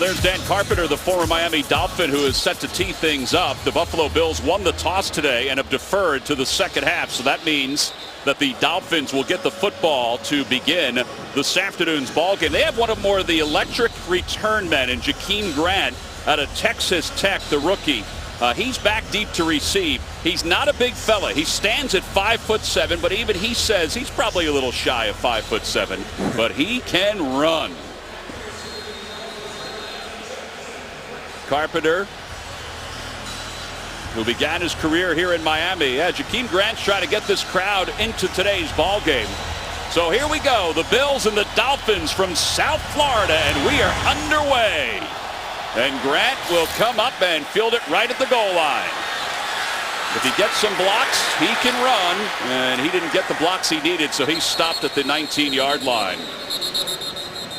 there's Dan Carpenter, the former Miami Dolphin, who is set to tee things up. The Buffalo Bills won the toss today and have deferred to the second half. So that means that the Dolphins will get the football to begin this afternoon's ball game. They have one of more of the electric return men in Jakeem Grant out of Texas Tech, the rookie. He's back deep to receive. He's not a big fella. He stands at 5'7", but even he says he's probably a little shy of 5'7", but he can run. Carpenter, who began his career here in Miami. Yeah, Jakeem Grant's trying to get this crowd into today's ball game. So here we go, the Bills and the Dolphins from South Florida, and we are underway. And Grant will come up and field it right at the goal line. If he gets some blocks, he can run, and he didn't get the blocks he needed, so he stopped at the 19-yard line.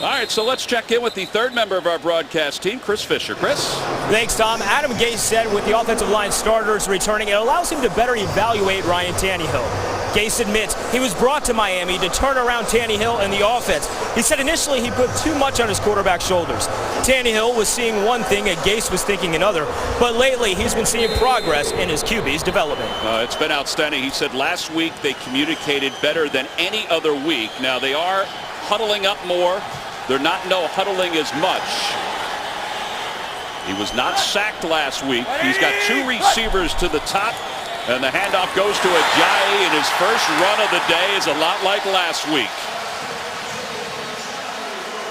All right, so let's check in with the third member of our broadcast team, Chris Fisher. Chris? Thanks, Tom. Adam Gase said with the offensive line starters returning, it allows him to better evaluate Ryan Tannehill. Gase admits he was brought to Miami to turn around Tannehill and the offense. He said initially he put too much on his quarterback's shoulders. Tannehill was seeing one thing and Gase was thinking another, but lately he's been seeing progress in his QB's development. It's been outstanding. He said last week they communicated better than any other week. Now they are huddling up more. They're not huddling as much. He was not sacked last week. He's got two receivers to the top, and the handoff goes to Ajayi, and his first run of the day is a lot like last week.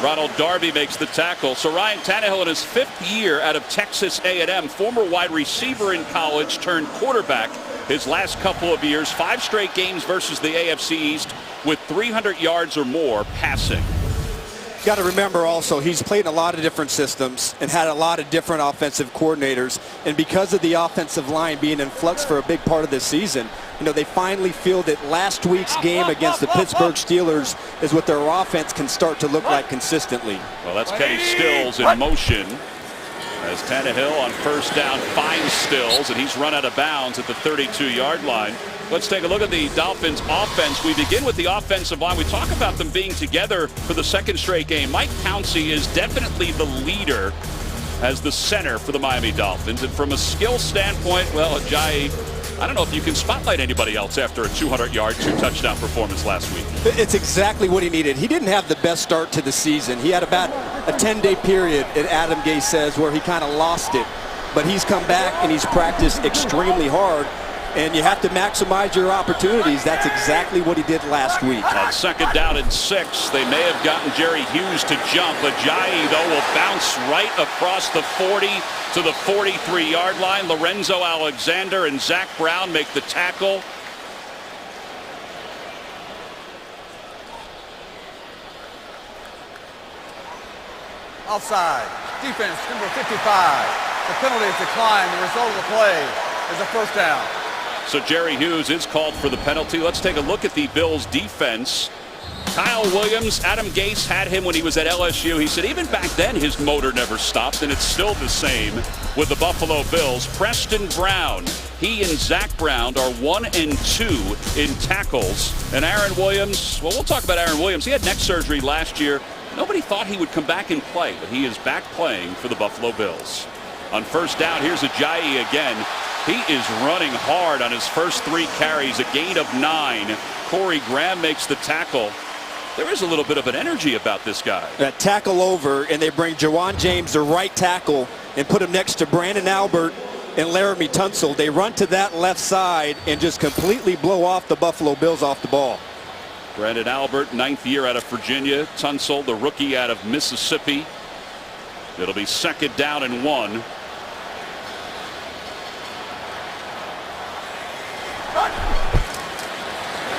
Ronald Darby makes the tackle. So Ryan Tannehill in his fifth year out of Texas A&M, former wide receiver in college turned quarterback his last couple of years, 5 straight games versus the AFC East with 300 yards or more passing. Got to remember also he's played in a lot of different systems and had a lot of different offensive coordinators, and because of the offensive line being in flux for a big part of this season, they finally feel that last week's game against the Pittsburgh Steelers is what their offense can start to look like consistently. Well, that's Kenny Stills in motion as Tannehill on first down finds Stills, and he's run out of bounds at the 32-yard line. Let's take a look at the Dolphins offense. We begin with the offensive line. We talk about them being together for the second straight game. Mike Pouncey is definitely the leader as the center for the Miami Dolphins. And from a skill standpoint, well, Ajayi, I don't know if you can spotlight anybody else after a 200-yard, 2-touchdown performance last week. It's exactly what he needed. He didn't have the best start to the season. He had about a 10-day period, and Adam Gase says, where he kind of lost it. But he's come back and he's practiced extremely hard. And you have to maximize your opportunities. That's exactly what he did last week. On second down and 6, they may have gotten Jerry Hughes to jump. Ajayi, though, will bounce right across the 40 to the 43-yard line. Lorenzo Alexander and Zach Brown make the tackle. Offside. Defense, number 55. The penalty is declined. The result of the play is a first down. So Jerry Hughes is called for the penalty. Let's take a look at the Bills defense. Kyle Williams, Adam Gase had him when he was at LSU. He said even back then his motor never stopped, and it's still the same with the Buffalo Bills. Preston Brown, he and Zach Brown are 1 and 2 in tackles. And Aaron Williams, well, we'll talk about Aaron Williams. He had neck surgery last year. Nobody thought he would come back and play, but he is back playing for the Buffalo Bills. On first down, here's Ajayi again. He is running hard on his first 3 carries, a gain of 9. Corey Graham makes the tackle. There is a little bit of an energy about this guy. That tackle over, and they bring Jawan James, the right tackle, and put him next to Brandon Albert and Laramie Tunsil. They run to that left side and just completely blow off the Buffalo Bills off the ball. Brandon Albert, 9th year out of Virginia. Tunsil, the rookie out of Mississippi. It'll be second down and 1.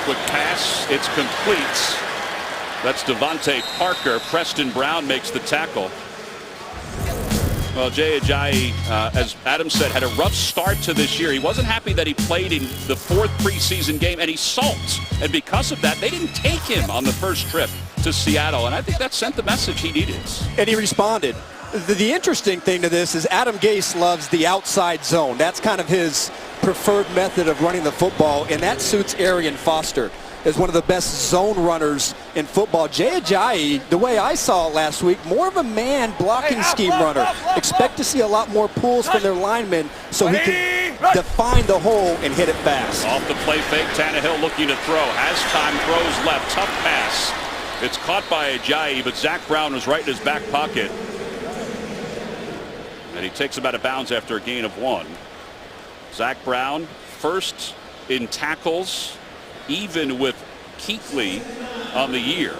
Quick pass, it's complete. That's Devontae Parker. Preston Brown makes the tackle. Well, Jay Ajayi, as Adam said, had a rough start to this year. He wasn't happy that he played in the 4th preseason game, and he sulked. And because of that, they didn't take him on the first trip to Seattle, and I think that sent the message he needed. And he responded. The interesting thing to this is Adam Gase loves the outside zone. That's kind of his preferred method of running the football, and that suits Arian Foster. as one of the best zone runners in football. Jay Ajayi, the way I saw it last week, more of a man blocking scheme runner. Expect to see a lot more pulls from their linemen so he can define the hole and hit it fast. Off the play fake, Tannehill looking to throw. Has time, throws left, tough pass. It's caught by Ajayi, but Zach Brown was right in his back pocket. And he takes him out of bounds after a gain of 1. Zach Brown, first in tackles, even with Kuechly on the year.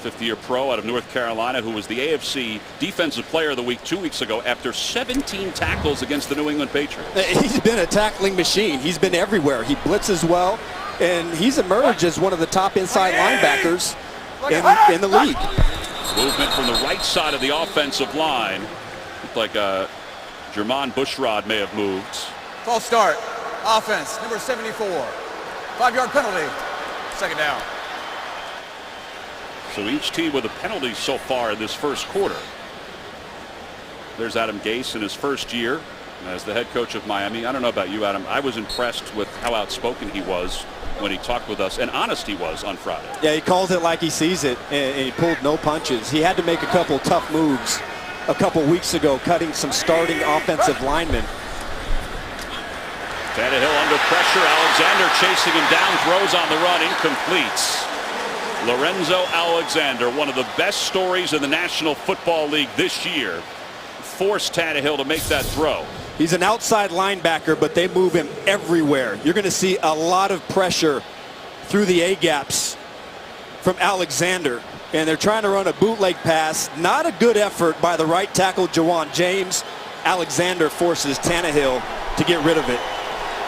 50-year pro out of North Carolina, who was the AFC Defensive Player of the Week 2 weeks ago after 17 tackles against the New England Patriots. He's been a tackling machine. He's been everywhere. He blitzes well, and he's emerged as one of the top inside linebackers in the league. Movement from the right side of the offensive line. Looked like Jermon Bushrod may have moved. False start. Offense, number 74. 5-yard penalty. Second down. So each team with a penalty so far in this first quarter. There's Adam Gase in his first year as the head coach of Miami. I don't know about you, Adam. I was impressed with how outspoken he was when he talked with us, and honest he was on Friday. Yeah, he calls it like he sees it, and he pulled no punches. He had to make a couple tough moves a couple weeks ago, cutting some starting offensive linemen. Tannehill under pressure. Alexander chasing him down, throws on the run, incomplete. Lorenzo Alexander, one of the best stories in the National Football League this year, forced Tannehill to make that throw. He's an outside linebacker, but they move him everywhere. You're going to see a lot of pressure through the A-gaps from Alexander. And they're trying to run a bootleg pass. Not a good effort by the right tackle, Jawan James. Alexander forces Tannehill to get rid of it.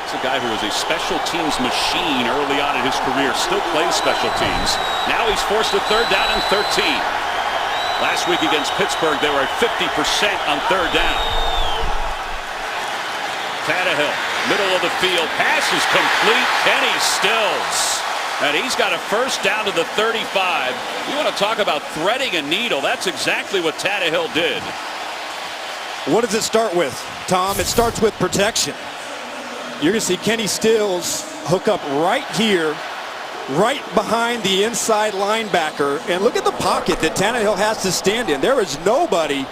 It's a guy who was a special teams machine early on in his career, still plays special teams. Now he's forced a third down and 13. Last week against Pittsburgh, they were at 50% on third down. Tannehill, middle of the field, pass is complete. Kenny Stills. And he's got a first down to the 35. You want to talk about threading a needle. That's exactly what Tannehill did. What does it start with, Tom? It starts with protection. You're going to see Kenny Stills hook up right here, right behind the inside linebacker. And look at the pocket that Tannehill has to stand in. There is nobody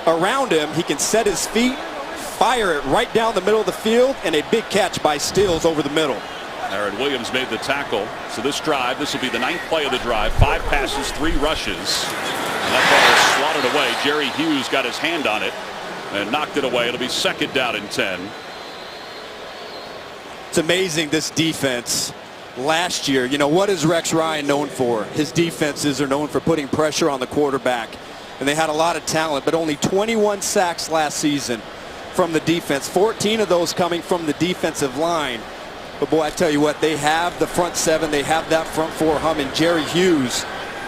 around him. He can set his feet, fire it right down the middle of the field, and a big catch by Stills over the middle. Aaron Williams made the tackle. So this drive, this will be the 9th play of the drive. 5 passes, 3 rushes. And that ball was swatted away. Jerry Hughes got his hand on it and knocked it away. It'll be second down and 10. It's amazing, this defense. Last year, you know, what is Rex Ryan known for? His defenses are known for putting pressure on the quarterback. And they had a lot of talent, but only 21 sacks last season from the defense. 14 of those coming from the defensive line. But boy, I tell you what, they have the front 7. They have that front 4 humming. Jerry Hughes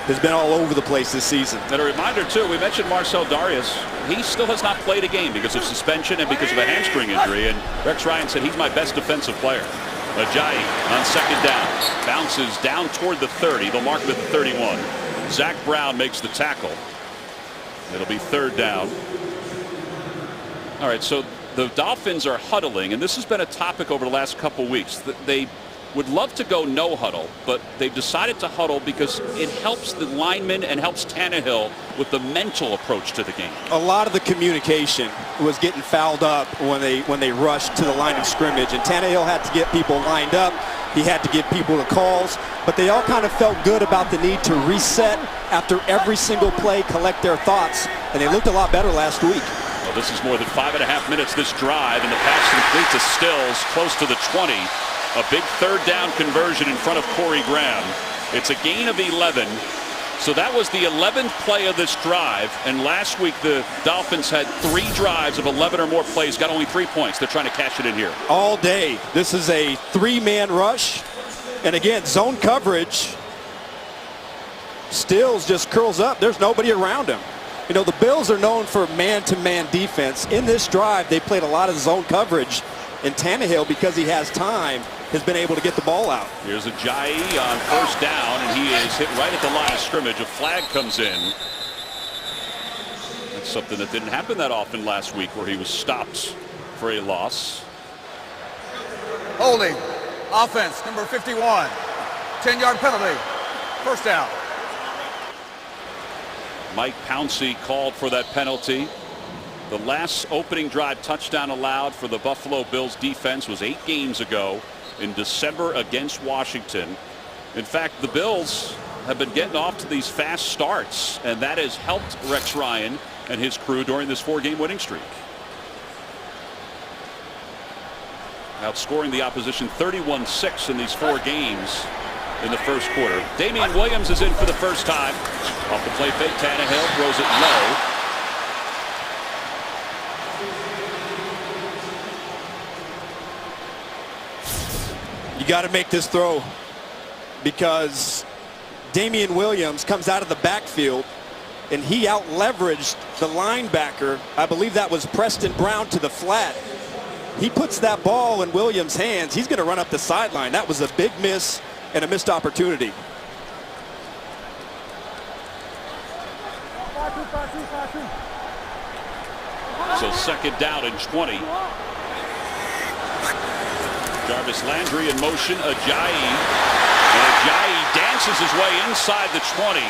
has been all over the place this season. And a reminder, too, we mentioned Marcel Darius. He still has not played a game because of suspension and because of a hamstring injury. And Rex Ryan said he's my best defensive player. Ajayi on second down. Bounces down toward the 30. They'll mark him at the 31. Zach Brown makes the tackle. It'll be third down. All right, so the Dolphins are huddling, and this has been a topic over the last couple weeks. They would love to go no huddle, but they've decided to huddle because it helps the linemen and helps Tannehill with the mental approach to the game. A lot of the communication was getting fouled up when they rushed to the line of scrimmage, and Tannehill had to get people lined up. He had to give people the calls, but they all kind of felt good about the need to reset after every single play, collect their thoughts, and they looked a lot better last week. Well, this is more than 5.5 minutes this drive, and the pass complete to Stills, close to the 20. A big third down conversion in front of Corey Graham. It's a gain of 11. So that was the 11th play of this drive. And last week the Dolphins had 3 drives of 11 or more plays, got only 3 points. They're trying to cash it in here. All day. This is a 3-man rush. And again, zone coverage. Stills just curls up. There's nobody around him. You know, the Bills are known for man-to-man defense. In this drive, they played a lot of zone coverage. And Tannehill, because he has time, has been able to get the ball out. Here's Ajayi on first down, and he is hit right at the line of scrimmage. A flag comes in. That's something that didn't happen that often last week, where he was stopped for a loss. Holding. Offense, number 51. 10-yard penalty. First down. Mike Pouncey called for that penalty. The last opening drive touchdown allowed for the Buffalo Bills defense was 8 games ago in December against Washington. In fact, the Bills have been getting off to these fast starts, and that has helped Rex Ryan and his crew during this 4-game winning streak. Outscoring the opposition 31-6 in these 4 games in the first quarter. Damian Williams is in for the first time. Off the play fake, Tannehill throws it low. You got to make this throw because Damian Williams comes out of the backfield and he out-leveraged the linebacker. I believe that was Preston Brown to the flat. He puts that ball in Williams' hands. He's going to run up the sideline. That was a big miss and a missed opportunity. So second down and 20. Jarvis Landry in motion. Ajayi. And Ajayi dances his way inside the 20.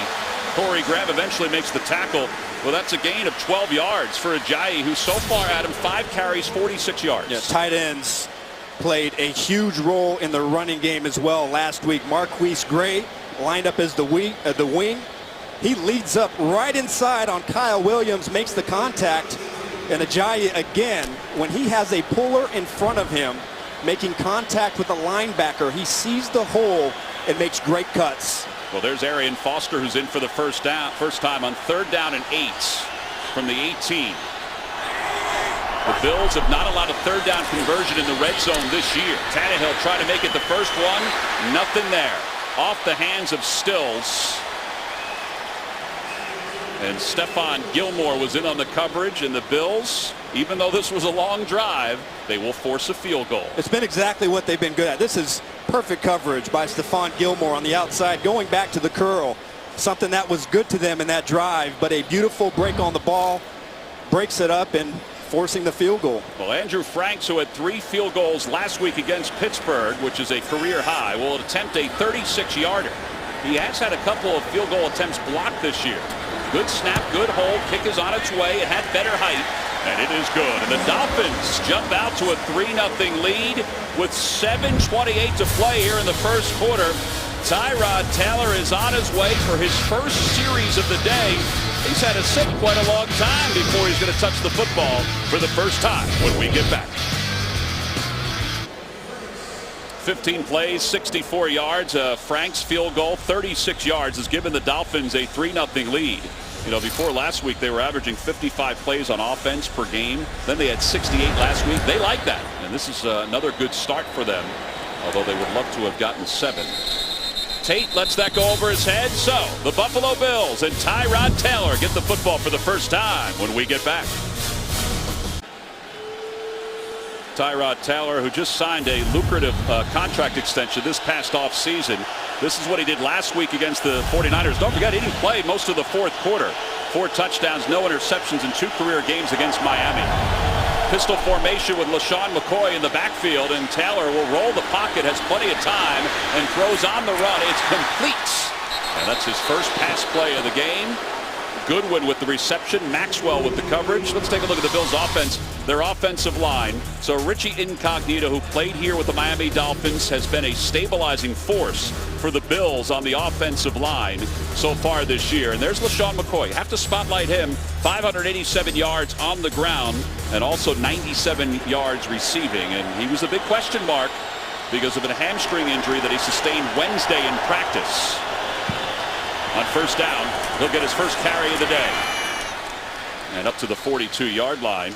Corey Graham eventually makes the tackle. Well, that's a gain of 12 yards for Ajayi, who so far, Adam, 5 carries, 46 yards. Yeah, tight ends played a huge role in the running game as well last week. Marquise Gray lined up as the wing. He leads up right inside on Kyle Williams, makes the contact. And Ajayi, again, when he has a puller in front of him, making contact with a linebacker, he sees the hole and makes great cuts. Well, there's Arian Foster, who's in for the first time on 3rd down and 8 from the 18. The Bills have not allowed a 3rd down conversion in the red zone this year. Tannehill trying to make it the first one. Nothing there. Off the hands of Stills. And Stephon Gilmore was in on the coverage, and the Bills, even though this was a long drive, they will force a field goal. It's been exactly what they've been good at. This is perfect coverage by Stephon Gilmore on the outside, going back to the curl. Something that was good to them in that drive, but a beautiful break on the ball, breaks it up and forcing the field goal. Well, Andrew Franks, who had 3 field goals last week against Pittsburgh, which is a career high, will attempt a 36-yarder. He has had a couple of field goal attempts blocked this year. Good snap, good hold, kick is on its way. It had better height, and it is good. And the Dolphins jump out to a 3-0 lead with 7:28 to play here in the first quarter. Tyrod Taylor is on his way for his first series of the day. He's had to sit quite a long time before he's going to touch the football for the first time when we get back. 15 plays, 64 yards. Frank's field goal, 36 yards, has given the Dolphins a 3-0 lead. You know, before last week, they were averaging 55 plays on offense per game. Then they had 68 last week. They like that. And this is another good start for them, although they would love to have gotten 7. Tate lets that go over his head. So the Buffalo Bills and Tyrod Taylor get the football for the first time when we get back. Tyrod Taylor, who just signed a lucrative contract extension this past offseason. This is what he did last week against the 49ers. Don't forget, he didn't play most of the 4th quarter. 4 touchdowns, no interceptions in 2 career games against Miami. Pistol formation with LaShawn McCoy in the backfield, and Taylor will roll the pocket, has plenty of time, and throws on the run. It's complete. And that's his first pass play of the game. Goodwin with the reception, Maxwell with the coverage. Let's take a look at the Bills' offense, their offensive line. So Richie Incognito, who played here with the Miami Dolphins, has been a stabilizing force for the Bills on the offensive line so far this year. And there's LaShawn McCoy. You have to spotlight him. 587 yards on the ground and also 97 yards receiving. And he was a big question mark because of a hamstring injury that he sustained Wednesday in practice. On first down, he'll get his first carry of the day. And up to the 42-yard line.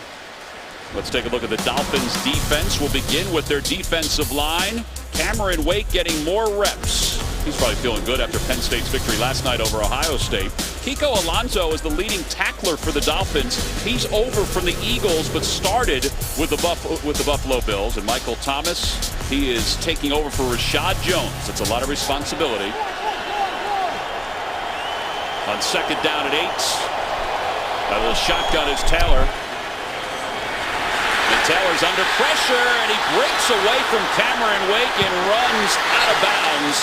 Let's take a look at the Dolphins' defense. We'll begin with their defensive line. Cameron Wake getting more reps. He's probably feeling good after Penn State's victory last night over Ohio State. Kiko Alonso is the leading tackler for the Dolphins. He's over from the Eagles, but started with the Buffalo Bills. And Michael Thomas, he is taking over for Rashad Jones. It's a lot of responsibility. On second down at 8. A little shotgun is Taylor. And Taylor's under pressure, and he breaks away from Cameron Wake and runs out of bounds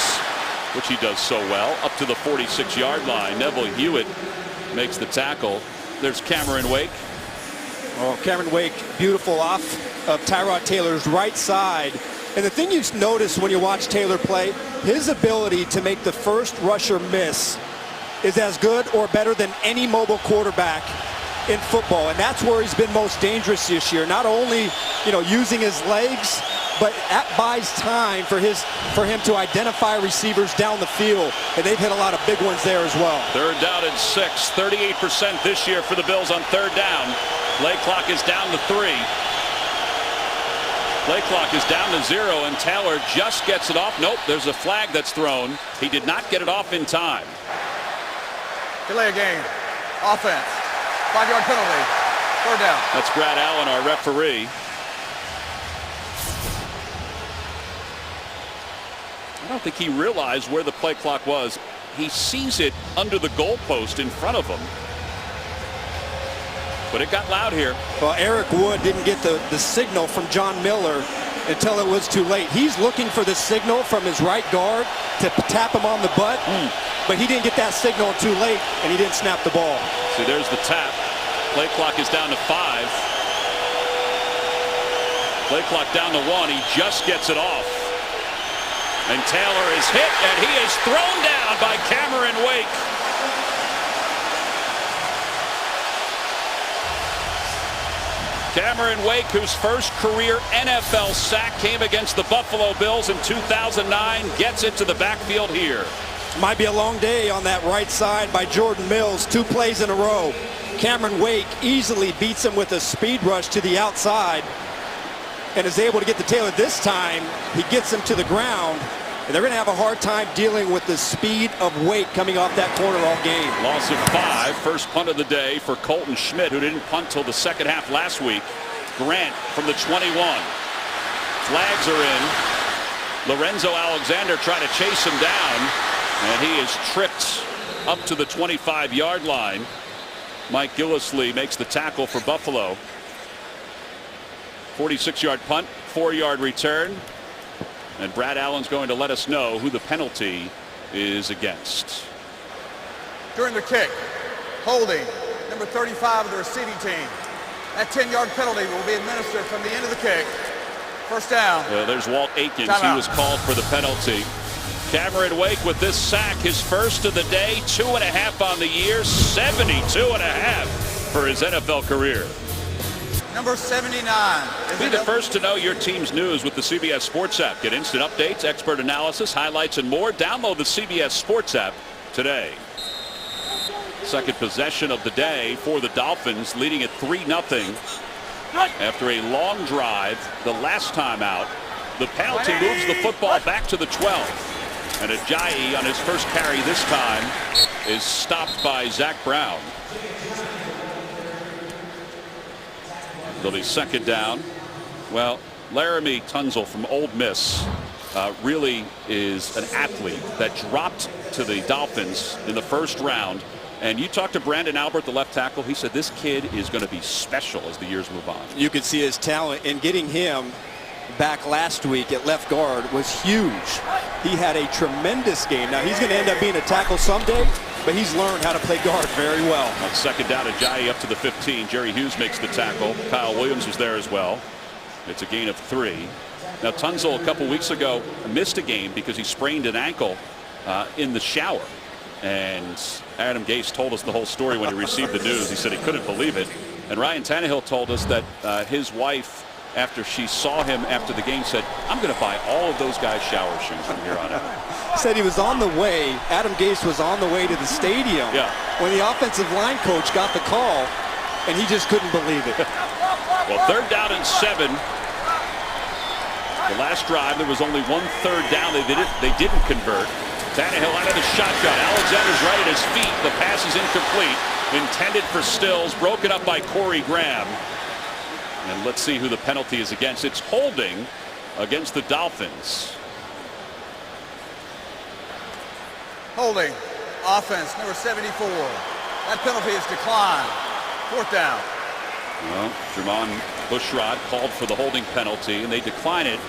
which he does so well, up to the 46-yard line. Neville Hewitt makes the tackle. There's Cameron Wake. Oh, Cameron Wake, beautiful off of Tyrod Taylor's right side. And the thing you notice when you watch Taylor play, his ability to make the first rusher miss is as good or better than any mobile quarterback in football. And that's where he's been most dangerous this year. Not only, using his legs, but that buys time for him to identify receivers down the field. And they've hit a lot of big ones there as well. 3rd down and 6. 38% this year for the Bills on 3rd down. Play clock is down to 3. Play clock is down to 0, and Taylor just gets it off. Nope, there's a flag that's thrown. He did not get it off in time. Delay a game. Offense. 5-yard penalty. 3rd down. That's Brad Allen, our referee. I don't think he realized where the play clock was. He sees it under the goalpost in front of him. But it got loud here. Well, Eric Wood didn't get the signal from John Miller until it was too late. He's looking for the signal from his right guard to tap him on the butt, but he didn't get that signal too late, and he didn't snap the ball. See, there's the tap. Play clock is down to 5. Play clock down to 1. He just gets it off. And Taylor is hit, and he is thrown down by Cameron Wake. Cameron Wake, whose first career NFL sack came against the Buffalo Bills in 2009, gets it to the backfield here. Might be a long day on that right side by Jordan Mills. 2 plays in a row. Cameron Wake easily beats him with a speed rush to the outside and is able to get to Taylor. This time, he gets him to the ground. And they're going to have a hard time dealing with the speed of Wake coming off that corner all game. Loss of 5. First punt of the day for Colton Schmidt, who didn't punt till the second half last week. Grant from the 21. Flags are in. Lorenzo Alexander trying to chase him down, and he is tripped up to the 25-yard line. Mike Gillislee makes the tackle for Buffalo. 46-yard punt, 4-yard return. And Brad Allen's going to let us know who the penalty is against. During the kick, holding number 35 of the receiving team. That 10-yard penalty will be administered from the end of the kick. First down. Well, there's Walt Aikens. Timeout. He was called for the penalty. Cameron Wake with this sack, his first of the day, 2.5 on the year, 72.5 for his NFL career. Number 79. Be the first to know your team's news with the CBS Sports app. Get instant updates, expert analysis, highlights, and more. Download the CBS Sports app today. Second possession of the day for the Dolphins, leading at 3-0 after a long drive. The last time out, the penalty moves the football back to the 12. And Ajayi on his first carry this time is stopped by Zach Brown. They'll be second down. Well, Laramie Tunzel from Ole Miss really is an athlete that dropped to the Dolphins in the first round. And you talked to Brandon Albert, the left tackle. He said this kid is going to be special as the years move on. You can see his talent, and getting him back last week at left guard was huge. He had a tremendous game. Now, he's going to end up being a tackle someday, but he's learned how to play guard very well. On second down, Ajayi up to the 15. Jerry Hughes makes the tackle. Kyle Williams was there as well. It's a gain of 3. Now, Tunzel a couple weeks ago missed a game because he sprained an ankle in the shower. And Adam Gase told us the whole story when he received the news. He said he couldn't believe it. And Ryan Tannehill told us that his wife, after she saw him after the game, said, I'm going to buy all of those guys' shower shoes from here on out. Said he was on the way. Adam Gase was on the way to the stadium when the offensive line coach got the call, and he just couldn't believe it. Well, 3rd down and 7. The last drive, there was only 1 third down. They didn't convert. Tannehill out of the shotgun. Alexander's right at his feet. The pass is incomplete. Intended for Stills. Broken up by Corey Graham. And let's see who the penalty is against. It's holding against the Dolphins. Holding. Offense, number 74. That penalty is declined. 4th down. Well, Jermon Bushrod called for the holding penalty, and they decline it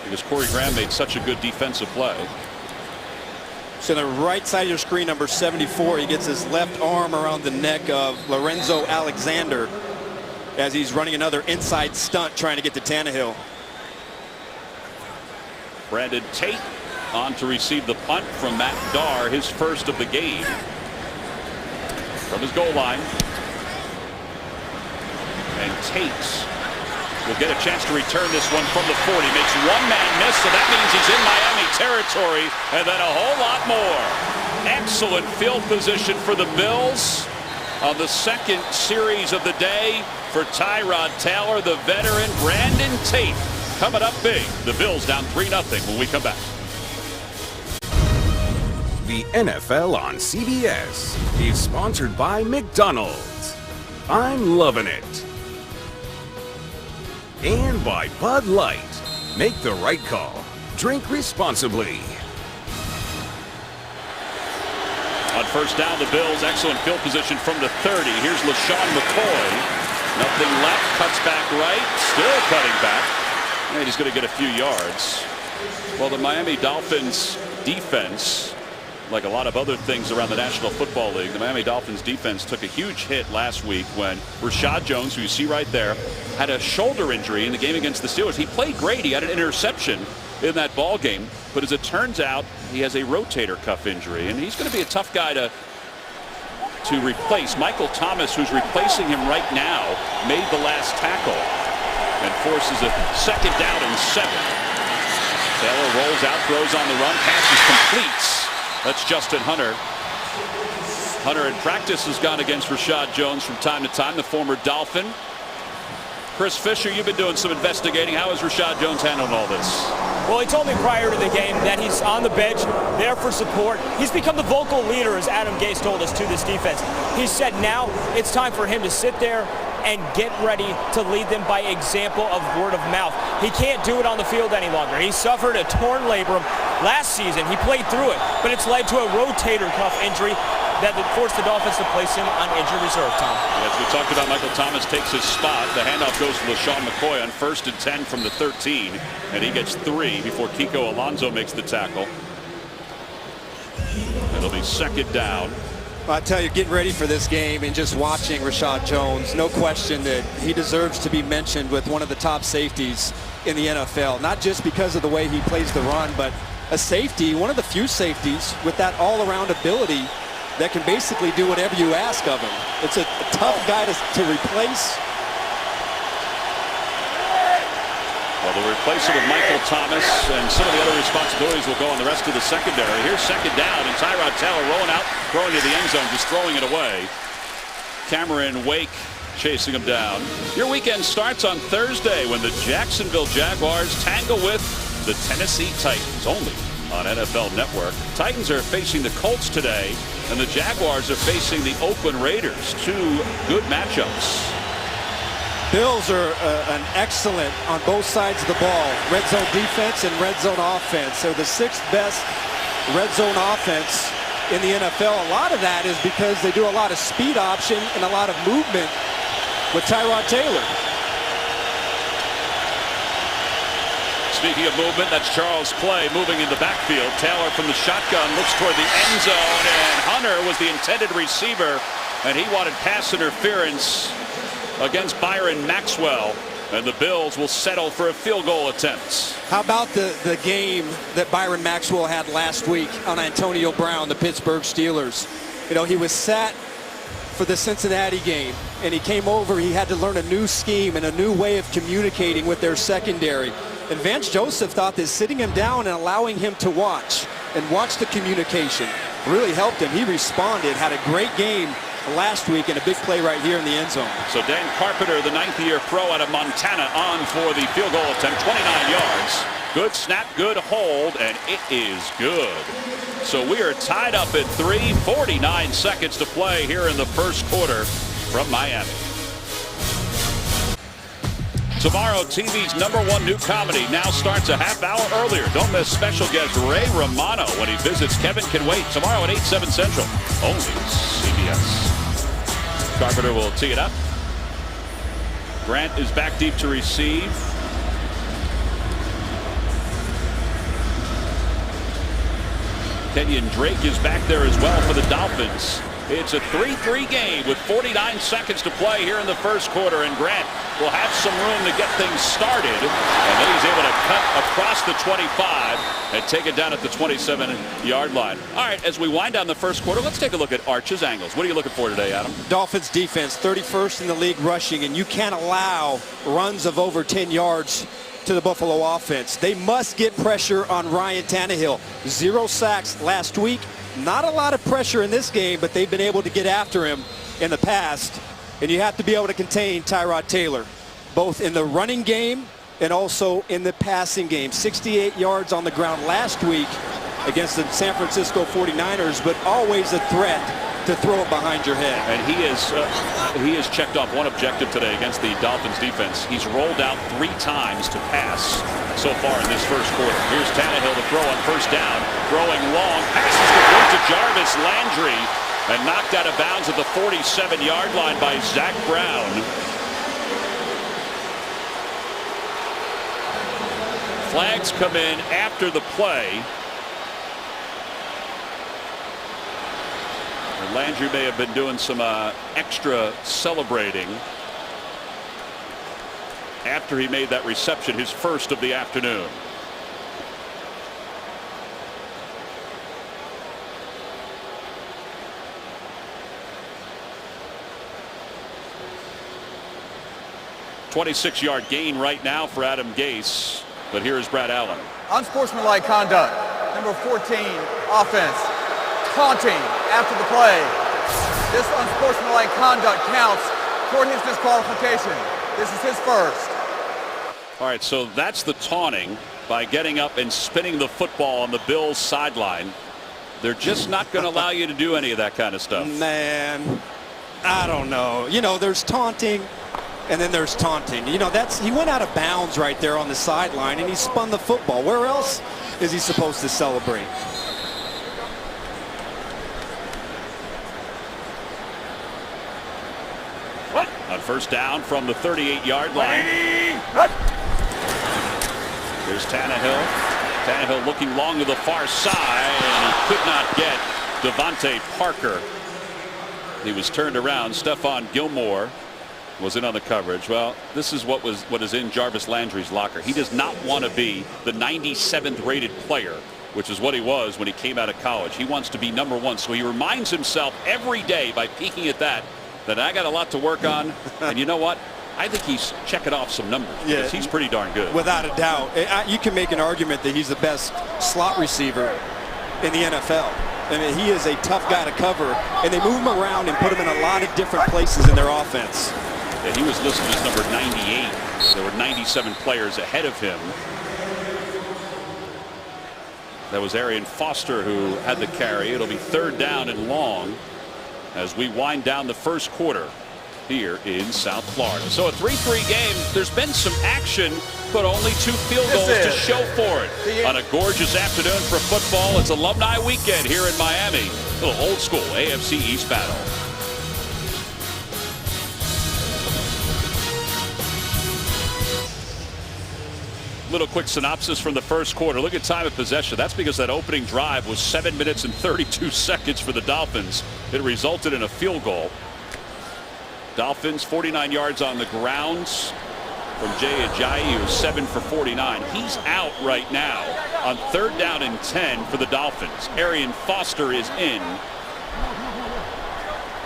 because Corey Graham made such a good defensive play. So the right side of your screen, number 74, he gets his left arm around the neck of Lorenzo Alexander as he's running another inside stunt trying to get to Tannehill. Brandon Tate on to receive the punt from Matt Darr, his first of the game. From his goal line. And Tate will get a chance to return this one from the 40. Makes one man miss, so that means he's in Miami territory, and then a whole lot more. Excellent field position for the Bills on the second series of the day for Tyrod Taylor. The veteran Brandon Tate coming up big. The Bills down 3-0 when we come back. The NFL on CBS is sponsored by McDonald's. I'm loving it. And by Bud Light. Make the right call. Drink responsibly. On first down, the Bills, excellent field position from the 30. Here's LaShawn McCoy. Nothing left, cuts back right, still cutting back. And he's going to get a few yards. Well, the Miami Dolphins defense, like a lot of other things around the National Football League, the Miami Dolphins defense took a huge hit last week when Rashad Jones, who you see right there, had a shoulder injury in the game against the Steelers. He played great. He had an interception in that ball game, but as it turns out, he has a rotator cuff injury, and he's going to be a tough guy to replace. Michael Thomas, who's replacing him right now, made the last tackle and forces a second down and 7. Taylor rolls out, throws on the run, pass is complete. That's Justin Hunter. Hunter in practice has gone against Rashad Jones from time to time, the former Dolphin. Chris Fisher, you've been doing some investigating. How has Rashad Jones handled all this? Well, he told me prior to the game that he's on the bench, there for support. He's become the vocal leader, as Adam Gase told us, to this defense. He said now it's time for him to sit there and get ready to lead them by example of word of mouth. He can't do it on the field any longer. He suffered a torn labrum last season. He played through it, but it's led to a rotator cuff injury that forced the Dolphins to place him on injured reserve, Tom. As we talked about, Michael Thomas takes his spot. The handoff goes to LaShawn McCoy on 1st and 10 from the 13, and he gets 3 before Kiko Alonso makes the tackle. It'll be second down. Well, I tell you, getting ready for this game and just watching Rashad Jones, no question that he deserves to be mentioned with one of the top safeties in the NFL, not just because of the way he plays the run, but a safety, one of the few safeties with that all-around ability that can basically do whatever you ask of him. It's a tough guy to replace. Well, they'll replace it with Michael Thomas, and some of the other responsibilities will go on the rest of the secondary. Here's second down, and Tyrod Taylor rolling out, throwing to the end zone, just throwing it away. Cameron Wake chasing him down. Your weekend starts on Thursday when the Jacksonville Jaguars tangle with the Tennessee Titans, only on NFL Network. Titans are facing the Colts today, and the Jaguars are facing the Oakland Raiders. 2 good matchups. Bills are an excellent on both sides of the ball. Red zone defense and red zone offense. They're the 6th best red zone offense in the NFL. A lot of that is because they do a lot of speed option and a lot of movement with Tyrod Taylor. Speaking of movement, that's Charles Clay moving in the backfield. Taylor from the shotgun looks toward the end zone, and Hunter was the intended receiver, and he wanted pass interference against Byron Maxwell, and the Bills will settle for a field goal attempt. How about the game that Byron Maxwell had last week on Antonio Brown, the Pittsburgh Steelers? You know, he was sat for the Cincinnati game, and he came over. He had to learn a new scheme and a new way of communicating with their secondary. And Vance Joseph thought that sitting him down and allowing him to watch the communication really helped him. He responded, had a great game last week, and a big play right here in the end zone. So Dan Carpenter, the 9th-year pro out of Montana, on for the field goal attempt, 29 yards. Good snap, good hold, and it is good. So we are tied up at 3, 49 seconds to play here in the first quarter from Miami. Tomorrow, TV's #1 new comedy now starts a half hour earlier. Don't miss special guest Ray Romano when he visits Kevin Can Wait tomorrow at 8, 7 Central. Only CBS. Carpenter will tee it up. Grant is back deep to receive. Kenyon Drake is back there as well for the Dolphins. It's a 3-3 game with 49 seconds to play here in the first quarter, and Grant will have some room to get things started, and then he's able to cut across the 25 and take it down at the 27-yard line. All right, as we wind down the first quarter, let's take a look at Arch's angles. What are you looking for today, Adam? Dolphins defense, 31st in the league rushing, and you can't allow runs of over 10 yards to the Buffalo offense. They must get pressure on Ryan Tannehill. 0 sacks last week. Not a lot of pressure in this game, but they've been able to get after him in the past. And you have to be able to contain Tyrod Taylor, both in the running game and also in the passing game. 68 yards on the ground last week against the San Francisco 49ers, but always a threat to throw it behind your head. And he has checked off one objective today against the Dolphins defense. He's rolled out 3 times to pass so far in this first quarter. Here's Tannehill to throw on first down, throwing long, passes complete to Jarvis Landry, and knocked out of bounds at the 47-yard line by Zach Brown. Flags come in after the play. Landry may have been doing some extra celebrating after he made that reception, his first of the afternoon. $26-yard gain right now for Adam Gase, but here is Brad Allen. Unsportsmanlike conduct. Number 14, offense. Taunting after the play. This unsportsmanlike conduct counts toward his disqualification. This is his first. All right, so that's the taunting by getting up and spinning the football on the Bills sideline. They're just not going to allow you to do any of that kind of stuff. Man, I don't know. You know, there's taunting and then there's taunting. You know, he went out of bounds right there on the sideline and he spun the football. Where else is he supposed to celebrate? On first down from the 38-yard line. There's Tannehill. Tannehill looking long to the far side, and he could not get Devontae Parker. He was turned around. Stephon Gilmore was in on the coverage. Well, this is what is in Jarvis Landry's locker. He does not want to be the 97th rated player, which is what he was when he came out of college. He wants to be number 1, so he reminds himself every day by peeking at that I got a lot to work on. And you know what? I think he's checking off some numbers. Yeah, he's pretty darn good. Without a doubt. You can make an argument that he's the best slot receiver in the NFL. I mean, he is a tough guy to cover, and they move him around and put him in a lot of different places in their offense. Yeah, he was listed as number 98. There were 97 players ahead of him. That was Arian Foster who had the carry. It'll be 3rd down and long as we wind down the first quarter here in South Florida. So a 3-3 game. There's been some action, but only 2 field goals to show for it. On a gorgeous afternoon for football, it's Alumni Weekend here in Miami. A little old school AFC East battle. Little quick synopsis from the first quarter. Look at time of possession. That's because that opening drive was 7 minutes and 32 seconds for the Dolphins. It resulted in a field goal. Dolphins 49 yards on the grounds from Jay Ajayi, who's 7 for 49. He's out right now on 3rd down and 10 for the Dolphins. Arian Foster is in.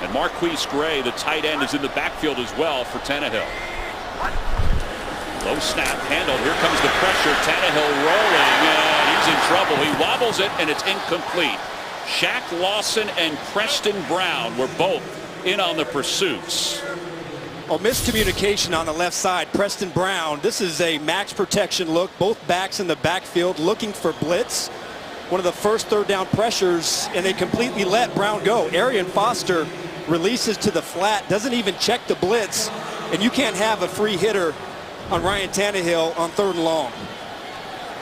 And Marquise Gray, the tight end, is in the backfield as well for Tannehill. Low snap handle. Here comes the pressure. Tannehill rolling, and he's in trouble. He wobbles it, and it's incomplete. Shaq Lawson and Preston Brown were both in on the pursuits. Oh, miscommunication on the left side. Preston Brown, this is a max protection look. Both backs in the backfield looking for blitz. One of the first 3rd down pressures, and they completely let Brown go. Arian Foster releases to the flat, doesn't even check the blitz, and you can't have a free hitter on Ryan Tannehill on 3rd and long.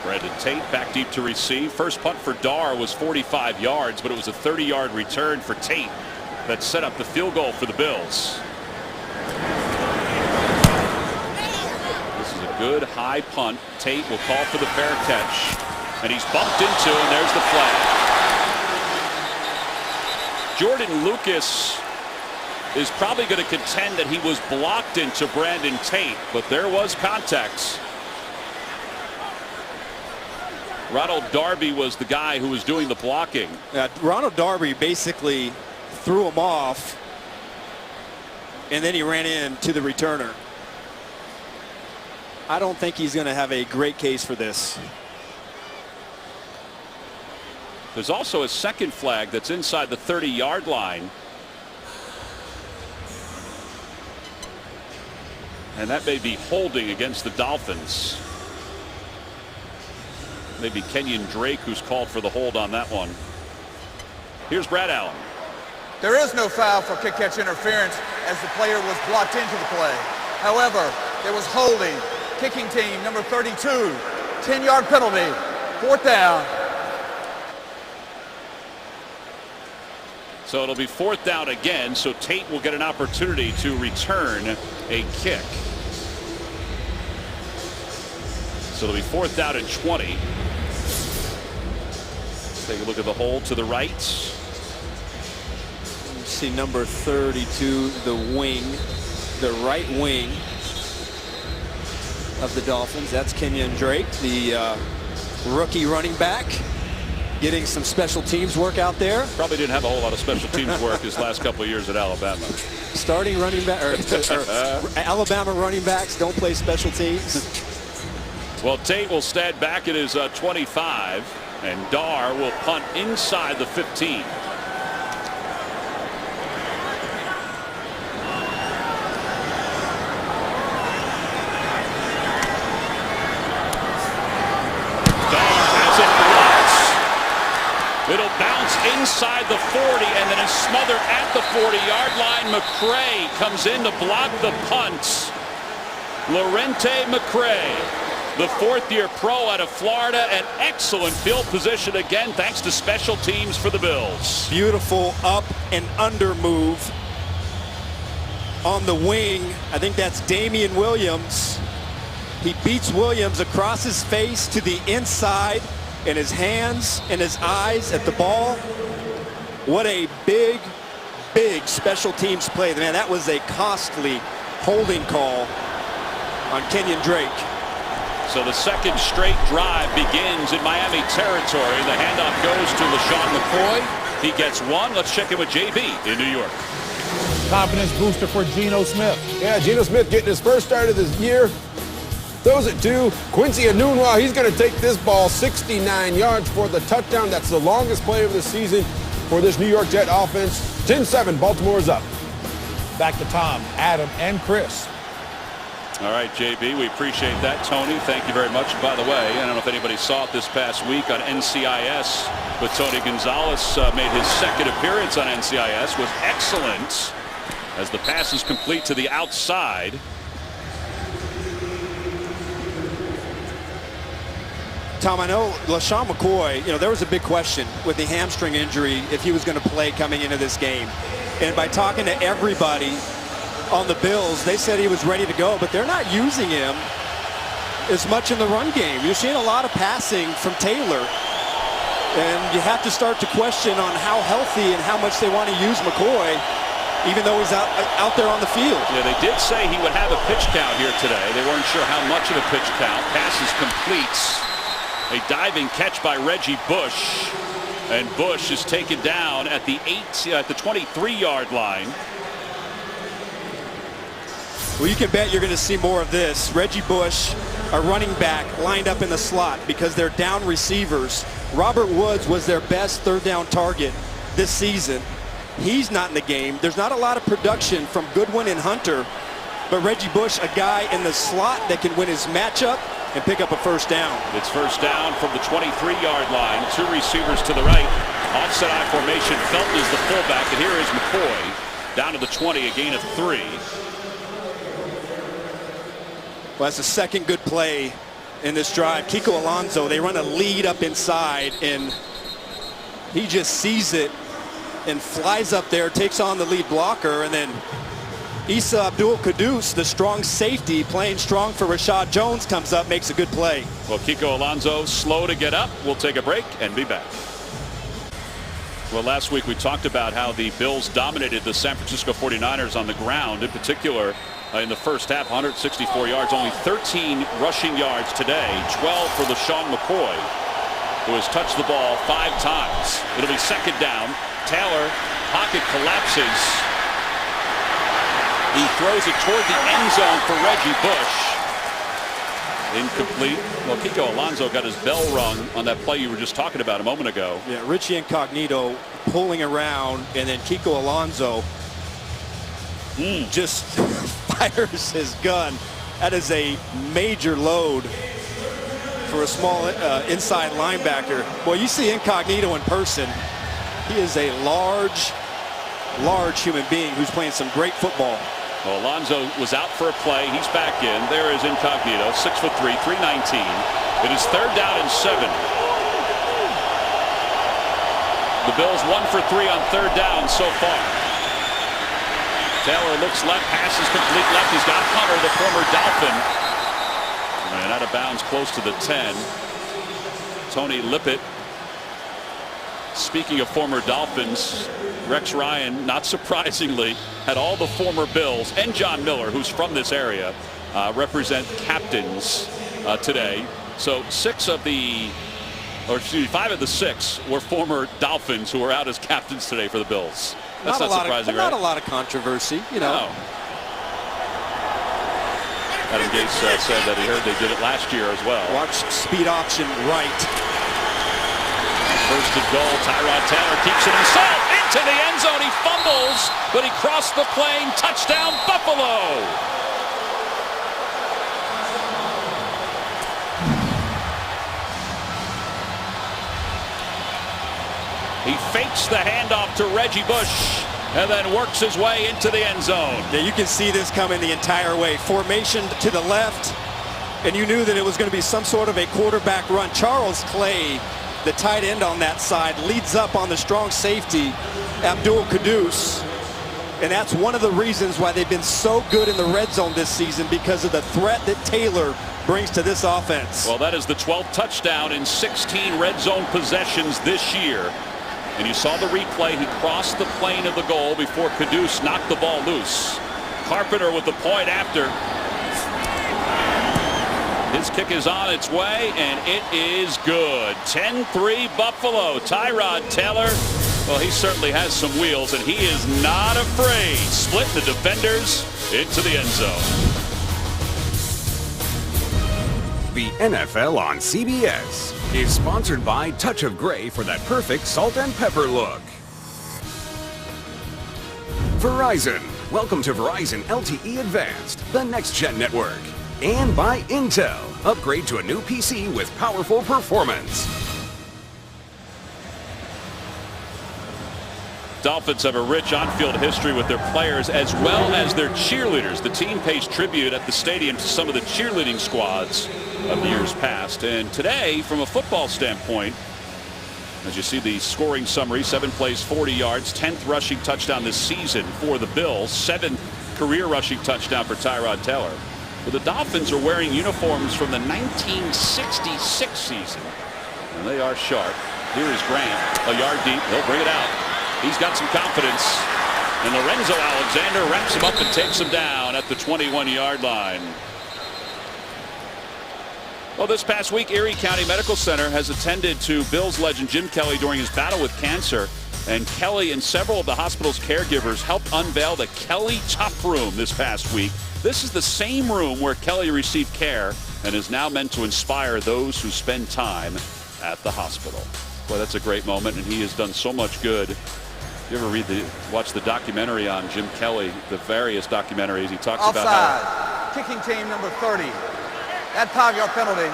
Brandon Tate back deep to receive. First punt for Dar was 45 yards, but it was a 30-yard return for Tate that set up the field goal for the Bills. This is a good high punt. Tate will call for the fair catch, and he's bumped into, and there's the flag. Jordan Lucas is probably going to contend that he was blocked into Brandon Tate, but there was contact. Ronald Darby was the guy who was doing the blocking. Ronald Darby basically threw him off, and then he ran into the returner. I don't think he's going to have a great case for this. There's also a second flag that's inside the 30-yard line. And that may be holding against the Dolphins. Maybe Kenyon Drake who's called for the hold on that one. Here's Brad Allen. There is no foul for kick catch interference as the player was blocked into the play. However, there was holding. Kicking team number 32, 10-yard penalty, 4th down. So it'll be 4th down again, so Tate will get an opportunity to return a kick. So it'll be 4th down and 20. Take a look at the hole to the right. You see number 32, the wing, the right wing of the Dolphins. That's Kenyon Drake, the rookie running back, getting some special teams work out there. Probably didn't have a whole lot of special teams work his last couple of years at Alabama. Starting running back, or Alabama running backs don't play special teams. Well, Tate will stand back at his 25, and Dar will punt inside the 15. It'll bounce inside the 40 and then is smothered at the 40-yard line. McCray comes in to block the punt. Lorente McCray, the 4th-year pro out of Florida, an excellent field position again thanks to special teams for the Bills. Beautiful up and under move on the wing. I think that's Damian Williams. He beats Williams across his face to the inside, and his hands and his eyes at the ball. What a big, big special teams play. Man, that was a costly holding call on Kenyon Drake. So the second straight drive begins in Miami territory. The handoff goes to LaShawn McCoy. He gets one. Let's check in with JB in New York. Confidence booster for Geno Smith. Yeah, Geno Smith getting his first start of this year. Throws it to Quincy Enunwa. He's going to take this ball 69 yards for the touchdown. That's the longest play of the season for this New York Jet offense. 10-7, Baltimore's up. Back to Tom, Adam, and Chris. All right, JB, we appreciate that. Tony, thank you very much. By the way, I don't know if anybody saw it this past week on NCIS, but Tony Gonzalez made his second appearance on NCIS. Was excellent as the pass is complete to the outside. Tom, I know LaShawn McCoy, there was a big question with the hamstring injury if he was going to play coming into this game. And by talking to everybody on the Bills, they said he was ready to go, but they're not using him as much in the run game. You're seeing a lot of passing from Taylor, and you have to start to question on how healthy and how much they want to use McCoy, even though he's out there on the field. Yeah, they did say he would have a pitch count here today. They weren't sure how much of a pitch count. Pass is complete. A diving catch by Reggie Bush, and Bush is taken down at the 23-yard line. Well, you can bet you're going to see more of this. Reggie Bush, a running back, lined up in the slot because they're down receivers. Robert Woods was their best third down target this season. He's not in the game. There's not a lot of production from Goodwin and Hunter, but Reggie Bush, a guy in the slot that can win his matchup and pick up a first down. It's first down from the 23-yard line. Two receivers to the right. Offset I formation. Felton is the fullback, and here is McCoy down to the 20, a gain of 3. Well, that's the second good play in this drive. Kiko Alonso, they run a lead up inside, and he just sees it and flies up there, takes on the lead blocker, and then Issa Abdul-Quddus, the strong safety, playing strong for Rashad Jones, comes up, makes a good play. Well, Kiko Alonso slow to get up. We'll take a break and be back. Well, last week we talked about how the Bills dominated the San Francisco 49ers on the ground, in particular in the first half, 164 yards, only 13 rushing yards today, 12 for LaShawn McCoy, who has touched the ball 5 times. It'll be second down. Taylor, pocket collapses. He throws it toward the end zone for Reggie Bush. Incomplete. Well, Kiko Alonso got his bell rung on that play you were just talking about a moment ago. Yeah, Richie Incognito pulling around, and then Kiko Alonso just fires his gun. That is a major load for a small inside linebacker. Well, you see Incognito in person. He is a large human being who's playing some great football. Well, Alonso was out for a play. He's back in. There is Incognito, 6'3", 319. It is third down and 7. The Bills 1 for 3 on third down so far. Taylor looks left, pass is complete left. He's got Hunter, the former Dolphin. And out of bounds close to the 10. Tony Lippett. Speaking of former Dolphins, Rex Ryan, not surprisingly, had all the former Bills and John Miller, who's from this area, represent captains today. So 5 of the 6 were former Dolphins who were out as captains today for the Bills. That's not surprising, right? Not a lot of controversy, you know. No. Adam Gase said that he heard they did it last year as well. Watch speed option right. First and goal, Tyrod Taylor keeps it himself into the end zone. He fumbles, but he crossed the plane. Touchdown, Buffalo. He fakes the handoff to Reggie Bush and then works his way into the end zone. Yeah, you can see this coming the entire way. Formation to the left, and you knew that it was going to be some sort of a quarterback run. Charles Clay, the tight end on that side, leads up on the strong safety, Abdul Kudus. And that's one of the reasons why they've been so good in the red zone this season, because of the threat that Taylor brings to this offense. Well, that is the 12th touchdown in 16 red zone possessions this year. And you saw the replay. He crossed the plane of the goal before Kudus knocked the ball loose. Carpenter with the point after. His kick is on its way, and it is good. 10-3 Buffalo. Tyrod Taylor, well, he certainly has some wheels, and he is not afraid. Split the defenders into the end zone. The NFL on CBS is sponsored by Touch of Gray for that perfect salt and pepper look. Verizon. Welcome to Verizon LTE Advanced, the next-gen network. And by Intel. Upgrade to a new PC with powerful performance. Dolphins have a rich on-field history with their players as well as their cheerleaders. The team pays tribute at the stadium to some of the cheerleading squads of years past. And today, from a football standpoint, as you see the scoring summary, 7 plays, 40 yards, 10th rushing touchdown this season for the Bills, 7th career rushing touchdown for Tyrod Taylor. But the Dolphins are wearing uniforms from the 1966 season, and they are sharp. Here is Grant, a yard deep. He'll bring it out. He's got some confidence, and Lorenzo Alexander wraps him up and takes him down at the 21-yard line. Well, this past week, Erie County Medical Center has attended to Bills legend Jim Kelly during his battle with cancer. And Kelly and several of the hospital's caregivers helped unveil the Kelly Tough Room this past week. This is the same room where Kelly received care and is now meant to inspire those who spend time at the hospital. Boy, that's a great moment, and he has done so much good. You ever watch the documentary on Jim Kelly, the various documentaries? He talks Offside. about how Kicking team number 30. That 5-yard penalty.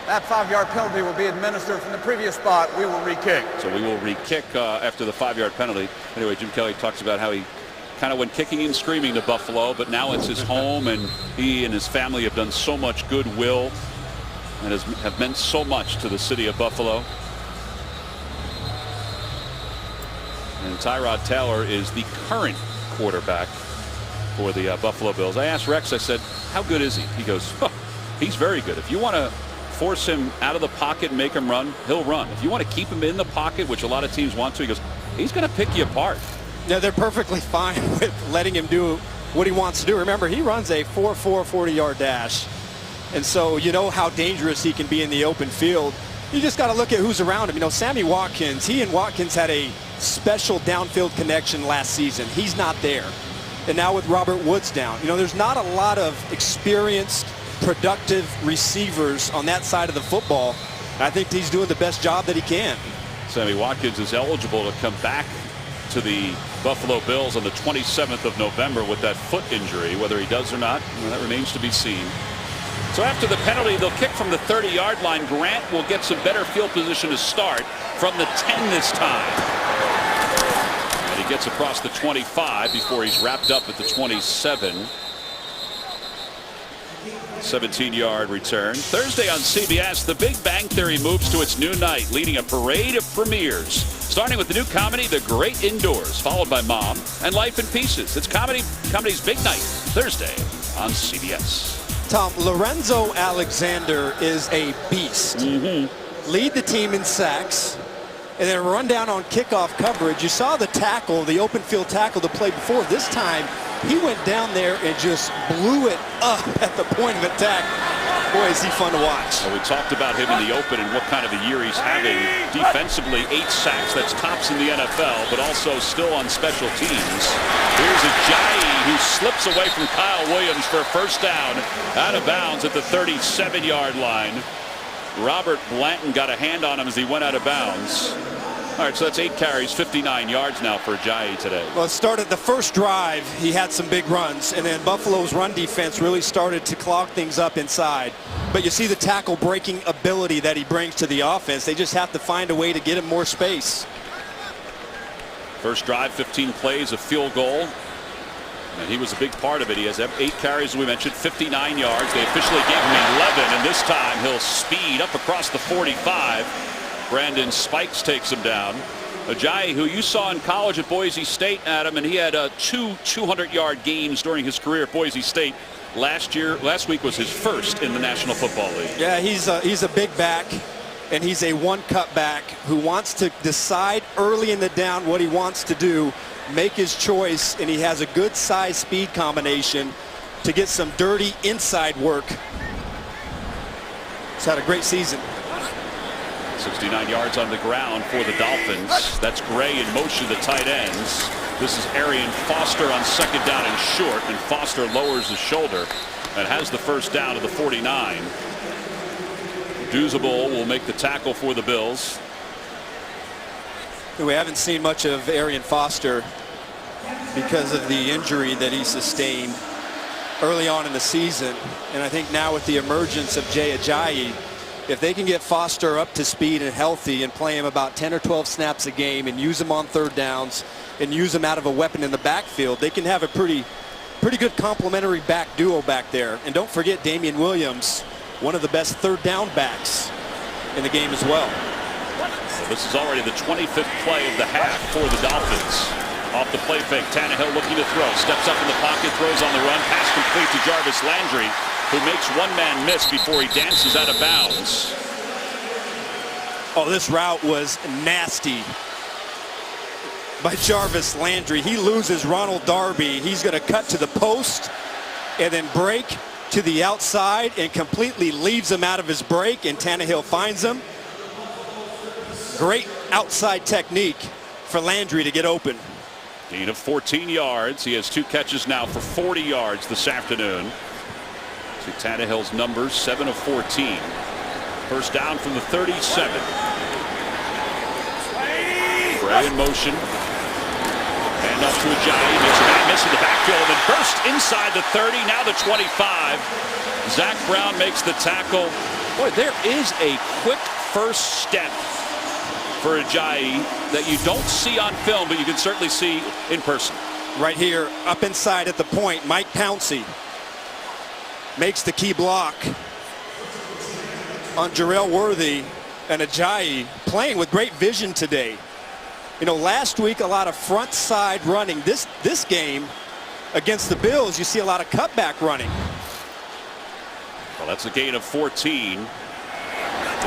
That 5-yard penalty will be administered from the previous spot. We will re-kick. So we will re-kick after the 5-yard penalty. Anyway, Jim Kelly talks about how he kind of went kicking and screaming to Buffalo, but now it's his home, and he and his family have done so much goodwill and have meant so much to the city of Buffalo. And Tyrod Taylor is the current quarterback for the Buffalo Bills. I asked Rex, I said, how good is he? He goes, oh, he's very good. If you want to force him out of the pocket and make him run, he'll run. If you want to keep him in the pocket, which a lot of teams want to, he's going to pick you apart. Yeah, they're perfectly fine with letting him do what he wants to do. Remember, he runs a 4.4 40-yard dash. And so you know how dangerous he can be in the open field. You just got to look at who's around him. You know, Sammy Watkins, he and Watkins had a special downfield connection last season. He's not there. And now with Robert Woods down, you know, there's not a lot of experienced, productive receivers on that side of the football. I think he's doing the best job that he can. Sammy Watkins is eligible to come back to the Buffalo Bills on the 27th of November with that foot injury. Whether he does or not, that remains to be seen. So after the penalty, they'll kick from the 30-yard line. Grant will get some better field position to start from the 10 this time. And he gets across the 25 before he's wrapped up at the 27. 17-yard return. Thursday on CBS, The Big Bang Theory moves to its new night, leading a parade of premieres. Starting with the new comedy, The Great Indoors, followed by Mom and Life in Pieces. It's comedy's big night, Thursday on CBS. Tom, Lorenzo Alexander is a beast. Lead the team in sacks, and then run down on kickoff coverage. You saw the tackle, the open field tackle the play before. This time, he went down there and just blew it up at the point of attack. Boy, is he fun to watch. Well, we talked about him in the open and what kind of a year he's having. Defensively, 8 sacks. That's tops in the NFL, but also still on special teams. Here's Ajayi, who slips away from Kyle Williams for a first down, out of bounds at the 37-yard line. Robert Blanton got a hand on him as he went out of bounds. All right, so that's 8 carries, 59 yards now for Ajayi today. Well, it started the first drive. He had some big runs, and then Buffalo's run defense really started to clog things up inside. But you see the tackle breaking ability that he brings to the offense. They just have to find a way to get him more space. First drive, 15 plays, a field goal. And he was a big part of it. He has 8 carries, as we mentioned, 59 yards. They officially gave him 11, and this time he'll speed up across the 45. Brandon Spikes takes him down. Ajayi, who you saw in college at Boise State, Adam, and he had 2 200-yard games during his career at Boise State. Last week was his first in the National Football League. Yeah, he's a big back, and he's a one-cut back who wants to decide early in the down what he wants to do, make his choice, and he has a good size speed combination to get some dirty inside work. He's had a great season. 69 yards on the ground for the Dolphins. That's Gray in motion, the tight ends. This is Arian Foster on second down and short, and Foster lowers his shoulder and has the first down to the 49. Duzable will make the tackle for the Bills. We haven't seen much of Arian Foster because of the injury that he sustained early on in the season. And I think now with the emergence of Jay Ajayi, if they can get Foster up to speed and healthy and play him about 10 or 12 snaps a game and use him on third downs and use him out of a weapon in the backfield, they can have a pretty good complementary back duo back there. And don't forget Damian Williams, one of the best third down backs in the game as well. This is already the 25th play of the half for the Dolphins. Off the play fake, Tannehill looking to throw. Steps up in the pocket, throws on the run. Pass complete to Jarvis Landry, who makes one man miss before he dances out of bounds. Oh, this route was nasty by Jarvis Landry. He loses Ronald Darby. He's going to cut to the post and then break to the outside and completely leaves him out of his break, and Tannehill finds him. Great outside technique for Landry to get open. Gain of 14 yards. He has 2 catches now for 40 yards this afternoon. See Tannehill's numbers, 7 of 14. First down from the 37. Gray in motion. Hand off to Ajayi. Makes a bad miss in the backfield and burst inside the 30. Now the 25. Zach Brown makes the tackle. Boy, there is a quick first step for Ajayi that you don't see on film, but you can certainly see in person. Right here, up inside at the point, Mike Pouncey makes the key block on Jarrell Worthy, and Ajayi playing with great vision today. You know, last week a lot of front side running. This game against the Bills, you see a lot of cutback running. Well, that's a gain of 14.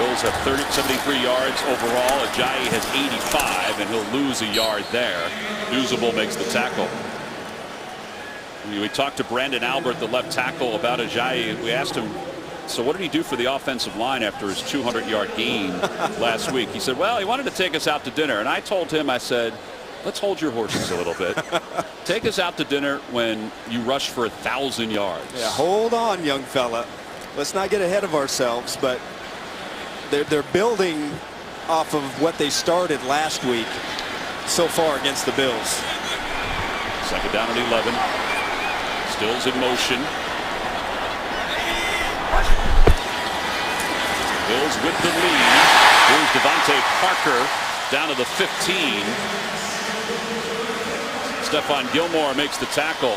Bills have 73 yards overall. Ajayi has 85, and he'll lose a yard there. Newsable makes the tackle. We talked to Brandon Albert, the left tackle, about Ajayi. We asked him, so what did he do for the offensive line after his 200-yard gain last week? He said, well, he wanted to take us out to dinner. And I told him, I said, let's hold your horses a little bit. Take us out to dinner when you rush for 1,000 yards. Yeah, hold on, young fella. Let's not get ahead of ourselves, but they're building off of what they started last week so far against the Bills. Second down and 11. Stills in motion. Bills with the lead. Here's Devontae Parker down to the 15. Stephon Gilmore makes the tackle.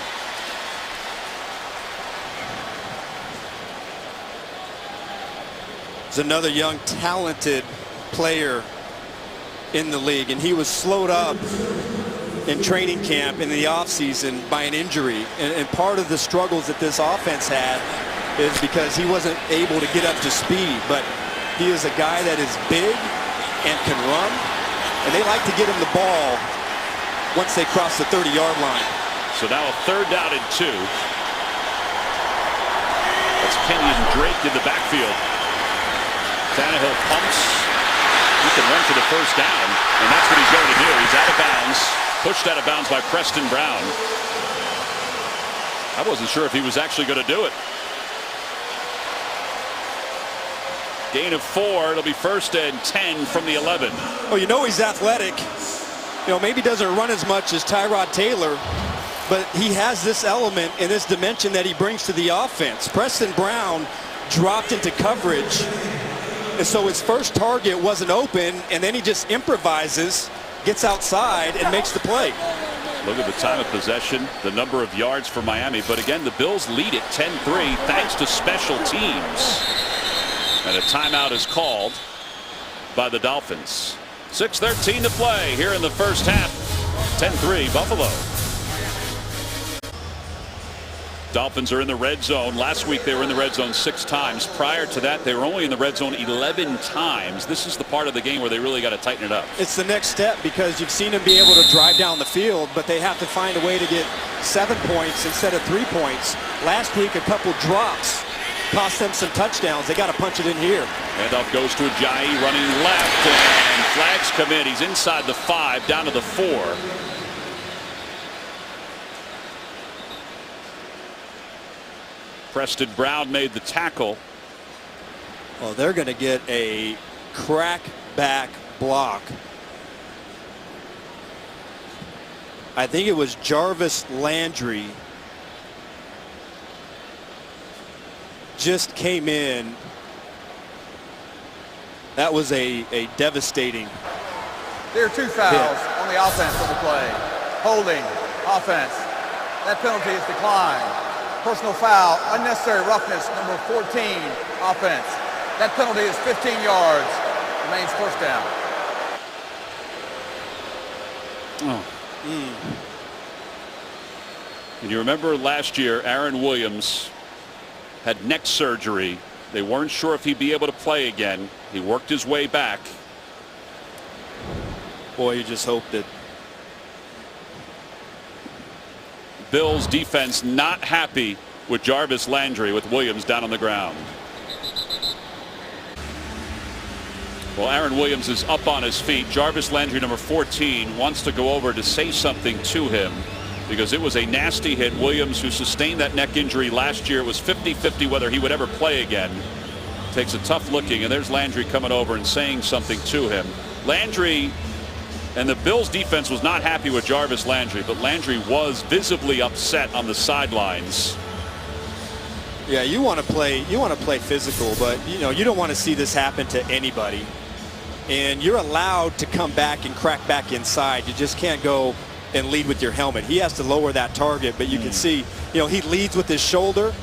There's another young, talented player in the league, and he was slowed up in training camp in the offseason by an injury. And part of the struggles that this offense had is because he wasn't able to get up to speed. But he is a guy that is big and can run, and they like to get him the ball once they cross the 30-yard line. So now a 3rd down and 2. That's Kenyon Drake in the backfield. Tannehill pumps. He can run for the 1st down, and that's what he's going to do. He's out of bounds, pushed out of bounds by Preston Brown. I wasn't sure if he was actually going to do it. Gain of 4. It'll be 1st and 10 from the 11. Oh, you know he's athletic. You know, maybe doesn't run as much as Tyrod Taylor, but he has this element and this dimension that he brings to the offense. Preston Brown dropped into coverage, and so his first target wasn't open, and then he just improvises, gets outside, and makes the play. Look at the time of possession, the number of yards for Miami. But again, the Bills lead it 10-3 thanks to special teams. And a timeout is called by the Dolphins. 6:13 to play here in the first half. 10-3 Buffalo. Dolphins are in the red zone. Last week they were in the red zone 6 times. Prior to that, they were only in the red zone 11 times. This is the part of the game where they really got to tighten it up. It's the next step because you've seen them be able to drive down the field, but they have to find a way to get 7 points instead of 3 points. Last week, a couple drops cost them some touchdowns. They got to punch it in here. Handoff goes to Ajayi running left, and flags come in. He's inside the 5, down to the 4. Preston Brown made the tackle. Well, they're going to get a crack back block. I think it was Jarvis Landry just came in. That was a devastating. There are 2 fouls on the offense of the play. Holding, offense. That penalty is declined. Personal foul, unnecessary roughness, number 14, offense. That penalty is 15 yards. Remains 1st down. And you remember last year, Aaron Williams had neck surgery. They weren't sure if he'd be able to play again. He worked his way back. Boy, you just hope that. Bills defense not happy with Jarvis Landry with Williams down on the ground. Well, Aaron Williams is up on his feet. Jarvis Landry, number 14, wants to go over to say something to him because it was a nasty hit. Williams, who sustained that neck injury last year, was 50-50 whether he would ever play again. Takes a tough looking, and there's Landry coming over and saying something to him. Landry and the Bills defense was not happy with Jarvis Landry, but Landry was visibly upset on the sidelines. Yeah, you want to play physical, but you don't want to see this happen to anybody. And you're allowed to come back and crack back inside. You just can't go and lead with your helmet. He has to lower that target, but you can see, he leads with his shoulder.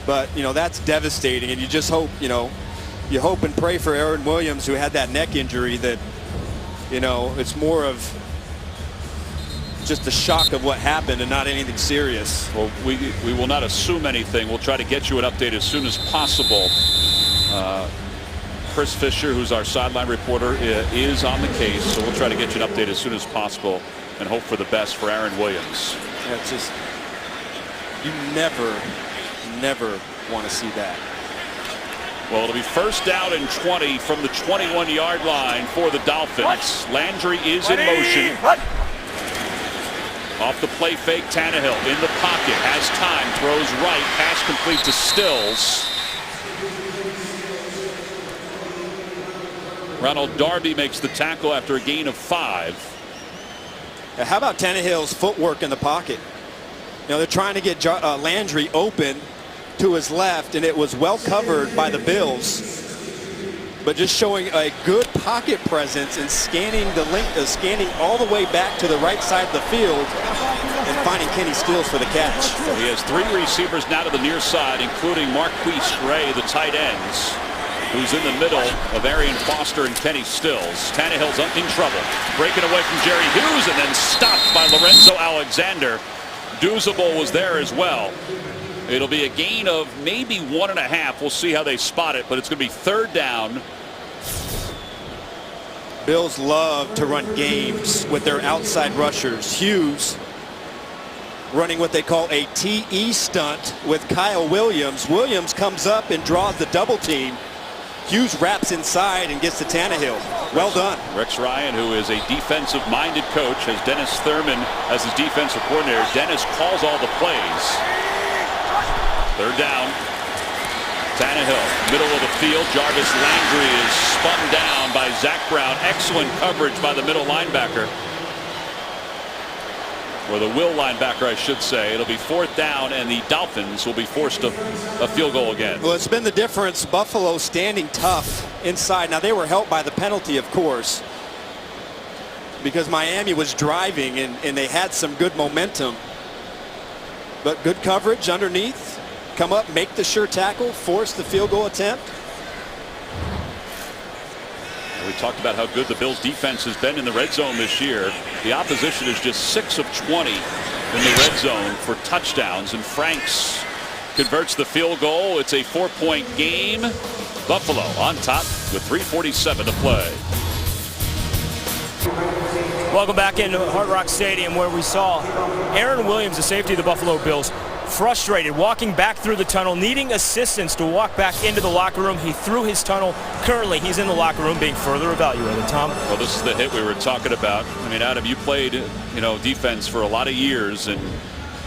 But, that's devastating, and you just hope, you hope and pray for Aaron Williams, who had that neck injury, that, it's more of just the shock of what happened and not anything serious. Well, we will not assume anything. We'll try to get you an update as soon as possible. Chris Fisher, who's our sideline reporter, is on the case, so we'll try to get you an update as soon as possible and hope for the best for Aaron Williams. Yeah, it's just, you never want to see that. Well, it'll be first down and 20 from the 21-yard line for the Dolphins. Landry is in motion. Off the play fake, Tannehill in the pocket, has time, throws right, pass complete to Stills. Ronald Darby makes the tackle after a gain of 5. How about Tannehill's footwork in the pocket? You know, they're trying to get Landry open to his left, and it was well covered by the Bills. But just showing a good pocket presence and scanning the scanning all the way back to the right side of the field and finding Kenny Stills for the catch. So he has 3 receivers now to the near side, including Marquise Gray, the tight ends, who's in the middle of Arian Foster and Kenny Stills. Tannehill's in trouble, breaking away from Jerry Hughes and then stopped by Lorenzo Alexander. Douzable was there as well. It'll be a gain of maybe 1.5. We'll see how they spot it, but it's going to be 3rd down. Bills love to run games with their outside rushers. Hughes running what they call a TE stunt with Kyle Williams. Williams comes up and draws the double team. Hughes wraps inside and gets to Tannehill. Well done. Rex Ryan, who is a defensive-minded coach, has Dennis Thurman as his defensive coordinator. Dennis calls all the plays. 3rd down. Tannehill, middle of the field. Jarvis Landry is spun down by Zach Brown. Excellent coverage by the middle linebacker. Or the will linebacker, I should say. It'll be 4th down, and the Dolphins will be forced a field goal again. Well, it's been the difference. Buffalo standing tough inside. Now, they were helped by the penalty, of course, because Miami was driving, and they had some good momentum. But good coverage underneath. Come up, make the sure tackle, force the field goal attempt. We talked about how good the Bills defense has been in the red zone this year. The opposition is just 6 of 20 in the red zone for touchdowns, and Franks converts the field goal. It's a 4-point game. Buffalo on top with 3:47 to play. Welcome back into Hard Rock Stadium, where we saw Aaron Williams, the safety of the Buffalo Bills, frustrated, walking back through the tunnel, needing assistance to walk back into the locker room. He threw his tunnel. Currently, he's in the locker room being further evaluated. Tom? Well, this is the hit we were talking about. I mean, Adam, you played, defense for a lot of years, and,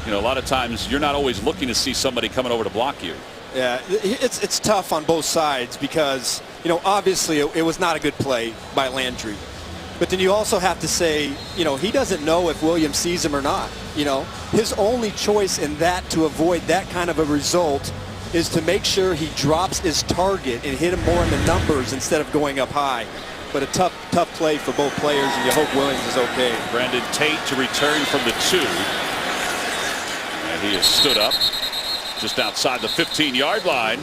a lot of times you're not always looking to see somebody coming over to block you. Yeah, it's tough on both sides because, obviously it was not a good play by Landry. But then you also have to say, he doesn't know if Williams sees him or not. His only choice in that to avoid that kind of a result is to make sure he drops his target and hit him more in the numbers instead of going up high. But a tough play for both players, and you hope Williams is okay. Brandon Tate to return from the 2. And he has stood up just outside the 15-yard line.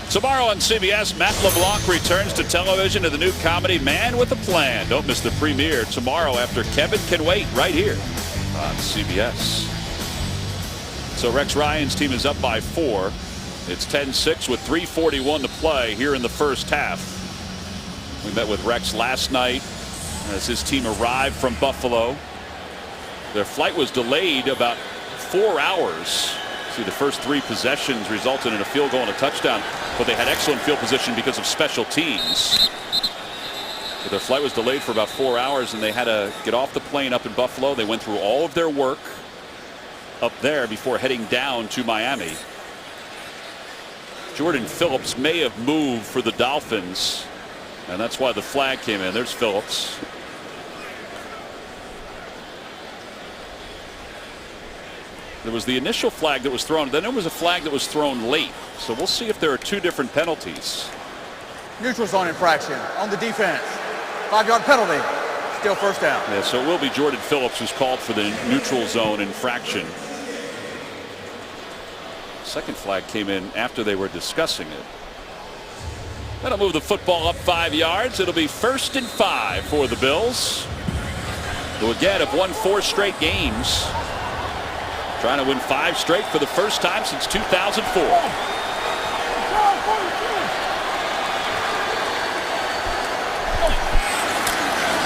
Tomorrow on CBS, Matt LeBlanc returns to television to the new comedy Man with a Plan. Don't miss the premiere tomorrow after Kevin Can Wait right here on CBS. So Rex Ryan's team is up by 4. It's 10-6 with 3:41 to play here in the first half. We met with Rex last night as his team arrived from Buffalo. Their flight was delayed about 4 hours. See, the first 3 possessions resulted in a field goal and a touchdown, but they had excellent field position because of special teams. But their flight was delayed for about 4 hours, and they had to get off the plane up in Buffalo. They went through all of their work up there before heading down to Miami. Jordan Phillips may have moved for the Dolphins, and that's why the flag came in. There's Phillips. There was the initial flag that was thrown. Then there was a flag that was thrown late. So we'll see if there are 2 different penalties. Neutral zone infraction on the defense. 5-yard penalty. Still first down. Yeah, so it will be Jordan Phillips who's called for the neutral zone infraction. Second flag came in after they were discussing it. That'll move the football up 5 yards. It'll be 1st and 5 for the Bills, who again have won 4 straight games. Trying to win 5 straight for the first time since 2004.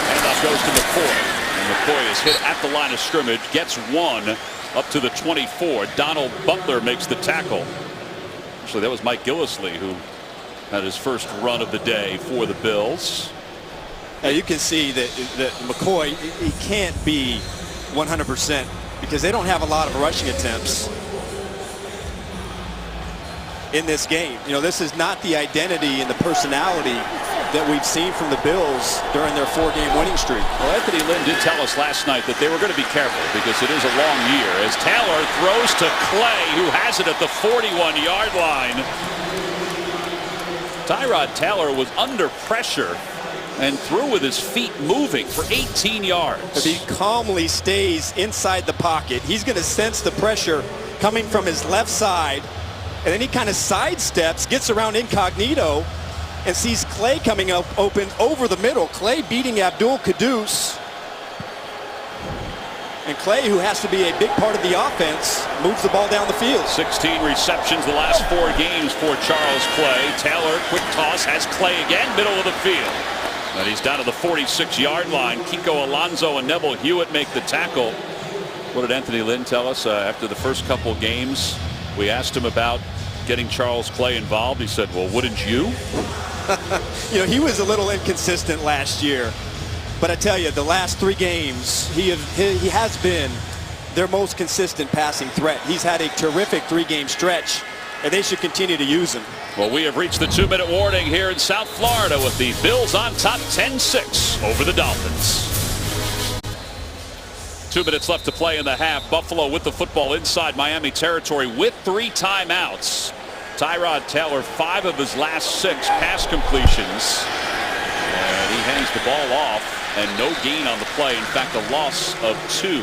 Handoff goes to McCoy. And McCoy is hit at the line of scrimmage. Gets 1 up to the 24. Donald Butler makes the tackle. Actually, that was Mike Gillislee who had his first run of the day for the Bills. Now you can see that McCoy, he can't be 100% because they don't have a lot of rushing attempts in this game. You know, this is not the identity and the personality that we've seen from the Bills during their 4-game winning streak. Well, Anthony Lynn did tell us last night that they were going to be careful because it is a long year as Taylor throws to Clay, who has it at the 41-yard line. Tyrod Taylor was under pressure and threw with his feet moving for 18 yards. If he calmly stays inside the pocket, he's going to sense the pressure coming from his left side, and then he kind of sidesteps, gets around incognito, and sees Clay coming up open over the middle. Clay beating Abdul Quddus. And Clay, who has to be a big part of the offense, moves the ball down the field. 16 receptions the last 4 games for Charles Clay. Taylor, quick toss, has Clay again, middle of the field. And he's down to the 46-yard line. Kiko Alonso and Neville Hewitt make the tackle. What did Anthony Lynn tell us after the first couple games? We asked him about getting Charles Clay involved. He said, well, wouldn't you? You know, he was a little inconsistent last year. But I tell you, the last 3 games, he has been their most consistent passing threat. He's had a terrific 3-game stretch, and they should continue to use him. Well, we have reached the 2-minute warning here in South Florida with the Bills on top 10-6 over the Dolphins. 2 minutes left to play in the half. Buffalo with the football inside Miami territory with 3 timeouts. Tyrod Taylor, 5 of his last 6 pass completions. And he hands the ball off and no gain on the play. In fact, a loss of 2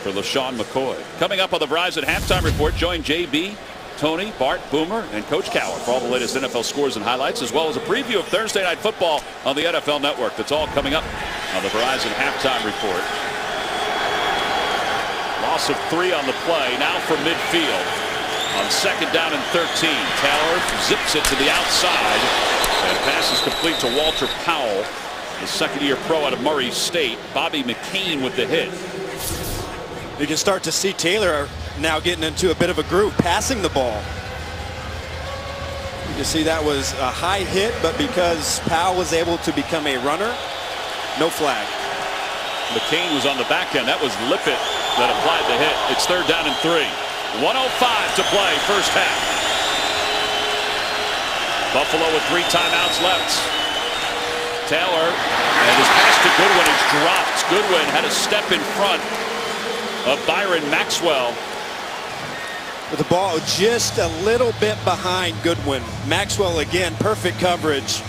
for LaShawn McCoy. Coming up on the Verizon Halftime Report, join JB, Tony, Bart, Boomer, and Coach Cowher for all the latest NFL scores and highlights, as well as a preview of Thursday Night Football on the NFL Network. That's all coming up on the Verizon Halftime Report. Loss of 3 on the play, now from midfield. On 2nd down and 13, Taylor zips it to the outside, and pass is complete to Walter Powell, the second-year pro out of Murray State. Bobby McCain with the hit. You can start to see Taylor now getting into a bit of a groove, passing the ball. You can see that was a high hit, but because Powell was able to become a runner, no flag. McCain was on the back end. That was Lippett that applied the hit. It's 3rd down and 3. 1:05 to play, first half. Buffalo with 3 timeouts left. Taylor, and his pass to Goodwin is dropped. Goodwin had a step in front of Byron Maxwell. With the ball just a little bit behind Goodwin. Maxwell again, perfect coverage.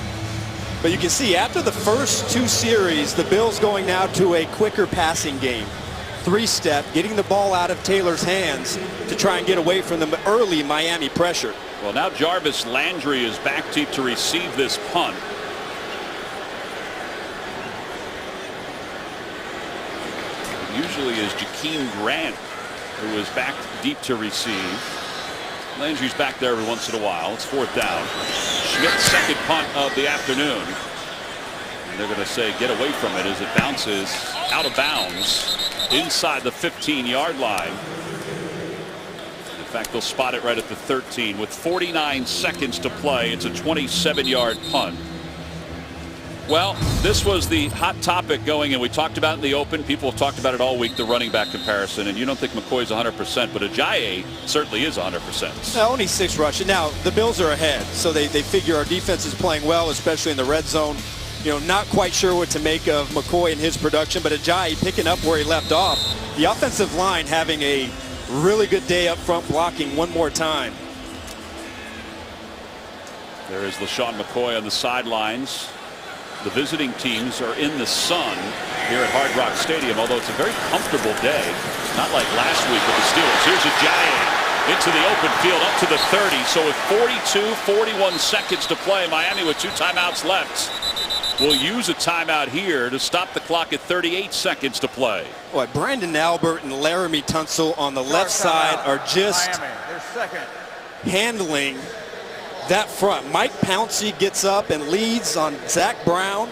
But you can see after the first 2 series, the Bills going now to a quicker passing game. 3-step, getting the ball out of Taylor's hands to try and get away from the early Miami pressure. Well, now Jarvis Landry is back deep to receive this punt. It usually is Jakeem Grant who is back deep to receive. Landry's back there every once in a while. It's 4th down. Schmidt's second punt of the afternoon. And they're going to say get away from it as it bounces out of bounds inside the 15-yard line. In fact, they'll spot it right at the 13 with 49 seconds to play. It's a 27-yard punt. Well, this was the hot topic going, and we talked about it in the open. People have talked about it all week, the running back comparison, and you don't think McCoy's 100%, but Ajayi certainly is 100%. No, only 6 rushing. Now, the Bills are ahead, so they figure our defense is playing well, especially in the red zone. You know, not quite sure what to make of McCoy and his production, but Ajayi picking up where he left off. The offensive line having a really good day up front, blocking one more time. There is LaShawn McCoy on the sidelines. The visiting teams are in the sun here at Hard Rock Stadium, although it's a very comfortable day. Not like last week with the Steelers. Here's Ajayi into the open field up to the 30. So with 41 seconds to play, Miami with 2 timeouts left. will use a timeout here to stop the clock at 38 seconds to play. Boy, Brandon Albert and Laramie Tunsil on the left side are just Miami, their second. handling that front. Mike Pouncey gets up and leads on Zach Brown,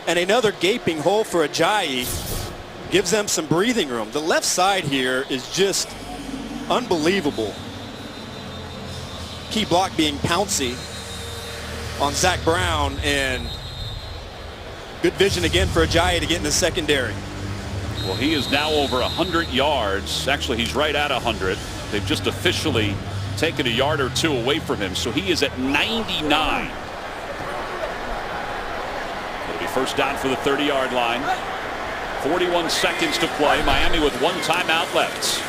and another gaping hole for Ajayi gives them some breathing room. The left side here is just unbelievable. Key block being Pouncey on Zach Brown, and good vision again for Ajayi to get in the secondary. Well, he is now over 100 yards. Actually, he's right at 100. They've just officially taken a yard or two away from him, so he is at 99. It'll be first down for the 30-yard line. 41 seconds to play. Miami with one timeout left.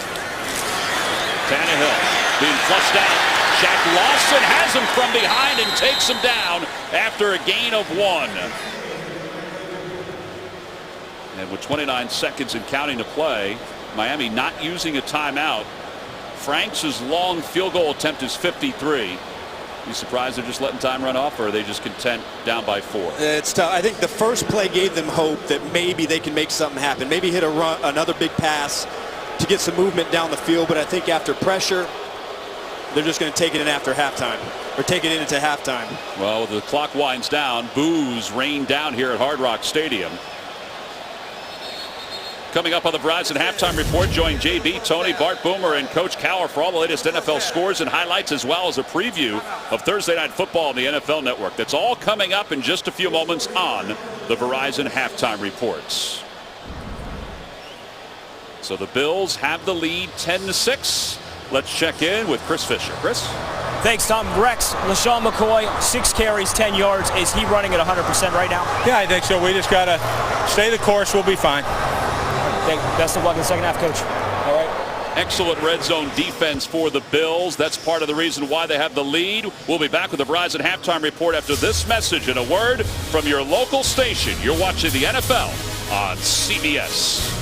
Tannehill being flushed out. Shaq Lawson has him from behind and takes him down after a gain of 1. And with 29 seconds and counting to play, Miami not using a timeout. Franks' long field goal attempt is 53. You surprised they're just letting time run off, or are they just content down by 4? It's tough. I think the first play gave them hope that maybe they can make something happen. Maybe hit a run, another big pass to get some movement down the field. But I think after pressure, they're just going to take it in after halftime, or take it into halftime. Well, the clock winds down. Boos rain down here at Hard Rock Stadium. Coming up on the Verizon Halftime Report, join JB, Tony, Bart Boomer, and Coach Cowher for all the latest NFL scores and highlights, as well as a preview of Thursday Night Football on the NFL Network. That's all coming up in just a few moments on the Verizon Halftime Reports. So the Bills have the lead 10-6. Let's check in with Chris Fisher. Chris? Thanks, Tom. Rex, LaShawn McCoy, 6 carries, 10 yards. Is he running at 100% right now? Yeah, I think so. We just got to stay the course. We'll be fine. Best of luck in the second half, Coach. All right. Excellent red zone defense for the Bills. That's part of the reason why they have the lead. We'll be back with the Verizon Halftime Report after this message and a word from your local station. You're watching the NFL on CBS.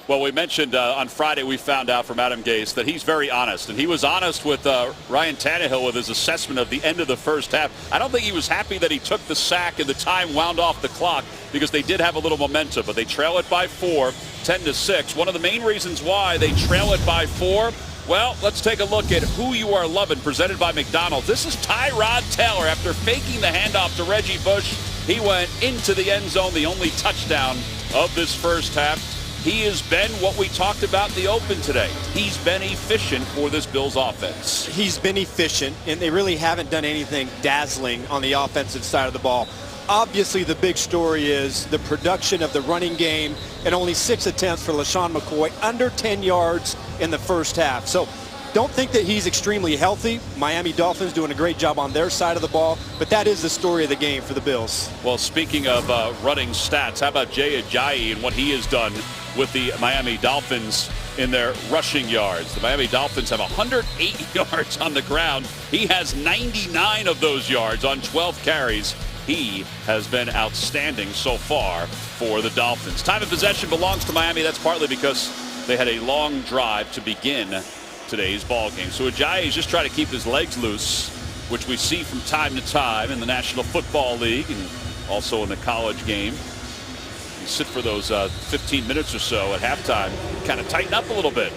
Well, we mentioned on Friday, we found out from Adam Gase that he's very honest, and he was honest with Ryan Tannehill with his assessment of the end of the first half. I don't think he was happy that he took the sack and the time wound off the clock, because they did have a little momentum, but they trail it by 4, 10-6. One of the main reasons why they trail it by 4, well, let's take a look at Who You Are Loving, presented by McDonald's. This is Tyrod Taylor. After faking the handoff to Reggie Bush, he went into the end zone, the only touchdown of this first half. He has been what we talked about in the open today. He's been efficient for this Bills offense. He's been efficient, and they really haven't done anything dazzling on the offensive side of the ball. Obviously, the big story is the production of the running game, and only 6 attempts for LaShawn McCoy, under 10 yards in the first half. So don't think that he's extremely healthy. Miami Dolphins doing a great job on their side of the ball, but that is the story of the game for the Bills. Well, speaking of running stats, how about Jay Ajayi and what he has done with the Miami Dolphins in their rushing yards? The Miami Dolphins have 108 yards on the ground. He has 99 of those yards on 12 carries. He has been outstanding so far for the Dolphins. Time of possession belongs to Miami. That's partly because they had a long drive to begin today's ball game. So Ajayi is just trying to keep his legs loose, which we see from time to time in the National Football League and also in the college game. You sit for those 15 minutes or so at halftime, kind of tighten up a little bit.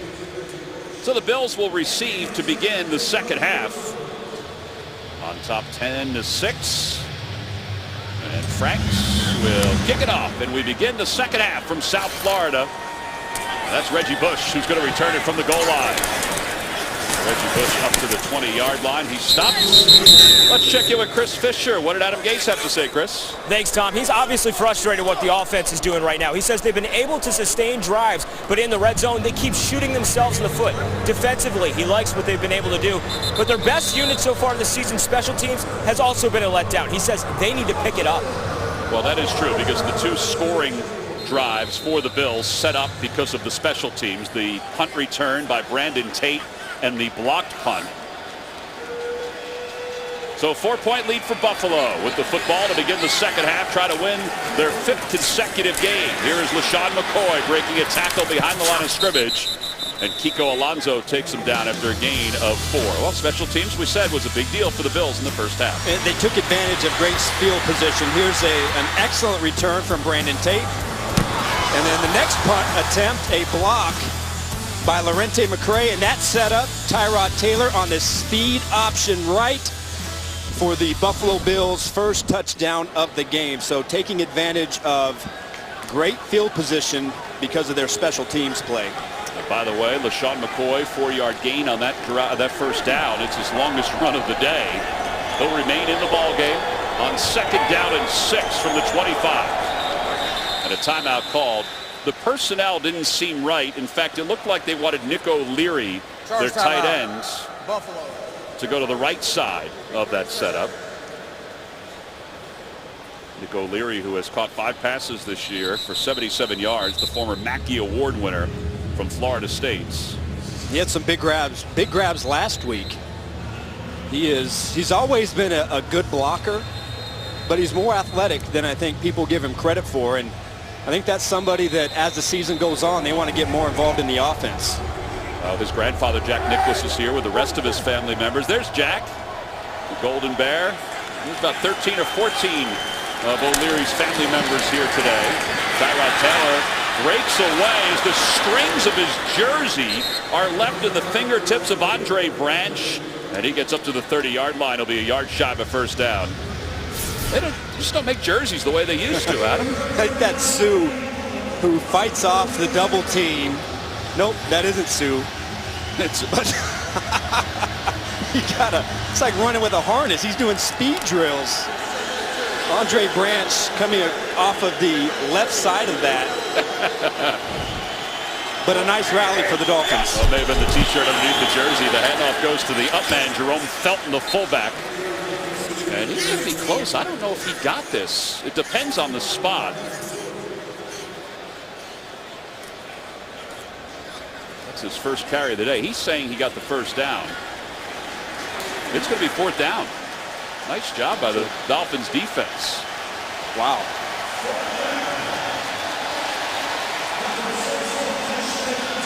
So the Bills will receive to begin the second half. On top 10-6. And Franks will kick it off, and we begin the second half from South Florida. That's Reggie Bush, who's going to return it from the goal line. Reggie Bush up to the 20-yard line. He stops. Let's check in with Chris Fisher. What did Adam Gase have to say, Chris? Thanks, Tom. He's obviously frustrated what the offense is doing right now. He says they've been able to sustain drives, but in the red zone, they keep shooting themselves in the foot. Defensively, he likes what they've been able to do. But their best unit so far this season, special teams, has also been a letdown. He says they need to pick it up. Well, that is true, because the two scoring drives for the Bills set up because of the special teams. The punt return by Brandon Tate and the blocked punt. So a 4-point lead for Buffalo with the football to begin the second half, try to win their 5th consecutive game. Here is LaShawn McCoy breaking a tackle behind the line of scrimmage. And Kiko Alonso takes him down after a gain of 4. Well, special teams, we said, was a big deal for the Bills in the first half. And they took advantage of great field position. Here's an excellent return from Brandon Tate. And then the next punt attempt, a block by Lorente McCray, and that set up Tyrod Taylor on the speed option right for the Buffalo Bills' first touchdown of the game. So taking advantage of great field position because of their special teams play. And by the way, LaShawn McCoy, 4-yard gain on that first down. It's his longest run of the day. He'll remain in the ball game on 2nd down and 6 from the 25. And a timeout called. The personnel didn't seem right. In fact, it looked like they wanted Nick O'Leary, their tight end, Buffalo, to go to the right side of that setup. Nick O'Leary, who has caught 5 passes this year for 77 yards, the former Mackey Award winner from Florida State. He had some big grabs last week. He's always been a good blocker, but he's more athletic than I think people give him credit for. And I think that's somebody that, as the season goes on, they want to get more involved in the offense. His grandfather, Jack Nicklaus, is here with the rest of his family members. There's Jack, the Golden Bear. There's about 13 or 14 of O'Leary's family members here today. Tyrod Taylor breaks away as the strings of his jersey are left in the fingertips of Andre Branch. And he gets up to the 30-yard line. He'll be a yard shy of a first down. They just don't make jerseys the way they used to, Adam. I think that's Sue, who fights off the double team. Nope, that isn't Sue. It's it's like running with a harness. He's doing speed drills. Andre Branch coming off of the left side of that. But a nice rally for the Dolphins. Well, may have been the t-shirt underneath the jersey. The handoff goes to the up man, Jerome Felton, the fullback. And he's going to be close. I don't know if he got this. It depends on the spot. That's his first carry of the day. He's saying he got the first down. It's going to be 4th down. Nice job by the Dolphins defense. Wow.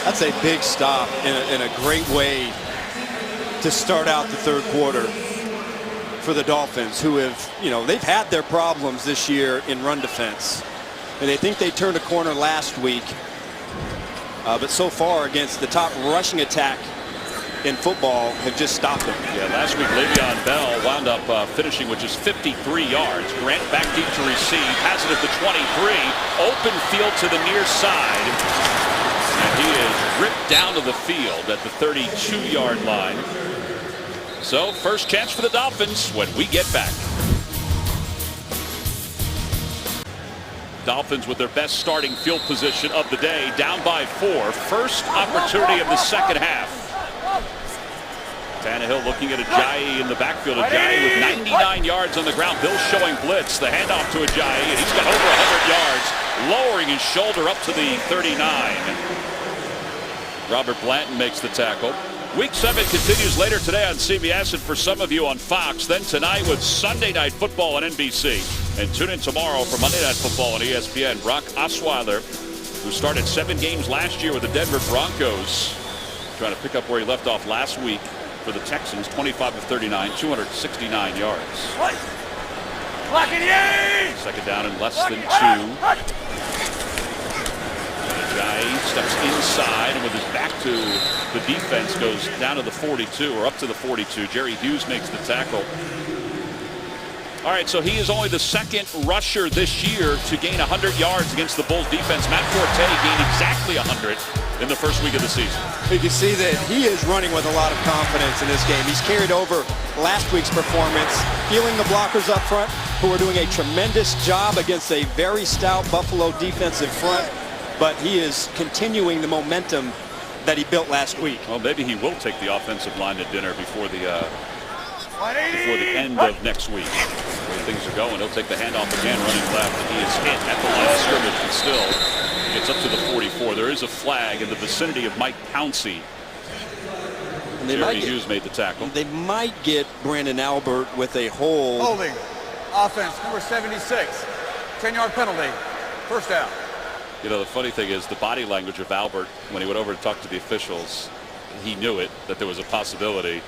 That's a big stop in a great way to start out the 3rd quarter for the Dolphins, who have, they've had their problems this year in run defense. And they think they turned a corner last week. But so far against the top rushing attack in football have just stopped them. Yeah, last week Le'Veon Bell wound up finishing with just 53 yards. Grant back deep to receive, has it at the 23, open field to the near side. And he is ripped down to the field at the 32-yard line. So first chance for the Dolphins when we get back. Dolphins with their best starting field position of the day, down by 4. First opportunity of the second half. Tannehill looking at Ajayi in the backfield. Ajayi with 99 yards on the ground. Bill showing blitz. The handoff to Ajayi, and he's got over 100 yards, lowering his shoulder up to the 39. Robert Blanton makes the tackle. Week 7 continues later today on CBS, and for some of you on Fox. Then tonight with Sunday Night Football on NBC. And tune in tomorrow for Monday Night Football on ESPN. Brock Osweiler, who started 7 games last year with the Denver Broncos, trying to pick up where he left off last week for the Texans. 25 of 39, 269 yards. Second down and less than 2. Ajayi steps inside, and with his back to the defense goes down to the 42, or up to the 42. Jerry Hughes makes the tackle. All right, so he is only the 2nd rusher this year to gain 100 yards against the Bulls defense. Matt Forte gained exactly 100 in the first week of the season. You can see that he is running with a lot of confidence in this game. He's carried over last week's performance, feeling the blockers up front, who are doing a tremendous job against a very stout Buffalo defensive front. But he is continuing the momentum that he built last week. Well, maybe he will take the offensive line to dinner before the end of next week. The way things are going, he'll take the handoff again, running left, and he is hit at the line of scrimmage, but still gets up to the 44. There is a flag in the vicinity of Mike Pouncey. Jerry Hughes made the tackle. They might get Brandon Albert with a hold. Holding. Offense, number 76. 10-yard penalty. First down. You know, the funny thing is the body language of Albert when he went over to talk to the officials, he knew it, that there was a possibility.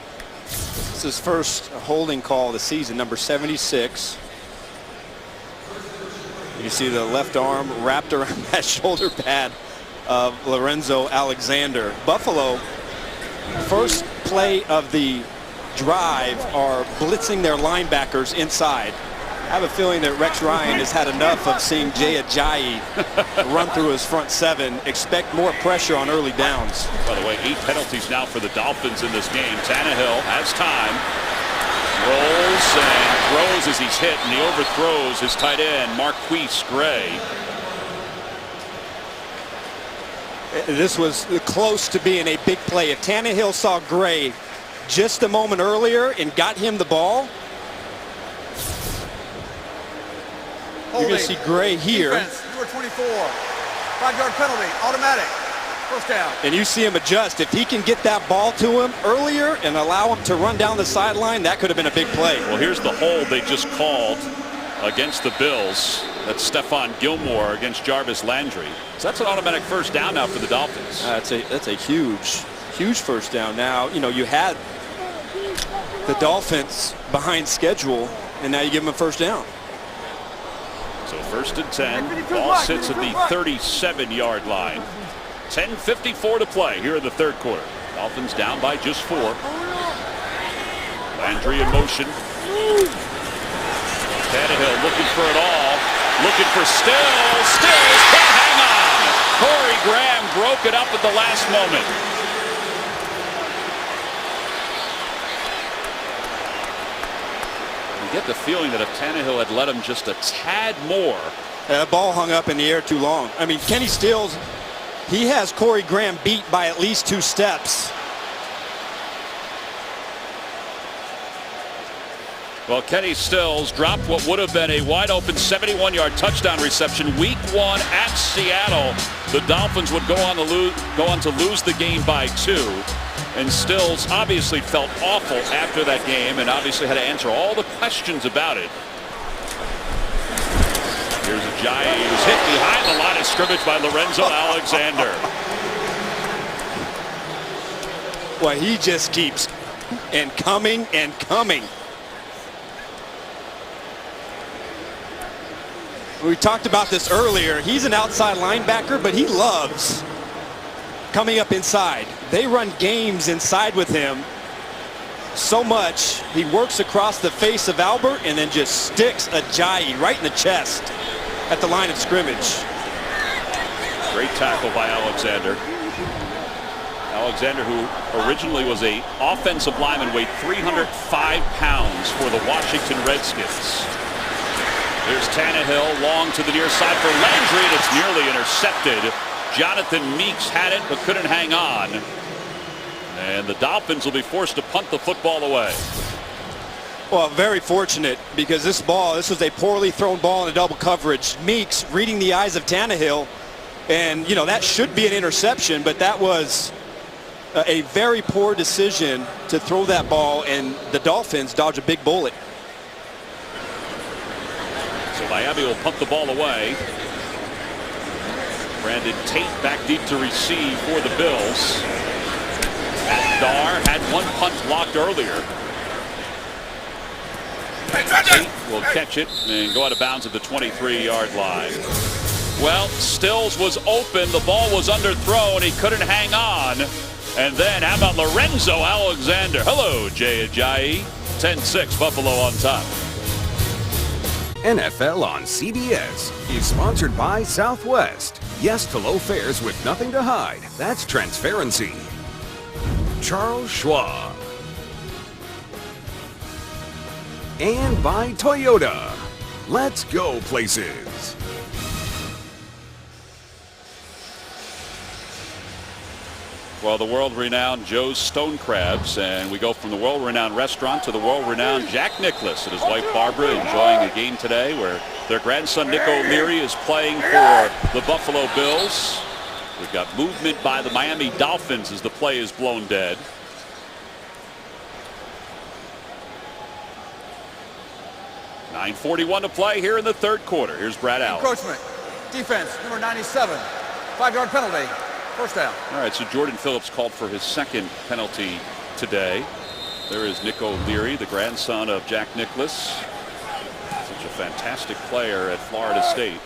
This is his first holding call of the season, number 76. You see the left arm wrapped around that shoulder pad of Lorenzo Alexander. Buffalo, first play of the drive, are blitzing their linebackers inside. I have a feeling that Rex Ryan has had enough of seeing Jay Ajayi run through his front seven. Expect more pressure on early downs. By the way, 8 penalties now for the Dolphins in this game. Tannehill has time. Rolls and throws as he's hit, and he overthrows his tight end, Marquise Gray. This was close to being a big play. If Tannehill saw Gray just a moment earlier and got him the ball, you're going to see Gray here. Defense, number 24. 5-yard penalty, automatic. First down. And you see him adjust. If he can get that ball to him earlier and allow him to run down the sideline, that could have been a big play. Well, here's the hold they just called against the Bills. That's Stephon Gilmore against Jarvis Landry. So that's an automatic first down now for the Dolphins. That's a huge first down. Now, you know, you had the Dolphins behind schedule, and now you give them a first down. So first and 10. Ball sits at the 37-yard line. 10:54 to play here in the third quarter. Dolphins down by just 4. Landry in motion. Tannehill looking for it all. Looking for Stills. Stills can't hang on. Corey Graham broke it up at the last moment. You get the feeling that if Tannehill had let him just a tad more. That ball hung up in the air too long. I mean, Kenny Stills, he has Corey Graham beat by at least 2 steps. Well, Kenny Stills dropped what would have been a wide-open 71-yard touchdown reception Week 1 at Seattle. The Dolphins would go on to lose the game by 2. And Stills obviously felt awful after that game and obviously had to answer all the questions about it. Here's Ajayi, who's hit behind the line of scrimmage by Lorenzo Alexander. Well, he just keeps coming and coming. We talked about this earlier. He's an outside linebacker, but he loves coming up inside. They run games inside with him so much. He works across the face of Albert and then just sticks Ajayi right in the chest at the line of scrimmage. Great tackle by Alexander. Alexander, who originally was an offensive lineman, weighed 305 pounds for the Washington Redskins. Here's Tannehill, long to the near side for Landry, and it's nearly intercepted. Jonathan Meeks had it, but couldn't hang on. And the Dolphins will be forced to punt the football away. Well, very fortunate, because this was a poorly thrown ball in a double coverage. Meeks reading the eyes of Tannehill, and, you know, that should be an interception, but that was a very poor decision to throw that ball, and the Dolphins dodge a big bullet. So Miami will punt the ball away. Brandon Tate back deep to receive for the Bills. Dar had one punt blocked earlier. Tate will catch it and go out of bounds at the 23-yard line. Well, Stills was open. The ball was underthrown. He couldn't hang on. And then how about Lorenzo Alexander? Hello, Jay Ajayi. 10-6, Buffalo on top. NFL on CBS is sponsored by Southwest. Yes to low fares with nothing to hide. That's transparency. Charles Schwab. And by Toyota. Let's go places. Well, the world-renowned Joe's Stone Crabs, and we go from the world-renowned restaurant to the world-renowned Jack Nicklaus and his wife Barbara enjoying a game today where their grandson Nick O'Leary is playing for the Buffalo Bills. We've got movement by the Miami Dolphins as the play is blown dead. .9:41 to play here in the third quarter. Here's Brad Allen. Encroachment. Defense, number 97. 5-yard penalty. First down. All right, so Jordan Phillips called for his second penalty today. There is Nick O'Leary, the grandson of Jack Nicklaus. Such a fantastic player at Florida State.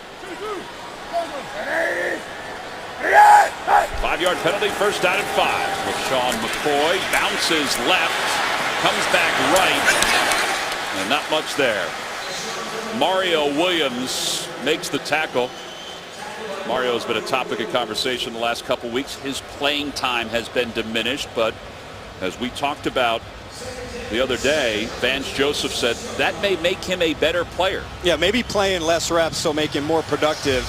5-yard penalty, first down and 5. LaShawn McCoy bounces left, comes back right, and not much there. Mario Williams makes the tackle. Mario has been a topic of conversation the last couple weeks. His playing time has been diminished, but as we talked about the other day, Vance Joseph said that may make him a better player. Yeah, maybe playing less reps so make him more productive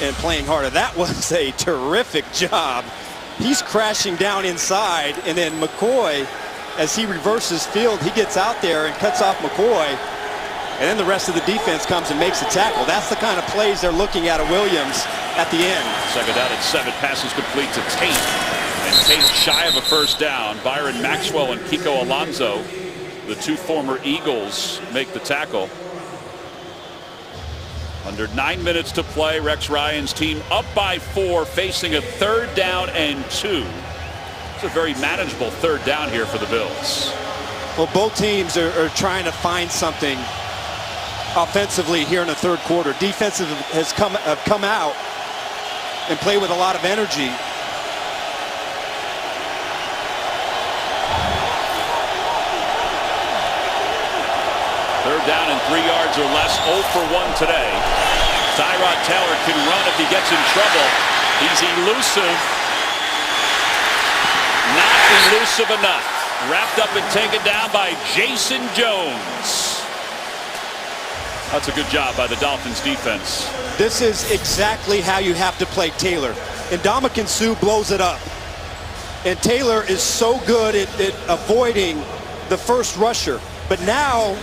and playing harder. That was a terrific job. He's crashing down inside, and then McCoy, as he reverses field, he gets out there and cuts off McCoy. And then the rest of the defense comes and makes a tackle. That's the kind of plays they're looking at Williams at the end. Second down and 7. Passes complete to Tate. And Tate shy of a first down. Byron Maxwell and Kiko Alonso, the two former Eagles, make the tackle. Under 9 minutes to play. Rex Ryan's team up by 4, facing a 3rd down and 2. It's a very manageable 3rd down here for the Bills. Well, both teams are trying to find something offensively here in the 3rd quarter. Defensive has come out and play with a lot of energy. Third down and 3 yards or less. 0 for 1 today. Tyrod Taylor can run if he gets in trouble. He's elusive. Not elusive enough. Wrapped up and taken down by Jason Jones. That's a good job by the Dolphins defense. This is exactly how you have to play Taylor. And Ndamukong Suh blows it up. And Taylor is so good at avoiding the first rusher. But now,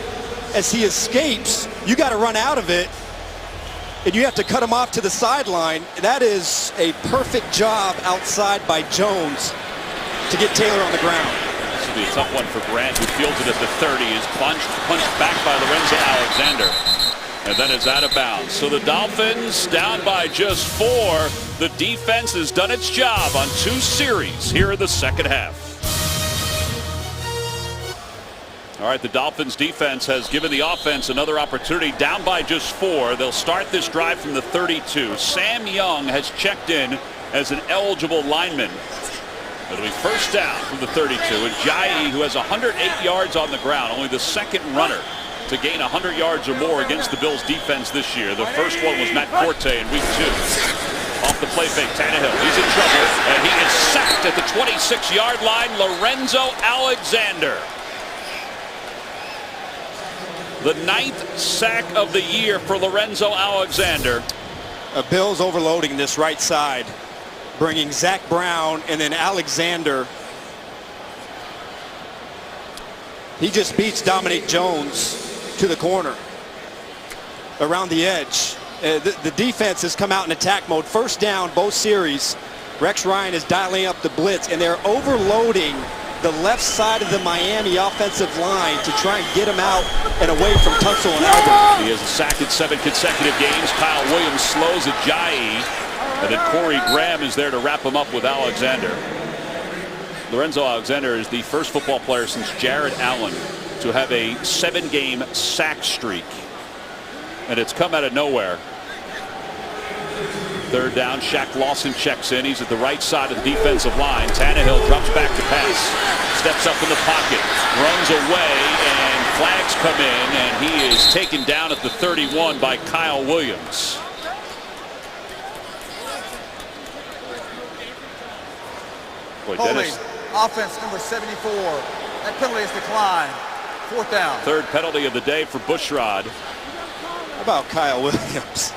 as he escapes, you got to run out of it. And you have to cut him off to the sideline. That is a perfect job outside by Jones to get Taylor on the ground. This will be a tough one for Grant, who fields it at the 30. Is punched back by Lorenzo Alexander. And then it's out of bounds. So the Dolphins down by just 4. The defense has done its job on 2 series here in the second half. All right, the Dolphins defense has given the offense another opportunity. Down by just 4. They'll start this drive from the 32. Sam Young has checked in as an eligible lineman. It'll be first down from the 32. And Jai, who has 108 yards on the ground, only the second runner to gain 100 yards or more against the Bills defense this year. The first one was Matt Forte in week 2. Off the play fake, Tannehill, he's in trouble, and he is sacked at the 26-yard line. Lorenzo Alexander. The 9th sack of the year for Lorenzo Alexander. Bills overloading this right side, bringing Zach Brown and then Alexander. He just beats Dominic Jones to the corner around the edge. The defense has come out in attack mode. First down, both series. Rex Ryan is dialing up the blitz, and they're overloading the left side of the Miami offensive line to try and get him out and away from Tunsil and Albert. He has a sack in 7 consecutive games. Kyle Williams slows Ajayi, and then Corey Graham is there to wrap him up with Alexander. Lorenzo Alexander is the first football player since Jared Allen to have a 7-game sack streak, and it's come out of nowhere. Third down, Shaq Lawson checks in. He's at the right side of the defensive line. Tannehill drops back to pass, steps up in the pocket, runs away, and flags come in, and he is taken down at the 31 by Kyle Williams. Boy, Dennis. Offense number 74. That penalty is declined. 4th down. Third penalty of the day for Bushrod. How about Kyle Williams?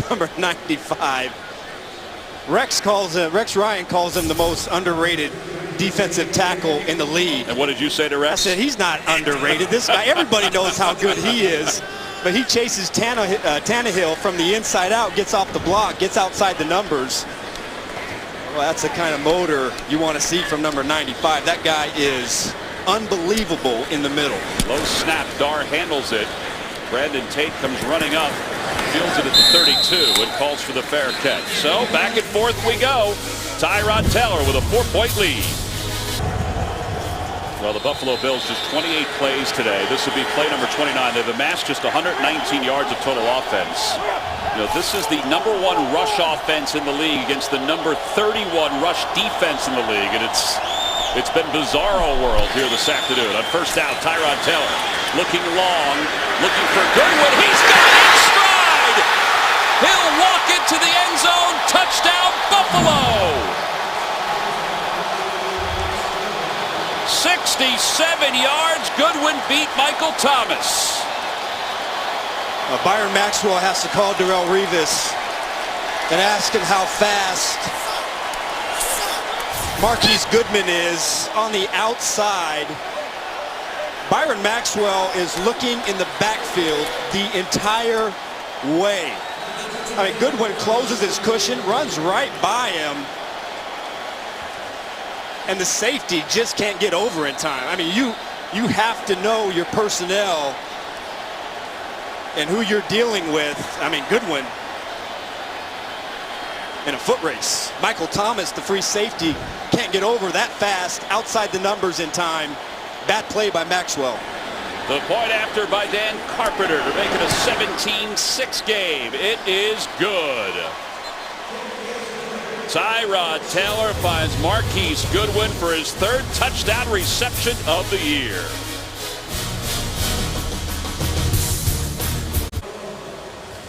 Number 95. Rex Ryan calls him the most underrated defensive tackle in the league. And what did you say to Rex? I said he's not underrated. This guy, everybody knows how good he is. But he chases Tannehill from the inside out, gets off the block, gets outside the numbers. Well, that's the kind of motor you want to see from number 95. That guy is unbelievable in the middle. Low snap, Dar handles it. Brandon Tate comes running up. Fields it at the 32 and calls for the fair catch. So back and forth we go. Tyrod Taylor with a 4-point lead. Well, the Buffalo Bills just 28 plays today. This would be play number 29. They've amassed just 119 yards of total offense. You know, this is the #1 rush offense in the league against the number 31 rush defense in the league, and it's been bizarro world here this afternoon. On first down, Tyrod Taylor looking long, looking for Goodwin. He's got it in stride. He'll walk into the end zone. Touchdown, Buffalo. 67 yards. Goodwin beat Michael Thomas. Byron Maxwell has to call Darrelle Revis and ask him how fast Marquise Goodman is on the outside. Byron Maxwell is looking in the backfield the entire way. I mean, Goodwin closes his cushion, runs right by him, and the safety just can't get over in time. I mean, you have to know your personnel and who you're dealing with. I mean, Goodwin in a foot race. Michael Thomas, the free safety, can't get over that fast outside the numbers in time. Bad play by Maxwell. The point after by Dan Carpenter to make it a 17-6 game. It is good. Tyrod Taylor finds Marquise Goodwin for his 3rd touchdown reception of the year.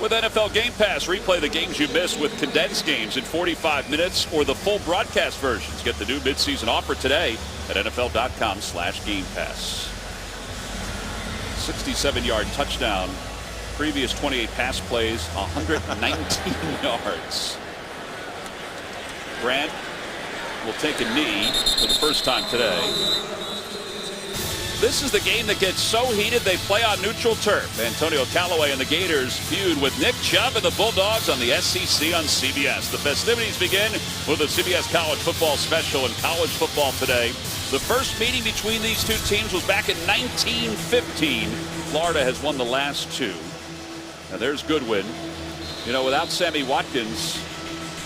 With NFL Game Pass, replay the games you missed with condensed games in 45 minutes or the full broadcast versions. Get the new midseason offer today at NFL.com/Game Pass. 67-yard touchdown. Previous 28 pass plays, 119 yards. Grant will take a knee for the first time today. This is the game that gets so heated they play on neutral turf. Antonio Callaway and the Gators feud with Nick Chubb and the Bulldogs on the SEC on CBS. The festivities begin with a CBS College Football Special and college football today. The first meeting between these two teams was back in 1915. Florida has won the last 2. Now there's Goodwin. You know, without Sammy Watkins,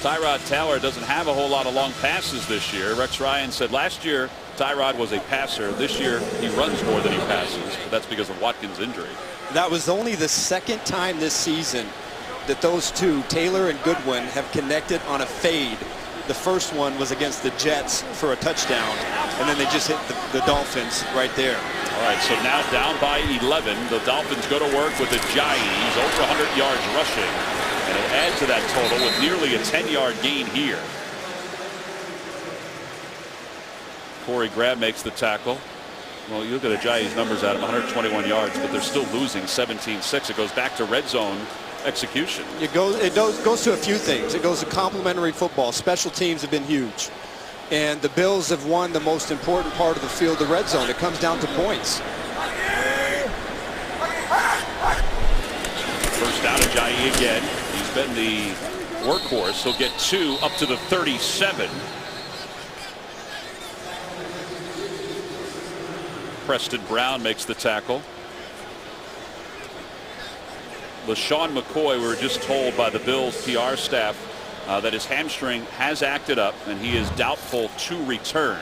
Tyrod Taylor doesn't have a whole lot of long passes this year. Rex Ryan said last year Tyrod was a passer. This year he runs more than he passes, but that's because of Watkins' injury. That was only the 2nd time this season that those two, Taylor and Goodwin, have connected on a fade. The first one was against the Jets for a touchdown, and then they just hit the Dolphins right there. All right, so now down by 11. The Dolphins go to work with Ajayi. He's over 100 yards rushing, and it adds to that total with nearly a 10-yard gain here. Corey Graham makes the tackle. Well, you look at Ajayi's numbers at him, 121 yards, but they're still losing 17-6. It goes back to red zone execution. It goes to a few things. It goes to complementary football. Special teams have been huge. And the Bills have won the most important part of the field, the red zone. It comes down to points. First down, Ajayi again. He's been the workhorse. He'll get 2 up to the 37. Preston Brown makes the tackle. LaShawn McCoy, we were just told by the Bills PR staff that his hamstring has acted up and he is doubtful to return.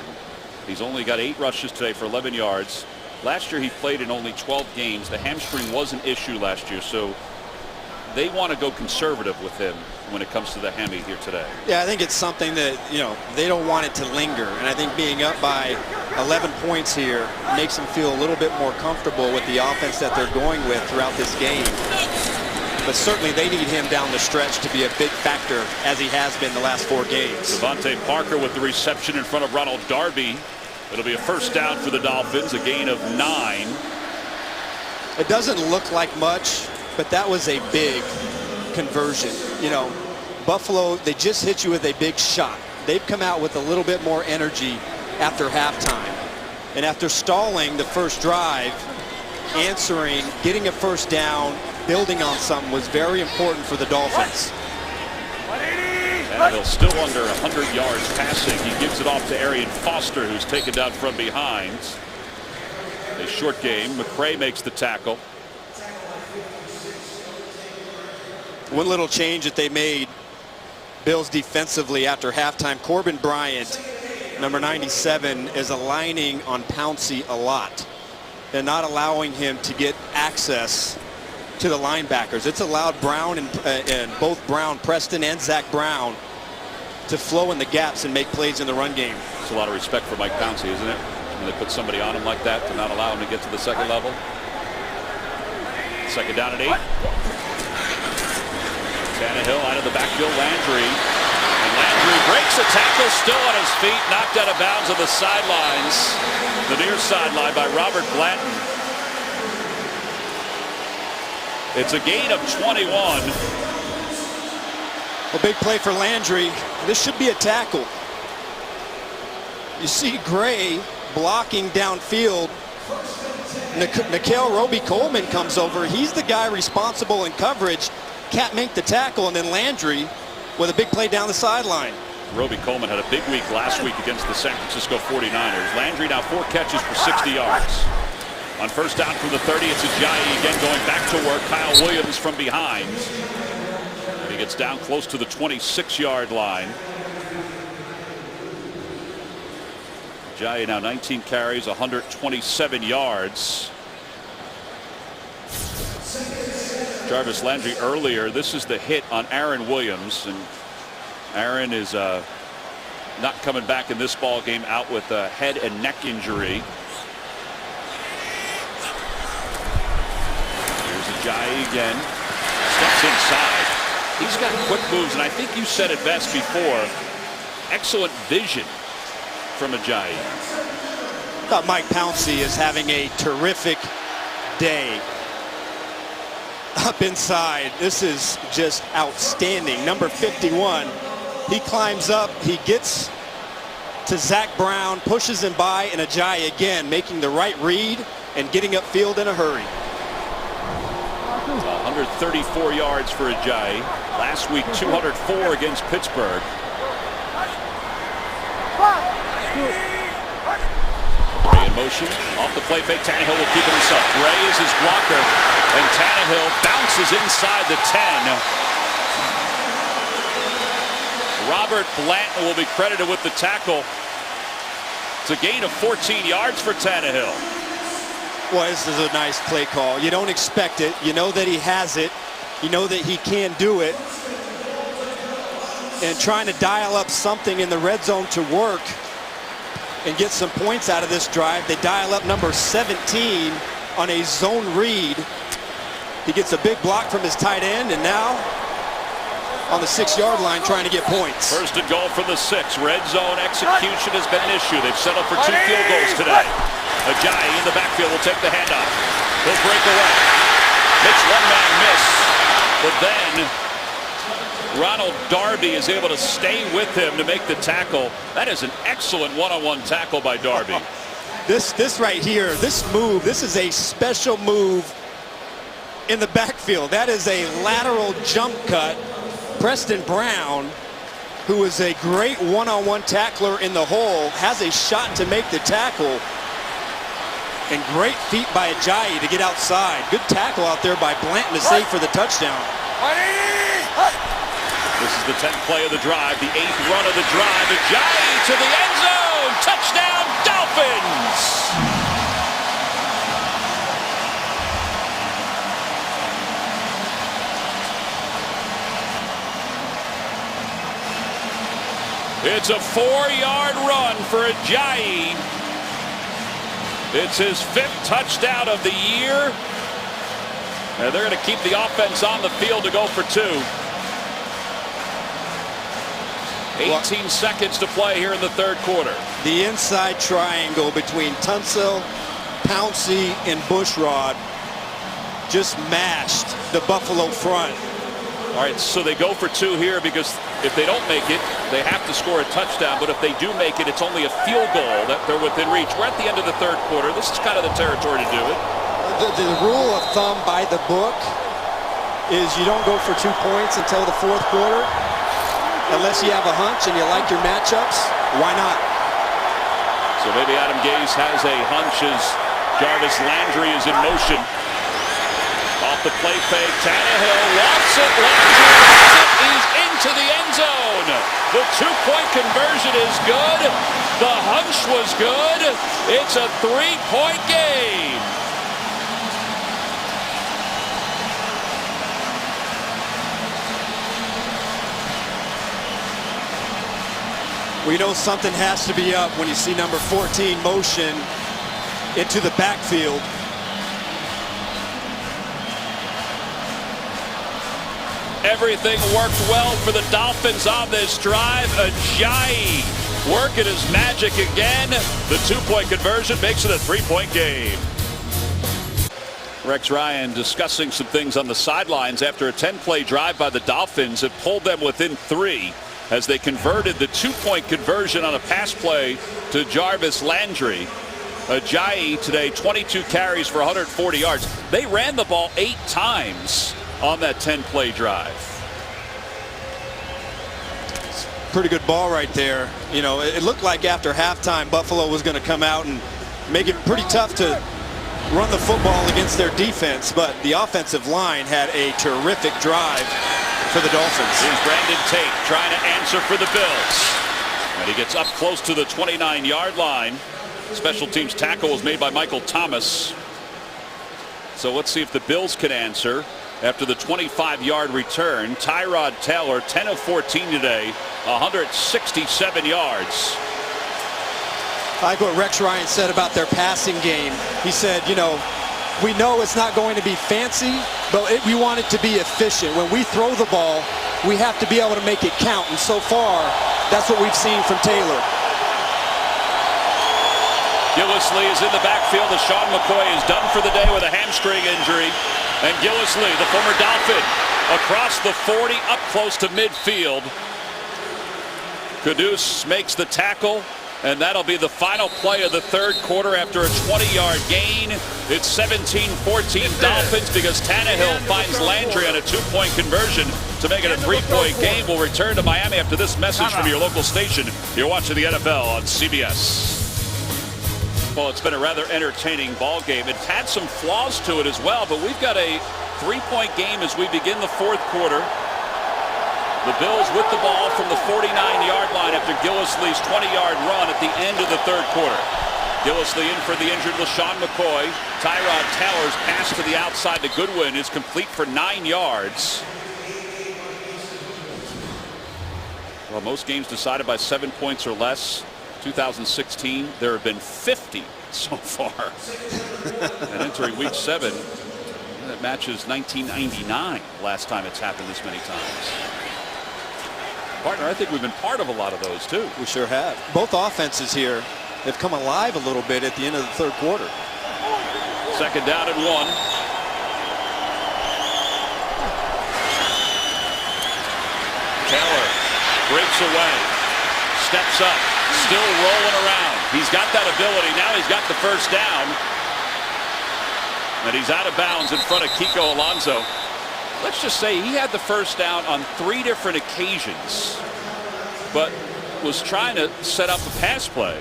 He's only got 8 rushes today for 11 yards. Last year he played in only 12 games. The hamstring was an issue last year, so they want to go conservative with him when it comes to the hammy here today. Yeah, I think it's something that, you know, they don't want it to linger. And I think being up by 11 points here makes them feel a little bit more comfortable with the offense that they're going with throughout this game. But certainly they need him down the stretch to be a big factor, as he has been the last 4 games. Devontae Parker with the reception in front of Ronald Darby. It'll be a first down for the Dolphins, a gain of 9. It doesn't look like much, but that was a big conversion. You know, Buffalo, they just hit you with a big shot. They've come out with a little bit more energy after halftime. And after stalling the first drive, answering, getting a first down, building on something was very important for the Dolphins. And they'll still under 100 yards passing. He gives it off to Arian Foster, who's taken down from behind. A short game. McCray makes the tackle. One little change that they made, Bills defensively after halftime, Corbin Bryant, number 97, is aligning on Pouncey a lot and not allowing him to get access to the linebackers. It's allowed Brown and both Brown, Preston and Zach Brown, to flow in the gaps and make plays in the run game. It's a lot of respect for Mike Pouncey, isn't it? When they put somebody on him like that to not allow him to get to the second level. Second down and 8. Tannehill out of the backfield, Landry. And Landry breaks a tackle, still on his feet, knocked out of bounds on the sidelines. The near sideline by Robert Blanton. It's a gain of 21. A big play for Landry. This should be a tackle. You see Gray blocking downfield. Nikhil Roby-Coleman comes over. He's the guy responsible in coverage. Can't make the tackle, and then Landry with a big play down the sideline. Roby-Coleman had a big week last week against the San Francisco 49ers. Landry now 4 catches for 60 yards. On first down from the 30, it's Ajayi again going back to work. Kyle Williams from behind. And he gets down close to the 26-yard line. Ajayi now 19 carries, 127 yards. Jarvis Landry earlier. This is the hit on Aaron Williams, and Aaron is not coming back in this ball game, out with a head and neck injury. Here's Ajayi again. Steps inside. He's got quick moves, and I think you said it best before. Excellent vision from Ajayi. I thought Mike Pouncey is having a terrific day. Up inside, this is just outstanding. Number 51, he climbs up, he gets to Zach Brown, pushes him by, and Ajayi again making the right read and getting upfield in a hurry. 134 yards for Ajayi. Last week 204 against Pittsburgh. Gray in motion, off the play fake. Tannehill will keep it himself. Gray is his blocker, and Tannehill bounces inside the 10. Robert Blanton will be credited with the tackle. It's a gain of 14 yards for Tannehill. Well, this is a nice play call. You don't expect it. You know that he has it. You know that he can do it. And trying to dial up something in the red zone to work and get some points out of this drive. They dial up number 17 on a zone read. He gets a big block from his tight end, and now on the 6-yard line trying to get points. First and goal from the 6. Red zone execution has been an issue. They've settled for 2 field goals today. Ajayi in the backfield will take the handoff. He'll break away. Makes one-man miss, but then Ronald Darby is able to stay with him to make the tackle. That is an excellent one-on-one tackle by Darby. This right here, this move, this is a special move in the backfield. That is a lateral jump cut. Preston Brown, who is a great one-on-one tackler in the hole, has a shot to make the tackle. And great feet by Ajayi to get outside. Good tackle out there by Blanton to save for the touchdown. This is the 10th play of the drive, the 8th run of the drive. Ajayi to the end zone. Touchdown, Dolphins! It's a 4-yard run for Ajayi. It's his 5th touchdown of the year. And they're going to keep the offense on the field to go for 2. 18 seconds to play here in the 3rd quarter. The inside triangle between Tunsil, Pouncey, and Bushrod just mashed the Buffalo front. All right, so they go for 2 here because if they don't make it, they have to score a touchdown. But if they do make it, it's only a field goal that they're within reach. We're at the end of the 3rd quarter. This is kind of the territory to do it. The rule of thumb by the book is you don't go for 2 points until the 4th quarter. Unless you have a hunch and you like your matchups, why not? So maybe Adam Gase has a hunch as Jarvis Landry is in motion. Off the play fake. Tannehill lofts it. Landry has it. He's into the end zone. The two-point conversion is good. The hunch was good. It's a three-point game. We know something has to be up when you see number 14 motion into the backfield. Everything worked well for the Dolphins on this drive. Ajayi working his magic again. The two-point conversion makes it a three-point game. Rex Ryan discussing some things on the sidelines after a 10-play drive by the Dolphins. It pulled them within 3 as they converted the two-point conversion on a pass play to Jarvis Landry. Ajayi today 22 carries for 140 yards. They ran the ball 8 times on that 10-play drive. Pretty good ball right there. You know, it looked like after halftime Buffalo was going to come out and make it pretty tough to run the football against their defense, but the offensive line had a terrific drive for the Dolphins. Here's Brandon Tate trying to answer for the Bills. And he gets up close to the 29-yard line. Special teams tackle was made by Michael Thomas. So let's see if the Bills can answer after the 25-yard return. Tyrod Taylor, 10 of 14 today, 167 yards. I like what Rex Ryan said about their passing game. He said, you know, we know it's not going to be fancy, but we want it to be efficient. When we throw the ball, we have to be able to make it count. And so far, that's what we've seen from Taylor. Gillislee is in the backfield. LaShawn McCoy is done for the day with a hamstring injury. And Gillislee, the former Dolphin, across the 40, up close to midfield. Caduce makes the tackle, and that'll be the final play of the third quarter after a 20-yard gain. It's 17-14 Dolphins because Tannehill finds Landry on a two-point conversion to make it a three-point game. We'll return to Miami after this message from your local station. You're watching the NFL on CBS. Well, it's been a rather entertaining ball game. It's had some flaws to it as well, but we've got a three-point game as we begin the fourth quarter. The Bills with the ball from the 49-yard line after Gillislee's 20-yard run at the end of the third quarter. Gillislee in for the injured LaShawn McCoy. Tyrod Taylor's pass to the outside to Goodwin is complete for 9 yards. Well, most games decided by 7 points or less. 2016, there have been 50 so far. And entering week 7, that matches 1999, last time it's happened this many times. Partner, I think we've been part of a lot of those too. We sure have. Both offenses here have come alive a little bit at the end of the third quarter. Second down and 1. Taylor breaks away, steps up, still rolling around. He's got that ability. Now he's got the first down. And he's out of bounds in front of Kiko Alonso. Let's just say he had the first down on 3 different occasions, but was trying to set up a pass play.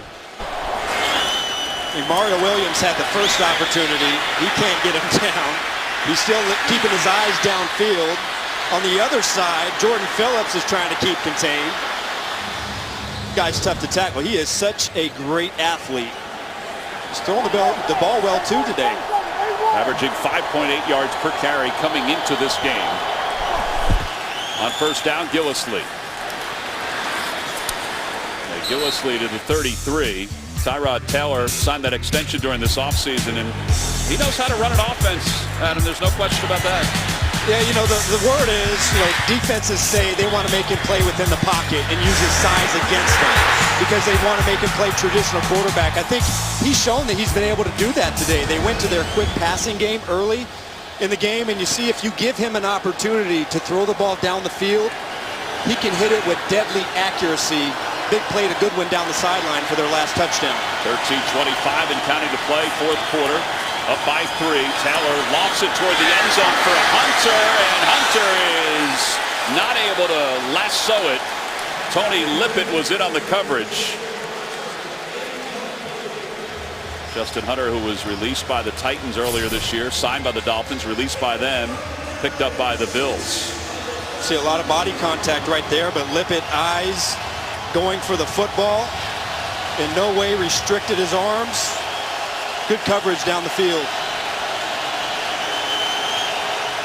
Mario Williams had the first opportunity. He can't get him down. He's still keeping his eyes downfield. On the other side, Jordan Phillips is trying to keep contained. Guy's tough to tackle. He is such a great athlete. He's throwing the ball well too today. Averaging 5.8 yards per carry coming into this game. On first down, Gillislee. Gillislee to the 33. Tyrod Taylor signed that extension during this offseason, and he knows how to run an offense, Adam. There's no question about that. Yeah, you know, the word is, you know, defenses say they want to make him play within the pocket and use his size against them because they want to make him play traditional quarterback. I think he's shown that he's been able to do that today. They went to their quick passing game early in the game, and you see if you give him an opportunity to throw the ball down the field, he can hit it with deadly accuracy. Big play to Goodwin down the sideline for their last touchdown. 13:25 and counting to play, fourth quarter. Up by 3. Taylor lofts it toward the end zone for Hunter, and Hunter is not able to lasso it. Tony Lippett was in on the coverage. Justin Hunter, who was released by the Titans earlier this year, signed by the Dolphins, released by them, picked up by the Bills. See a lot of body contact right there, but Lippett eyes going for the football. In no way restricted his arms. Good coverage down the field.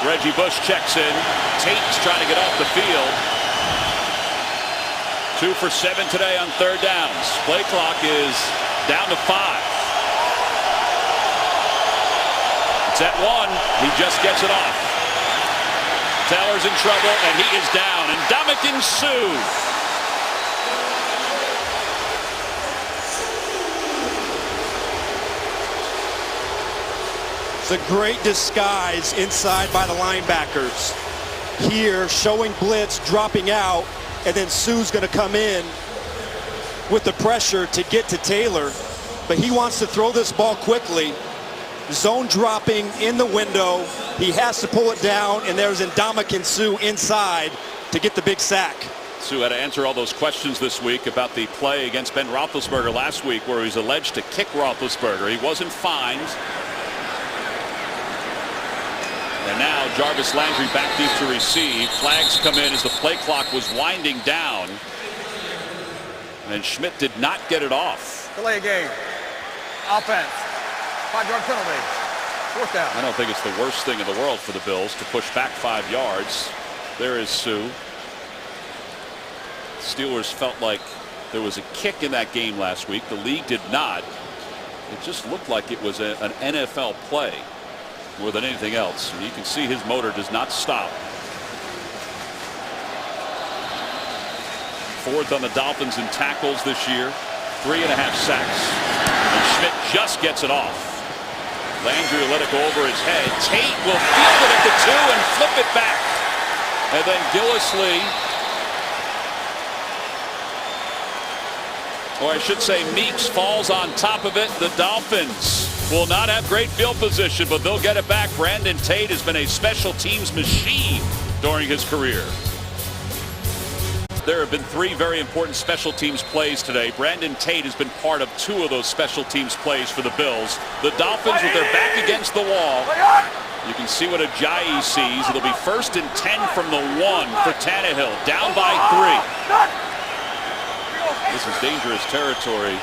Reggie Bush checks in. Tate's trying to get off the field. 2 for 7 today on third downs. Play clock is down to 5. It's at 1. He just gets it off. Taylor's in trouble, and he is down. And Ndamukong Suh. It's a great disguise inside by the linebackers. Here, showing blitz, dropping out, and then Suh's going to come in with the pressure to get to Taylor. But he wants to throw this ball quickly. Zone dropping in the window. He has to pull it down, and there's Ndamukong Suh inside to get the big sack. Suh had to answer all those questions this week about the play against Ben Roethlisberger last week where he was alleged to kick Roethlisberger. He wasn't fined. And now Jarvis Landry back deep to receive. Flags come in as the play clock was winding down. And Schmidt did not get it off. Delay game. Offense. 5-yard penalty. 4th down. I don't think it's the worst thing in the world for the Bills to push back 5 yards. There is Suh. Steelers felt like there was a kick in that game last week. The league did not. It just looked like it was an NFL play more than anything else. And you can see his motor does not stop. 4th on the Dolphins in tackles this year. 3.5 sacks. And Schmidt just gets it off. Landry will let it go over his head. Tate will field it at the 2 and flip it back. And then Gillislee, or I should say Meeks, falls on top of it. The Dolphins will not have great field position, but they'll get it back. Brandon Tate has been a special teams machine during his career. There have been 3 very important special teams plays today. Brandon Tate has been part of 2 of those special teams plays for the Bills. The Dolphins with their back against the wall. You can see what Ajayi sees. It'll be 1st and 10 from the 1 for Tannehill. Down by 3. This is dangerous territory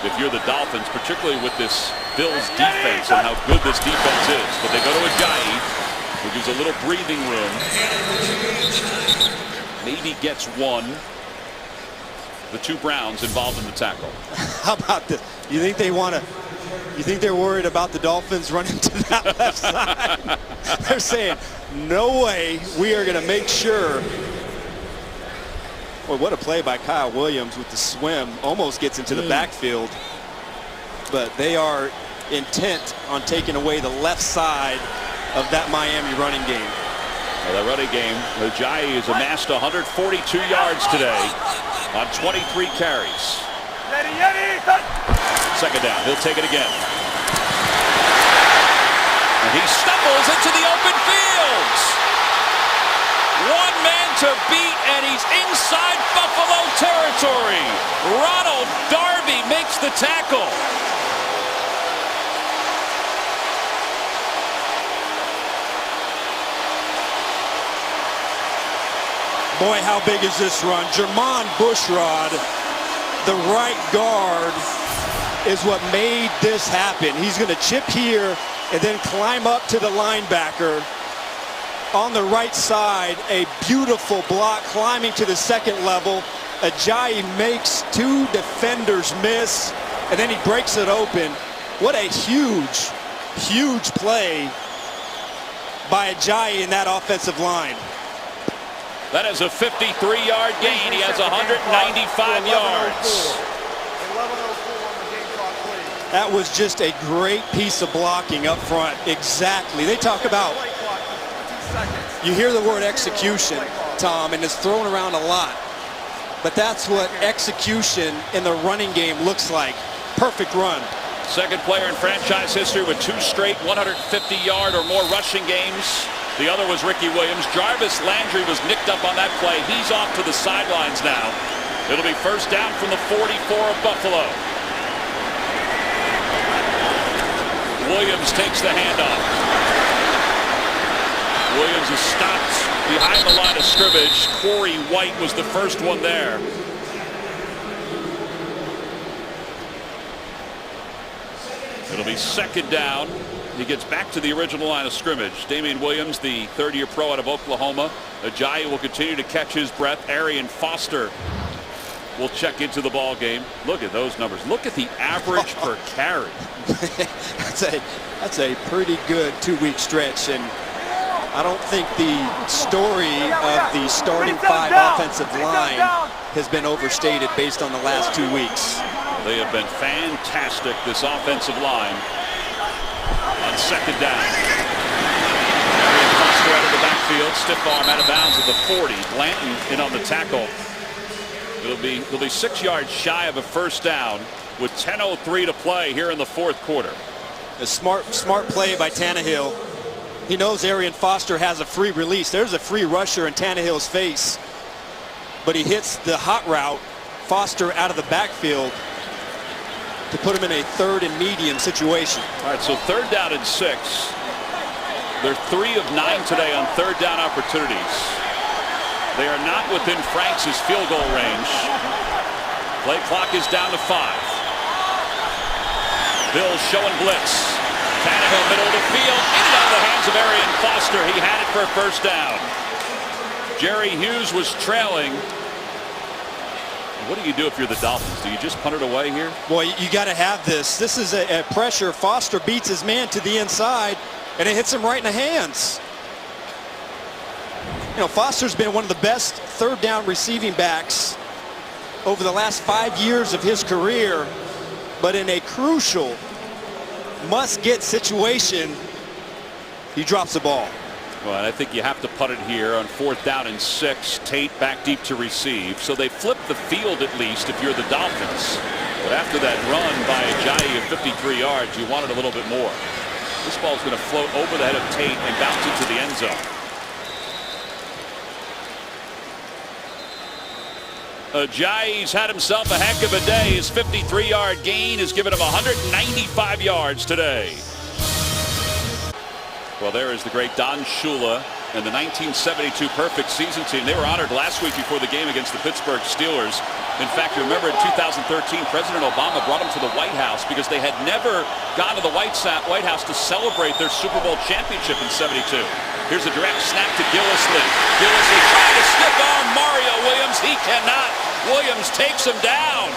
if you're the Dolphins, particularly with this Bills defense and how good this defense is. But they go to Ajayi, who gives a little breathing room. Maybe gets 1. The 2 Browns involved in the tackle. How about this? You think they want to? You think they're worried about the Dolphins running to that left side? They're saying, no way. We are going to make sure. Boy, what a play by Kyle Williams with the swim. Almost gets into the backfield. But they are intent on taking away the left side of that Miami running game. Well, that running game, Ajayi has amassed 142 yards today on 23 carries. 2nd down. He'll take it again. And he stumbles into the open field. 1 man to beat, and he's inside Buffalo territory. Ronald Darby makes the tackle. Boy, how big is this run? Jermon Bushrod, the right guard, is what made this happen. He's going to chip here and then climb up to the linebacker. On the right side, a beautiful block climbing to the 2nd level. Ajayi makes 2 defenders miss, and then he breaks it open. What a huge, huge play by Ajayi in that offensive line. That is a 53-yard gain. He has 195 yards. That was just a great piece of blocking up front. Exactly. They talk about, you hear the word execution, Tom, and it's thrown around a lot. But that's what execution in the running game looks like. Perfect run. 2nd player in franchise history with 2 straight 150-yard or more rushing games. The other was Ricky Williams. Jarvis Landry was nicked up on that play. He's off to the sidelines now. It'll be 1st down from the 44 of Buffalo. Williams takes the handoff. Williams is stopped behind the line of scrimmage. Corey White was the first one there. It'll be second down. He gets back to the original line of scrimmage. Damian Williams, the third-year pro out of Oklahoma. Ajayi will continue to catch his breath. Arian Foster will check into the ball game. Look at those numbers. Look at the average per carry. That's a pretty good 2-week stretch, and I don't think the story of the starting 5 offensive line has been overstated based on the last 2 weeks. They have been fantastic, this offensive line, on second down. Arian Foster out of the backfield, stiff arm out of bounds at the 40. Blanton in on the tackle. It'll be 6 yards shy of a first down with 10:03 to play here in the fourth quarter. A smart play by Tannehill. He knows Arian Foster has a free release. There's a free rusher in Tannehill's face, but he hits the hot route. Foster out of the backfield to put him in a third and medium situation. All right, so third down and 6. They're 3 of 9 today on third down opportunities. They are not within Franks' field goal range. Play clock is down to 5. Bills showing blitz. Tannehill middle of the field, in and out of the hands of Arian Foster. He had it for a first down. Jerry Hughes was trailing. What do you do if you're the Dolphins? Do you just punt it away here? Boy, you got to have this. This is a pressure. Foster beats his man to the inside, and it hits him right in the hands. You know, Foster's been one of the best third down receiving backs over the last 5 years of his career, but in a crucial must-get situation, he drops the ball. Well, and I think you have to punt it here on fourth down and 6. Tate back deep to receive. So they flip the field at least if you're the Dolphins. But after that run by Ajayi of 53 yards, you wanted a little bit more. This ball's going to float over the head of Tate and bounce into the end zone. Ajayi's had himself a heck of a day. His 53-yard gain has given him 195 yards today. Well, there is the great Don Shula and the 1972 perfect season team. They were honored last week before the game against the Pittsburgh Steelers. In fact, you remember in 2013, President Obama brought them to the White House because they had never gone to the White House to celebrate their Super Bowl championship in '72. Here's a direct snap to Gillislee. Gillislee trying to stiff arm Mario Williams. He cannot. Williams takes him down.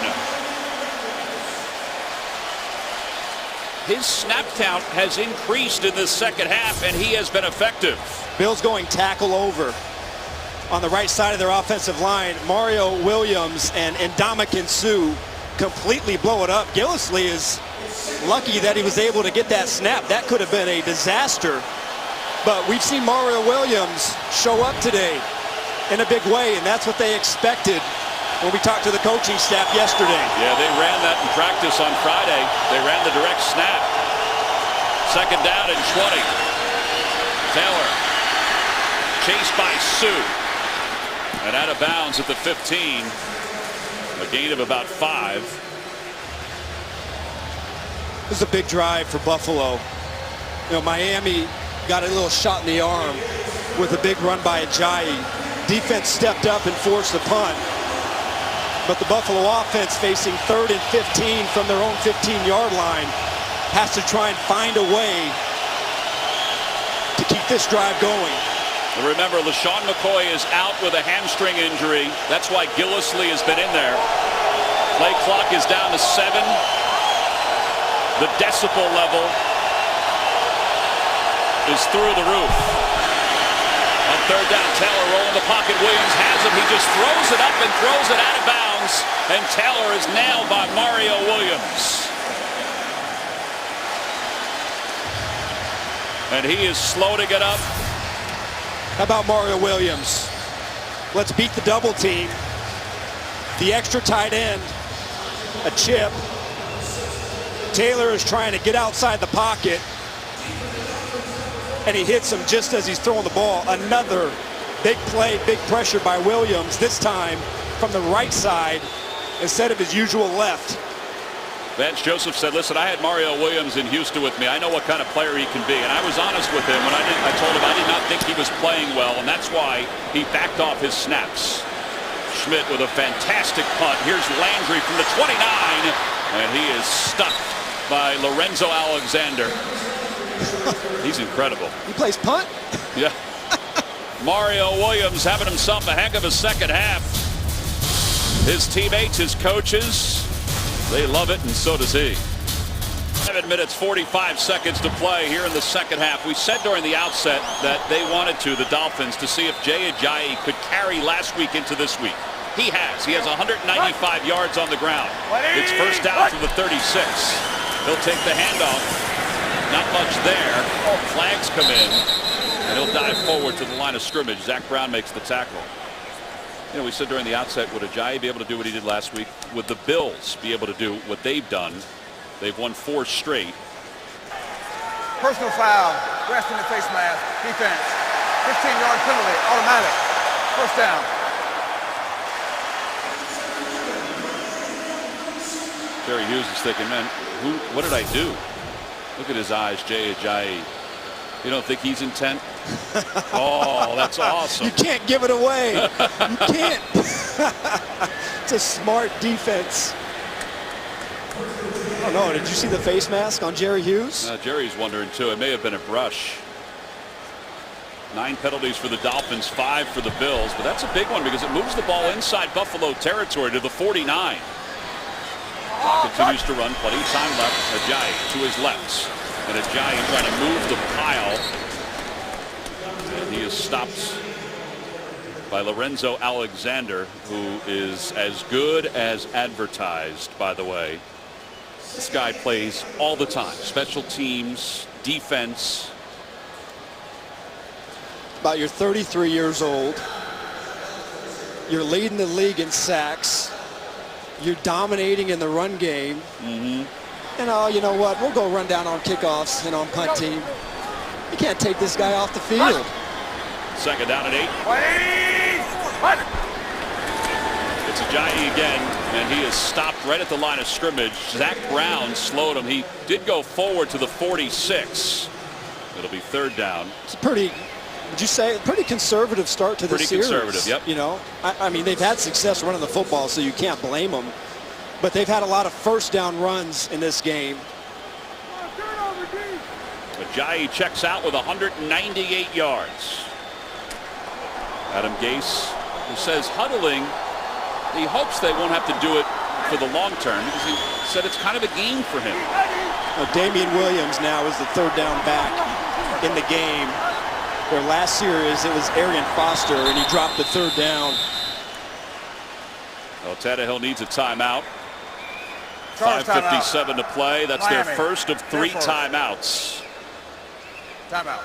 His snap count has increased in the second half, and he has been effective. Bills going tackle over on the right side of their offensive line. Mario Williams and Ndamukong Suh completely blow it up. Gillislee is lucky that he was able to get that snap. That could have been a disaster. But we've seen Mario Williams show up today in a big way, and that's what they expected when we talked to the coaching staff yesterday. Yeah, they ran that in practice on Friday. They ran the direct snap. Second down and 20. Taylor chased by Suh. And out of bounds at the 15. A gain of about 5. This is a big drive for Buffalo. You know, Miami got a little shot in the arm with a big run by Ajayi. Defense stepped up and forced the punt. But the Buffalo offense, facing 3rd and 15 from their own 15-yard line, has to try and find a way to keep this drive going. Remember, LaShawn McCoy is out with a hamstring injury. That's why Gillislee has been in there. Play clock is down to 7. The decibel level is through the roof. On third down, Taylor rolling the pocket. Williams has him. He just throws it up and throws it out of bounds. And Taylor is nailed by Mario Williams. And he is slow to get up. How about Mario Williams? Let's beat the double team. The extra tight end, a chip. Taylor is trying to get outside the pocket, and he hits him just as he's throwing the ball. Another big play, big pressure by Williams, this time from the right side instead of his usual left. Vance Joseph said, listen, I had Mario Williams in Houston with me. I know what kind of player he can be. And I was honest with him when I told him I did not think he was playing well. And that's why he backed off his snaps. Schmidt with a fantastic punt. Here's Landry from the 29. And he is stuck by Lorenzo Alexander. He's incredible. He plays punt? Yeah. Mario Williams having himself a heck of a second half. His teammates, his coaches, they love it, and so does he. 7 minutes, 45 seconds to play here in the second half. We said during the outset that they wanted the Dolphins, to see if Jay Ajayi could carry last week into this week. He has. He has 195 yards on the ground. It's first down from the 36. He'll take the handoff. Not much there. Flags come in, and he'll dive forward to the line of scrimmage. Zach Brown makes the tackle. You know, we said during the outset, would Ajayi be able to do what he did last week? Would the Bills be able to do what they've done? They've won 4 straight. Personal foul. Rest in the face mask. Defense. 15-yard penalty. Automatic. First down. Jerry Hughes is thinking, man, what did I do? Look at his eyes, Jay Ajayi. You don't think he's intent? Oh, that's awesome. You can't give it away. You can't. It's a smart defense. I don't know. Did you see the face mask on Jerry Hughes? Jerry's wondering, too. It may have been a brush. 9 penalties for the Dolphins, 5 for the Bills. But that's a big one because it moves the ball inside Buffalo territory to the 49. Continues to run. Plenty of time left. Ajayi to his left. And Ajayi trying to move the pile. And he is stopped by Lorenzo Alexander, who is as good as advertised, by the way. This guy plays all the time. Special teams, defense. About you're 33 years old. You're leading the league in sacks. You're dominating in the run game. Mm-hmm. And you know what? We'll go run down on kickoffs and on punt team. You can't take this guy off the field. Second down and 8. It's Ajayi again, and he is stopped right at the line of scrimmage. Zach Brown slowed him. He did go forward to the 46. It'll be third down. It's a pretty, would you say, pretty conservative start to the series. Pretty conservative, yep. You know, I mean, they've had success running the football, so you can't blame them. But they've had a lot of first down runs in this game. Ajayi checks out with 198 yards. Adam Gase, who says huddling, he hopes they won't have to do it for the long term because he said it's kind of a game for him. Damian Williams now is the third down back in the game. Where last series it was Arian Foster, and he dropped the third down. Well, Tannehill needs a timeout. 5:57 to play. That's Miami. Their first of 3 timeouts. Timeout.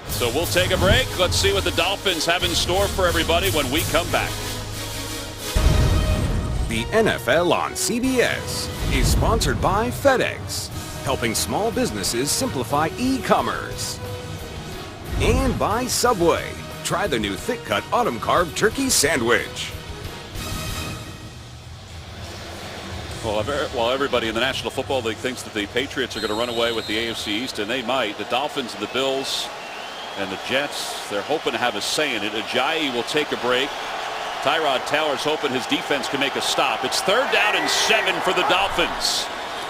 So we'll take a break. Let's see what the Dolphins have in store for everybody when we come back. The NFL on CBS is sponsored by FedEx, helping small businesses simplify e-commerce. And by Subway. Try the new thick-cut autumn carved turkey sandwich. Well, everybody in the National Football League thinks that the Patriots are going to run away with the AFC East, and they might. The Dolphins and the Bills and the Jets, they're hoping to have a say in it. Ajayi will take a break. Tyrod Taylor's hoping his defense can make a stop. It's third down and 7 for the Dolphins.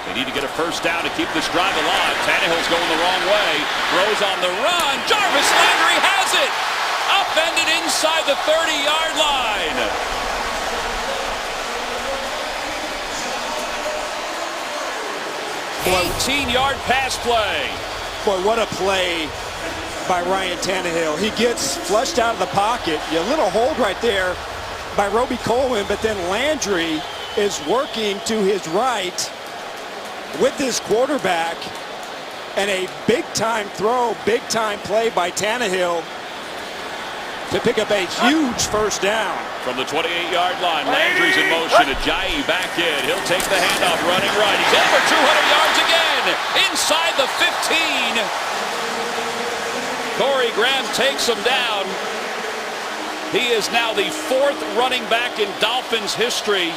They need to get a first down to keep this drive alive. Tannehill's going the wrong way. Throws on the run. Jarvis Landry has it. Upended inside the 30-yard line. 18-yard pass play. Boy, what a play by Ryan Tannehill. He gets flushed out of the pocket. A little hold right there by Roby Coleman, but then Landry is working to his right with this quarterback, and a big-time throw, big-time play by Tannehill to pick up a huge first down. From the 28-yard line, Landry's in motion. Ajayi back in. He'll take the handoff, running right. He's in for 200 yards again. Inside the 15. Corey Graham takes him down. He is now the 4th running back in Dolphins history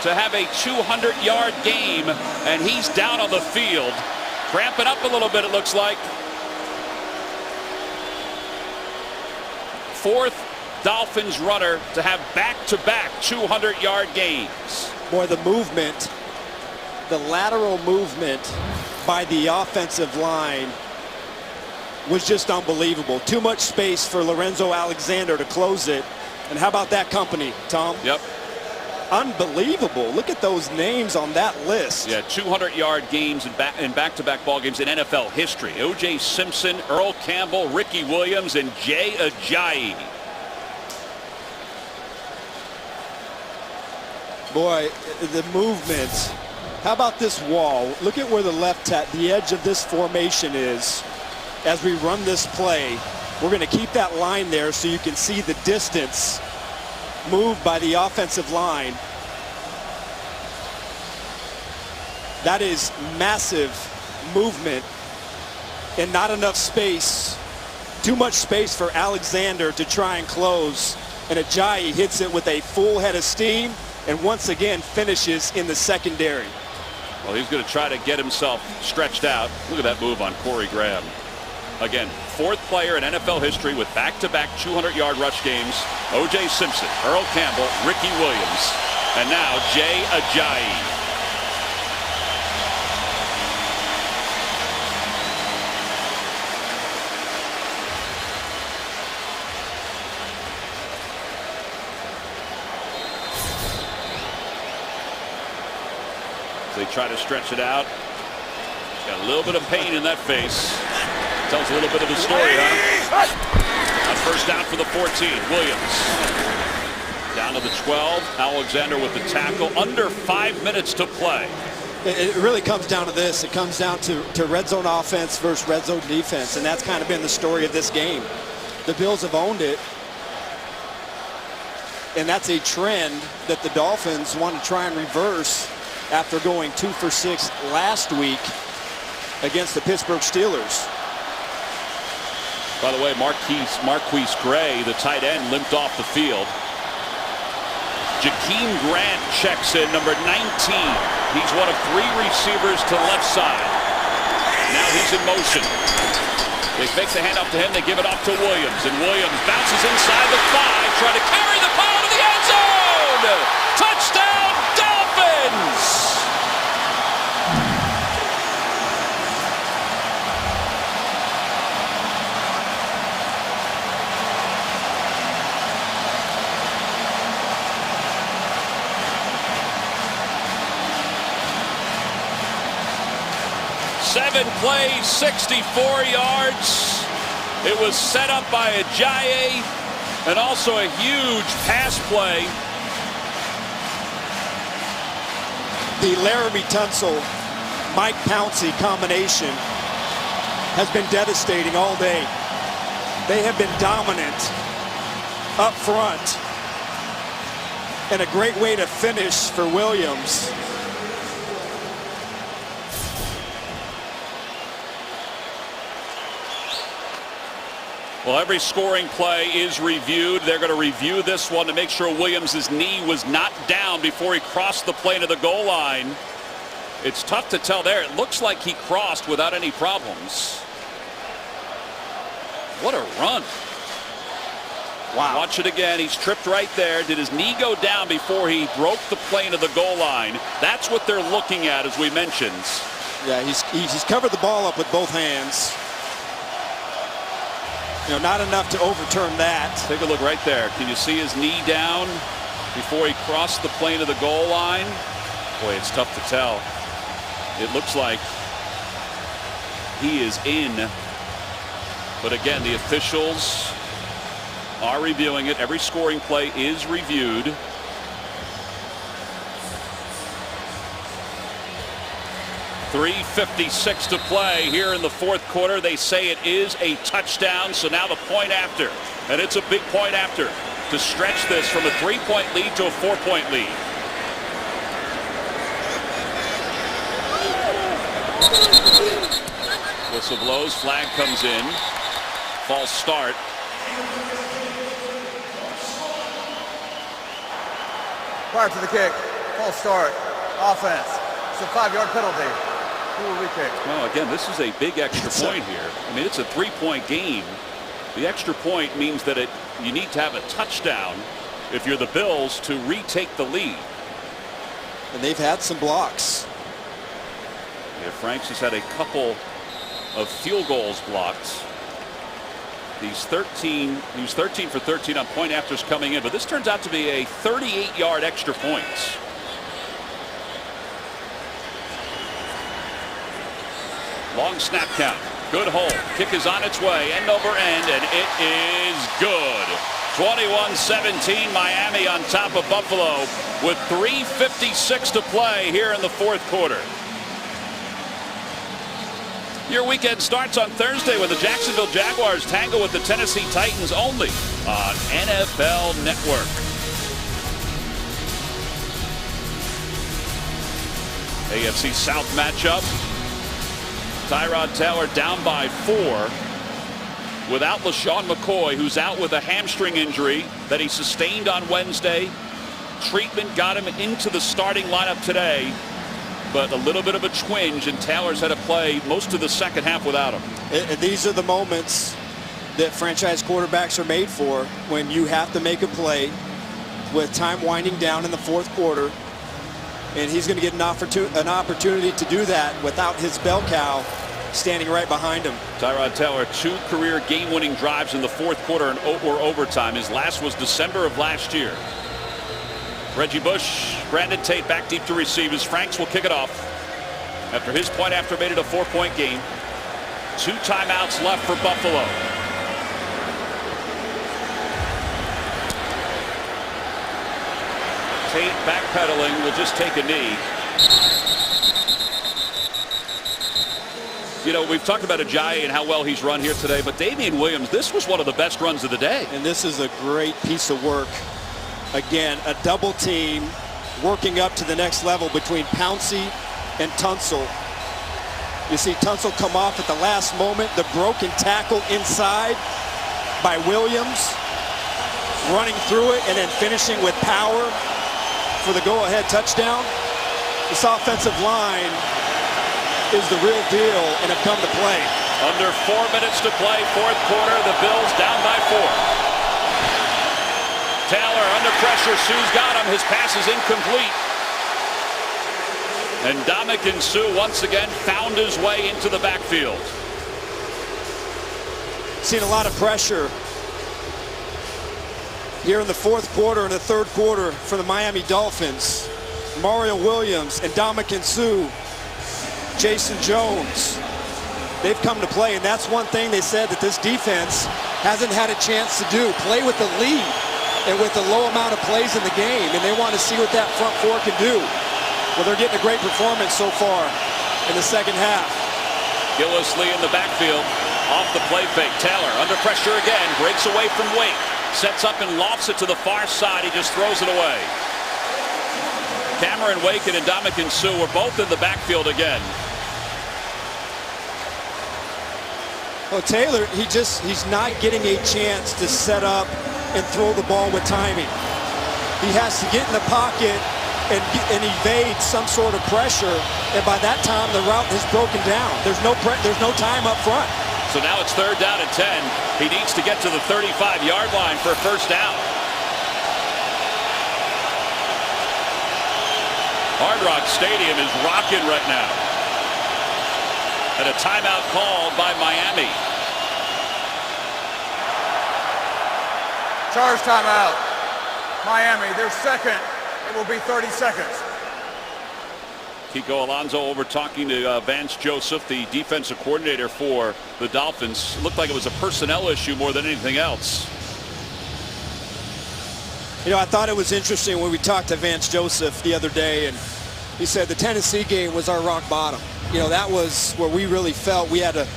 to have a 200-yard game, and he's down on the field. Cramping up a little bit, it looks like. Fourth Dolphins runner to have back-to-back 200-yard games. Boy, the movement, the lateral movement by the offensive line was just unbelievable. Too much space for Lorenzo Alexander to close it. And how about that company, Tom? Yep. Unbelievable. Look at those names on that list. Yeah, 200-yard games in back-to-back ball games in NFL history. O.J. Simpson, Earl Campbell, Ricky Williams, and Jay Ajayi. Boy, the movement. How about this wall? Look at where the edge of this formation is. As we run this play, we're going to keep that line there so you can see the distance moved by the offensive line. That is massive movement and not enough space. Too much space for Alexander to try and close. And Ajayi hits it with a full head of steam and once again finishes in the secondary. Well, he's going to try to get himself stretched out. Look at that move on Corey Graham. Again, fourth player in NFL history with back-to-back 200-yard rush games. O.J. Simpson, Earl Campbell, Ricky Williams, and now Jay Ajayi. They try to stretch it out. Got a little bit of pain in that face. Tells a little bit of the story, huh? On first down for the 14, Williams. Down to the 12, Alexander with the tackle. Under 5 minutes to play. It really comes down to this. It comes down to red zone offense versus red zone defense, and that's kind of been the story of this game. The Bills have owned it, and that's a trend that the Dolphins want to try and reverse after going 2 for 6 last week against the Pittsburgh Steelers. By the way, Marquise Gray, the tight end, limped off the field. Jakeem Grant checks in, number 19. He's one of 3 receivers to the left side. Now he's in motion. They fake the handoff to him. They give it off to Williams. And Williams bounces inside the 5, trying to carry the ball to the end zone. Touchdown, Dolphins! Seven plays, 64 yards. It was set up by Ajayi, and also a huge pass play. The Laramie Tunsil, Mike Pouncey combination has been devastating all day. They have been dominant up front, and a great way to finish for Williams. Well, every scoring play is reviewed. They're going to review this one to make sure Williams' knee was not down before he crossed the plane of the goal line. It's tough to tell there. It looks like he crossed without any problems. What a run. Wow. Watch it again. He's tripped right there. Did his knee go down before he broke the plane of the goal line? That's what they're looking at, as we mentioned. Yeah, he's covered the ball up with both hands. You know, not enough to overturn that. Take a look right there. Can you see his knee down before he crossed the plane of the goal line? Boy, it's tough to tell. It looks like he is in. But again, the officials are reviewing it. Every scoring play is reviewed. .356 to play here in the fourth quarter. They say it is a touchdown, so now the point after. And it's a big point after to stretch this from a 3-point lead to a 4-point lead. Whistle blows, flag comes in. False start. Prior to the kick, False start. Offense. It's a 5-yard penalty. Who will re-kick? Well, again, this is a big extra point here. I mean, it's a 3-point game. The extra point means that you need to have a touchdown if you're the Bills to retake the lead. And they've had some blocks. Yeah, Franks has had a couple of field goals blocked. He was 13 for 13 on point afters coming in, but this turns out to be a 38-yard extra point. Long snap count. Good hold. Kick is on its way, end over end, and it is good. 21-17, Miami on top of Buffalo with 3:56 to play here in the fourth quarter. Your weekend starts on Thursday when the Jacksonville Jaguars tangle with the Tennessee Titans only on NFL Network. AFC South matchup. Tyrod Taylor down by 4 without LaShawn McCoy, who's out with a hamstring injury that he sustained on Wednesday. Treatment got him into the starting lineup today, but a little bit of a twinge, and Taylor's had to play most of the second half without him. And these are the moments that franchise quarterbacks are made for, when you have to make a play with time winding down in the fourth quarter, and he's going to get an opportunity to do that without his bell cow standing right behind him. Tyrod Taylor, 2 career game-winning drives in the fourth quarter or overtime. His last was December of last year. Reggie Bush, Brandon Tate back deep to receive as Franks will kick it off after his point after made it a 4-point game. 2 timeouts left for Buffalo. Tate backpedaling, will just take a knee. You know, we've talked about Ajayi and how well he's run here today, but Damian Williams, this was one of the best runs of the day. And this is a great piece of work. Again, a double team working up to the next level between Pouncey and Tunsil. You see Tunsil come off at the last moment. The broken tackle inside by Williams, running through it and then finishing with power for the go-ahead touchdown. This offensive line is the real deal and have come to play. Under 4 minutes to play, fourth quarter. The Bills down by 4. Taylor under pressure. Sue's got him. His pass is incomplete. And Ndamukong Suh once again found his way into the backfield. Seen a lot of pressure here in the fourth quarter and the third quarter for the Miami Dolphins. Mario Williams and Ndamukong Suh, Jason Jones, they've come to play, and that's one thing they said that this defense hasn't had a chance to do. Play with the lead and with the low amount of plays in the game, and they want to see what that front four can do. Well, they're getting a great performance so far in the second half. Gillislee in the backfield, off the play fake. Taylor under pressure again, breaks away from Wake, sets up and lofts it to the far side. He just throws it away. Cameron Wake and Ndamukong Suh were both in the backfield again. Well, Taylor, he's not getting a chance to set up and throw the ball with timing. He has to get in the pocket and evade some sort of pressure, and by that time the route has broken down. There's no time up front. So now it's 3rd down and 10. He needs to get to the 35-yard line for a first down. Hard Rock Stadium is rocking right now. And a timeout called by Miami. Charge timeout. Miami, their second. It will be 30 seconds. Kiko Alonso over talking to Vance Joseph, the defensive coordinator for the Dolphins. It looked like it was a personnel issue more than anything else. You know, I thought it was interesting when we talked to Vance Joseph the other day, and he said the Tennessee game was our rock bottom. You know, that was where we really felt we had to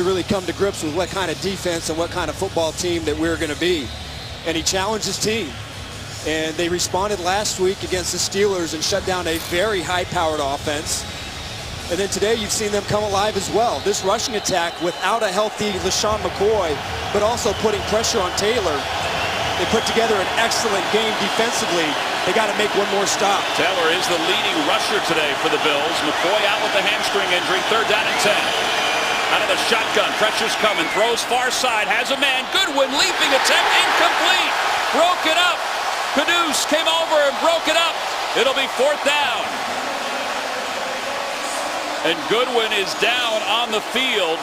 really come to grips with what kind of defense and what kind of football team that we were going to be. And he challenged his team. And they responded last week against the Steelers and shut down a very high-powered offense. And then today you've seen them come alive as well. This rushing attack without a healthy LaShawn McCoy, but also putting pressure on Taylor. They put together an excellent game defensively They got to make one more stop. Taylor is the leading rusher today for the Bills. McCoy out with the hamstring injury. 3rd down and 10. Out of the shotgun, pressure's coming, throws far side, has a man. Goodwin leaping attempt, incomplete. Broke it up. Caduce came over and broke it up. It'll be 4th down. And Goodwin is down on the field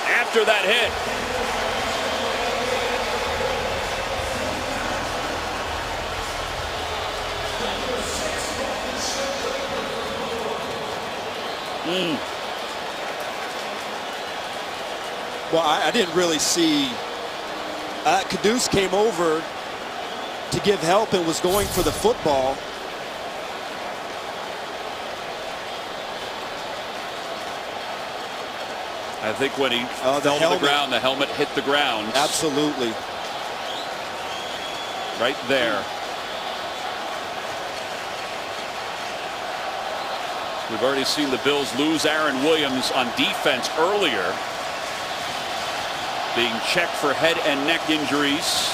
after that hit. Well, I didn't really see. Caduce came over to give help and was going for the football. I think when he fell to the ground, the helmet hit the ground. Absolutely. Right there. We've already seen the Bills lose Aaron Williams on defense earlier, being checked for head and neck injuries.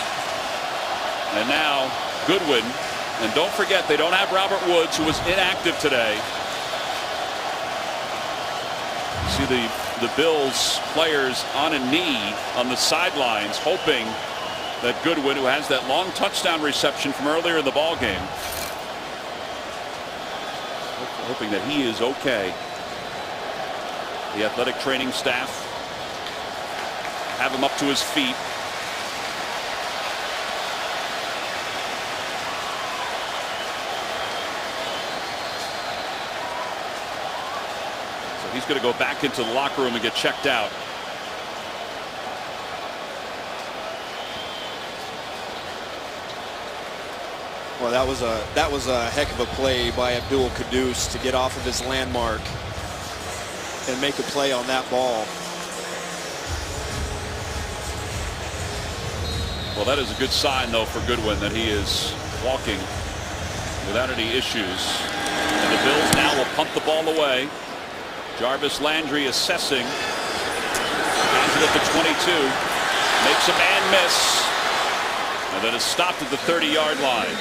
And now Goodwin. And don't forget, they don't have Robert Woods, who was inactive today. See the Bills players on a knee on the sidelines, hoping that Goodwin, who has that long touchdown reception from earlier in the ball game, hoping that he is okay. The athletic training staff have him up to his feet. So he's going to go back into the locker room and get checked out. Well, that was a heck of a play by Abdul Caduce to get off of his landmark and make a play on that ball. Well, that is a good sign, though, for Goodwin that he is walking without any issues. And the Bills now will punt the ball away. Jarvis Landry assessing. Has it at the 22. Makes a man miss. And then is stopped at the 30-yard line.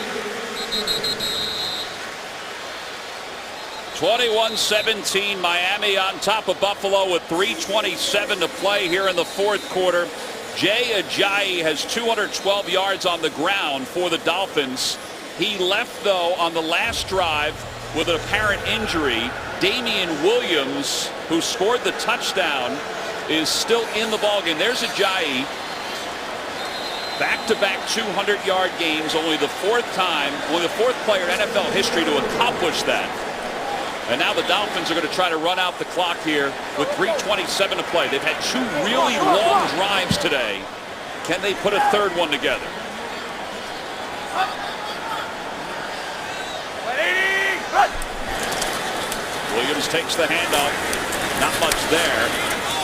21-17, Miami on top of Buffalo with 3:27 to play here in the 4th quarter. Jay Ajayi has 212 yards on the ground for the Dolphins. He left, though, on the last drive with an apparent injury. Damian Williams, who scored the touchdown, is still in the ballgame. There's Ajayi. Back-to-back 200-yard games, only the 4th time, only the 4th player in NFL history to accomplish that. And now the Dolphins are going to try to run out the clock here with 3:27 to play. They've had 2 really long drives today. Can they put a 3rd one together? Williams takes the handoff. Not much there.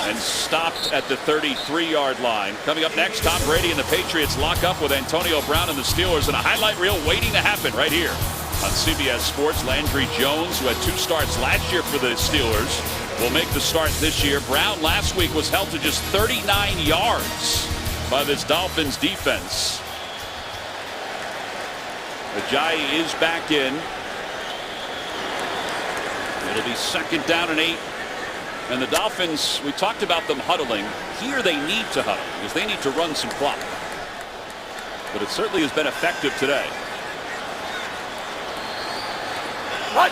And stopped at the 33-yard line. Coming up next, Tom Brady and the Patriots lock up with Antonio Brown and the Steelers in a highlight reel waiting to happen right here on CBS Sports. Landry Jones, who had 2 starts last year for the Steelers, will make the start this year. Brown last week was held to just 39 yards by this Dolphins defense. Ajayi is back in. It'll be 2nd down and 8. And the Dolphins, we talked about them huddling. Here they need to huddle because they need to run some clock. But it certainly has been effective today. What?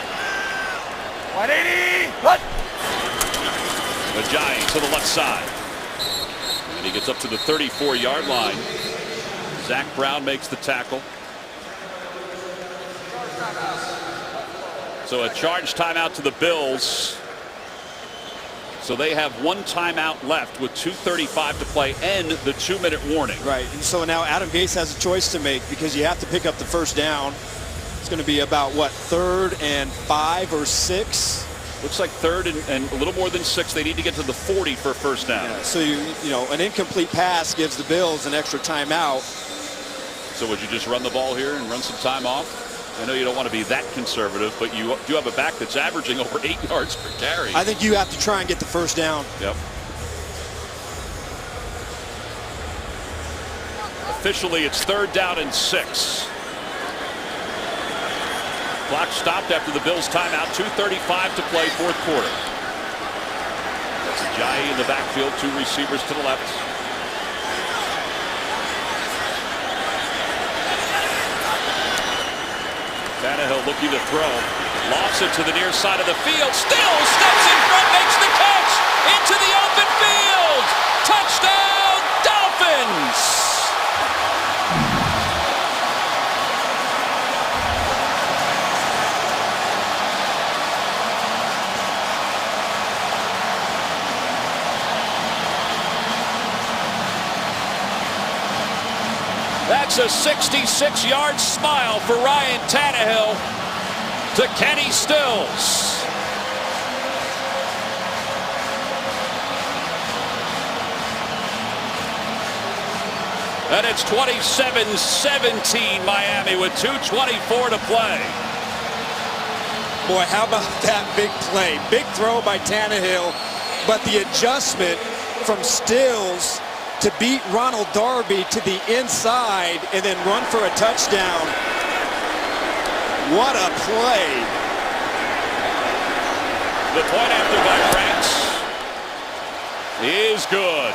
180. What? Ajayi to the left side. And he gets up to the 34-yard line. Zach Brown makes the tackle. So a charge timeout to the Bills. So they have 1 timeout left with 2:35 to play and the 2-minute warning. Right. And so now Adam Gase has a choice to make because you have to pick up the 1st down. It's going to be about, what, 3rd and 5 or 6? Looks like 3rd and a little more than 6. They need to get to the 40 for a 1st down. Yeah, so, you know, an incomplete pass gives the Bills an extra timeout. So would you just run the ball here and run some time off? I know you don't want to be that conservative, but you do have a back that's averaging over 8 yards per carry. I think you have to try and get the 1st down. Yep. Officially, it's 3rd down and 6. Clock stopped after the Bills timeout. 2:35 to play, fourth quarter. That's Ajayi in the backfield, two receivers to the left. Tannehill looking to throw. Lost it to the near side of the field. Still steps in front, makes the catch. Into the open field. Touchdown, Dolphins. That's a 66-yard smile for Ryan Tannehill to Kenny Stills. And it's 27-17 Miami with 2:24 to play. Boy, how about that big play? Big throw by Tannehill, but the adjustment from Stills to beat Ronald Darby to the inside and then run for a touchdown. What a play. The point after by Franks is good.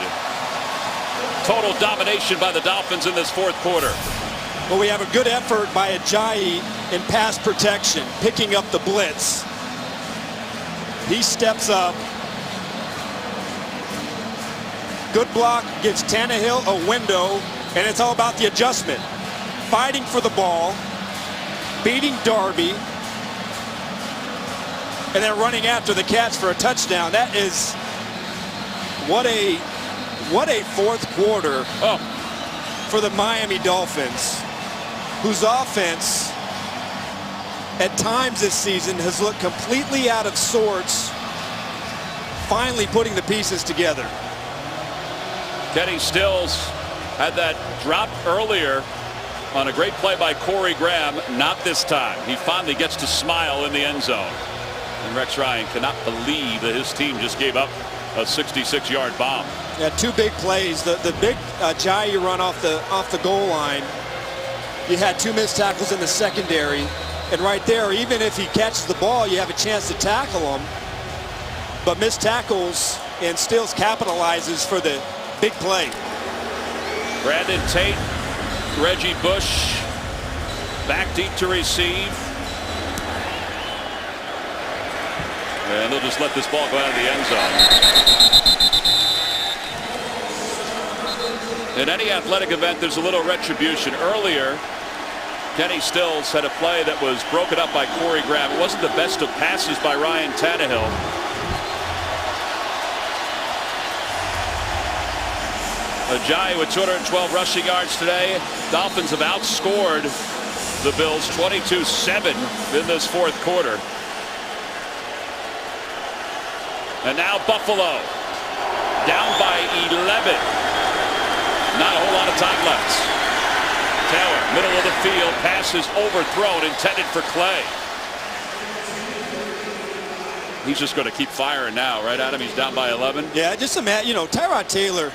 Total domination by the Dolphins in this fourth quarter. Well, we have a good effort by Ajayi in pass protection, picking up the blitz. He steps up. Good block, gives Tannehill a window, and it's all about the adjustment. Fighting for the ball, beating Darby, and then running after the catch for a touchdown. That is what a fourth quarter for the Miami Dolphins, whose offense at times this season has looked completely out of sorts, finally putting the pieces together. Kenny Stills had that drop earlier on a great play by Corey Graham. Not this time. He finally gets to smile in the end zone. And Rex Ryan cannot believe that his team just gave up a 66-yard bomb. Yeah, two big plays. The big Ajayi run off the goal line. You had two missed tackles in the secondary. And right there, even if he catches the ball, you have a chance to tackle him. But missed tackles, and Stills capitalizes for the big play. Brandon Tate, Reggie Bush back deep to receive. And they'll just let this ball go out of the end zone. In any athletic event, there's a little retribution. Earlier, Kenny Stills had a play that was broken up by Corey Graham. It wasn't the best of passes by Ryan Tannehill. Ajayi with 212 rushing yards today. Dolphins have outscored the Bills 22-7 in this fourth quarter. And now Buffalo down by 11. Not a whole lot of time left. Taylor, middle of the field, pass is overthrown, intended for Clay. He's just going to keep firing now, right, Adam? He's down by 11. Yeah, just imagine, Tyrod Taylor,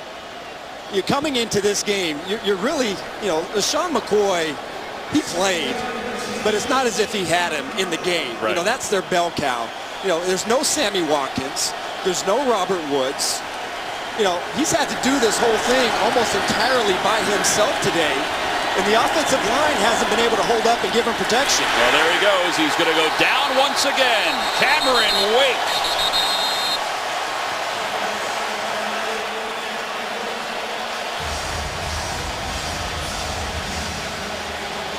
you're coming into this game, you're really, LaShawn McCoy, he played, but it's not as if he had him in the game. Right. That's their bell cow. There's no Sammy Watkins. There's no Robert Woods. He's had to do this whole thing almost entirely by himself today. And the offensive line hasn't been able to hold up and give him protection. Well, there he goes. He's going to go down once again. Cameron Wake.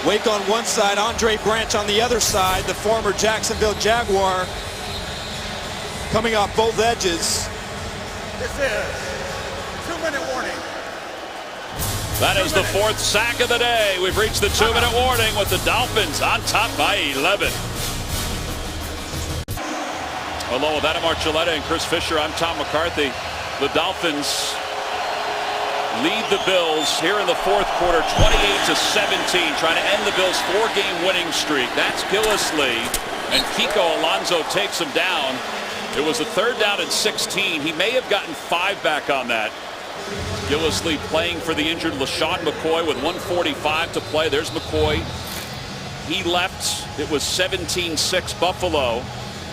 Wake on one side, Andre Branch on the other side, the former Jacksonville Jaguar, coming off both edges. This is 2-minute warning. That is the fourth sack of the day. We've reached the 2-minute warning with the Dolphins on top by 11. Along with Adam Archuleta and Chris Fisher, I'm Tom McCarthy. The Dolphins lead the Bills here in the fourth quarter, 28-17, trying to end the Bills' 4-game winning streak. That's Gillislee, and Kiko Alonso takes him down. It was a 3rd down and 16. He may have gotten 5 back on that. Gillislee playing for the injured LaShawn McCoy with 1:45 to play. There's McCoy he left, it was 17-6 Buffalo.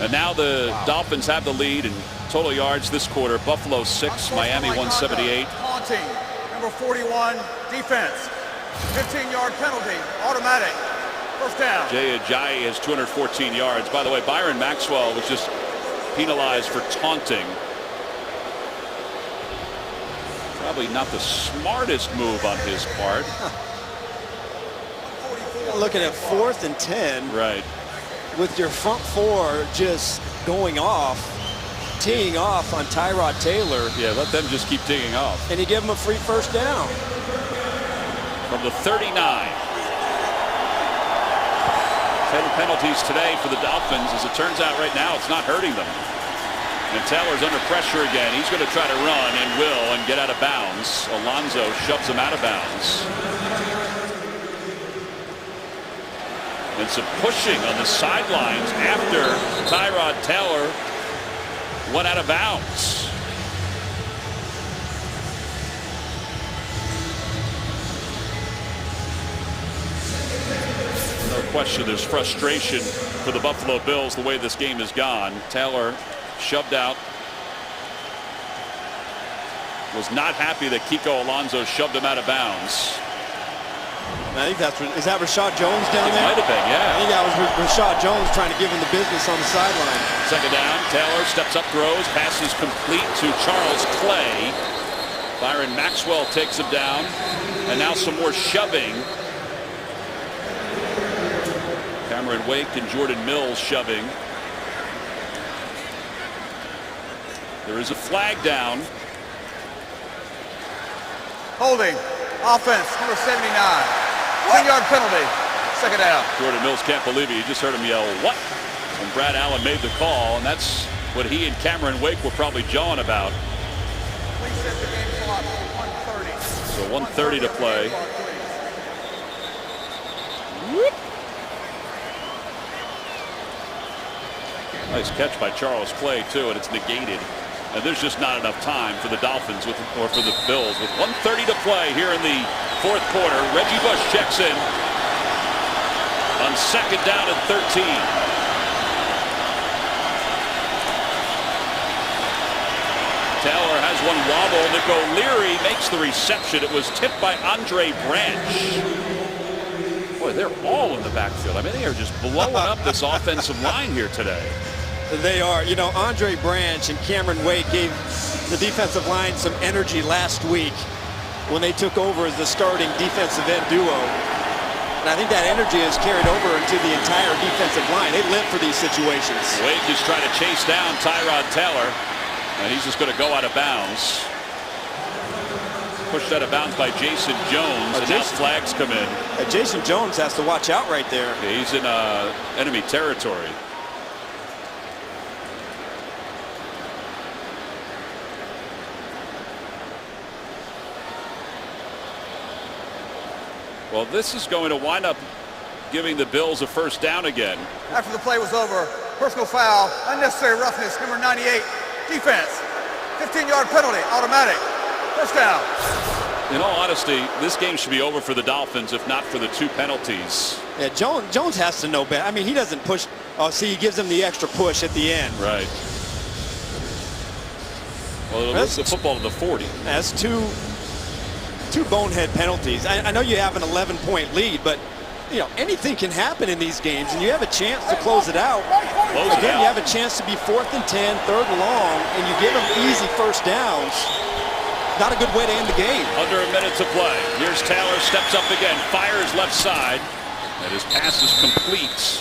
And now the Dolphins have the lead in total yards this quarter. Buffalo 6, Miami 178. Taunting, number 41, defense. 15-yard penalty, automatic. First down. Jay Ajayi has 214 yards. By the way, Byron Maxwell was just penalized for taunting. Probably not the smartest move on his part. Looking at 4th and 10. Right. With your front four just going off, teeing off on Tyrod Taylor. Yeah, let them just keep teeing off. And you give them a free first down. From the 39. 10 penalties today for the Dolphins. As it turns out right now, it's not hurting them. And Taylor's under pressure again. He's going to try to run and will and get out of bounds. Alonso shoves him out of bounds. And some pushing on the sidelines after Tyrod Taylor went out of bounds. No question there's frustration for the Buffalo Bills the way this game has gone. Taylor shoved out. Was not happy that Kiko Alonso shoved him out of bounds. I think is that Rashad Jones down there? It might have been, yeah. I think that was Rashad Jones trying to give him the business on the sideline. Second down, Taylor steps up, throws, passes complete to Charles Clay. Byron Maxwell takes him down, and now some more shoving. Cameron Wake and Jordan Mills shoving. There is a flag down. Holding, offense, number 79. 10-yard penalty, second down. Jordan Mills can't believe it. You just heard him yell, "What?" And Brad Allen made the call, and that's what he and Cameron Wake were probably jawing about. Please set the game clock for 1:30. So 1:30 to play. Nice catch by Charles Clay, too, and it's negated. And there's just not enough time for the Dolphins or for the Bills. With 1:30 to play here in the fourth quarter, Reggie Bush checks in on second down and 13. Taylor has one wobble. Nick O'Leary makes the reception. It was tipped by Andre Branch. Boy, they're all in the backfield. I mean, they are just blowing up this offensive line here today. They are. You know, Andre Branch and Cameron Wake gave the defensive line some energy last week when they took over as the starting defensive end duo. And I think that energy has carried over into the entire defensive line. They live for these situations. Wake is trying to chase down Tyrod Taylor, and he's just going to go out of bounds. Pushed out of bounds by Jason Jones, and now flags come in. Jason Jones has to watch out right there. Yeah, he's in enemy territory. Well, this is going to wind up giving the Bills a first down again. After the play was over, personal foul, unnecessary roughness, number 98, defense. 15-yard penalty, automatic. First down. In all honesty, this game should be over for the Dolphins if not for the two penalties. Yeah, Jones has to know better. I mean, he doesn't push. Oh, see, he gives them the extra push at the end. Right. Well, it'll lose the football to the 40. That's two bonehead penalties. I know you have an 11-point lead, but you know anything can happen in these games, and you have a chance to close it out. Again, you have a chance to be 4th and 10, 3rd and long, and you give them easy first downs. Not a good way to end the game. Under a minute to play. Here's Taylor, steps up again, fires left side, and his pass is complete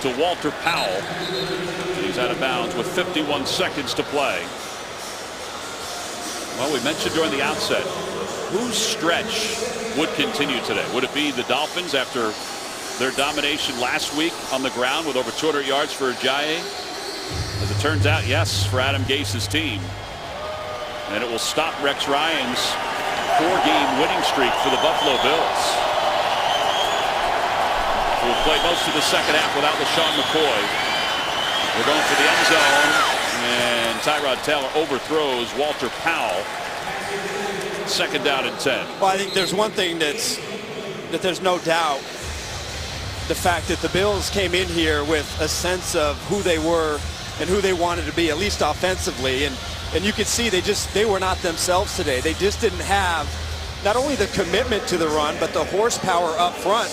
to Walter Powell. And he's out of bounds with 51 seconds to play. Well, we mentioned during the outset, whose stretch would continue today? Would it be the Dolphins after their domination last week on the ground with over 200 yards for Ajayi? As it turns out, yes, for Adam Gase's team. And it will stop Rex Ryan's 4-game winning streak for the Buffalo Bills. We'll play most of the second half without LaShawn McCoy. We're going for the end zone, and Tyrod Taylor overthrows Walter Powell. Second down and 10. Well, I think there's one thing that there's no doubt the fact that the Bills came in here with a sense of who they were and who they wanted to be, at least offensively. And you could see they were not themselves today. They just didn't have not only the commitment to the run, but the horsepower up front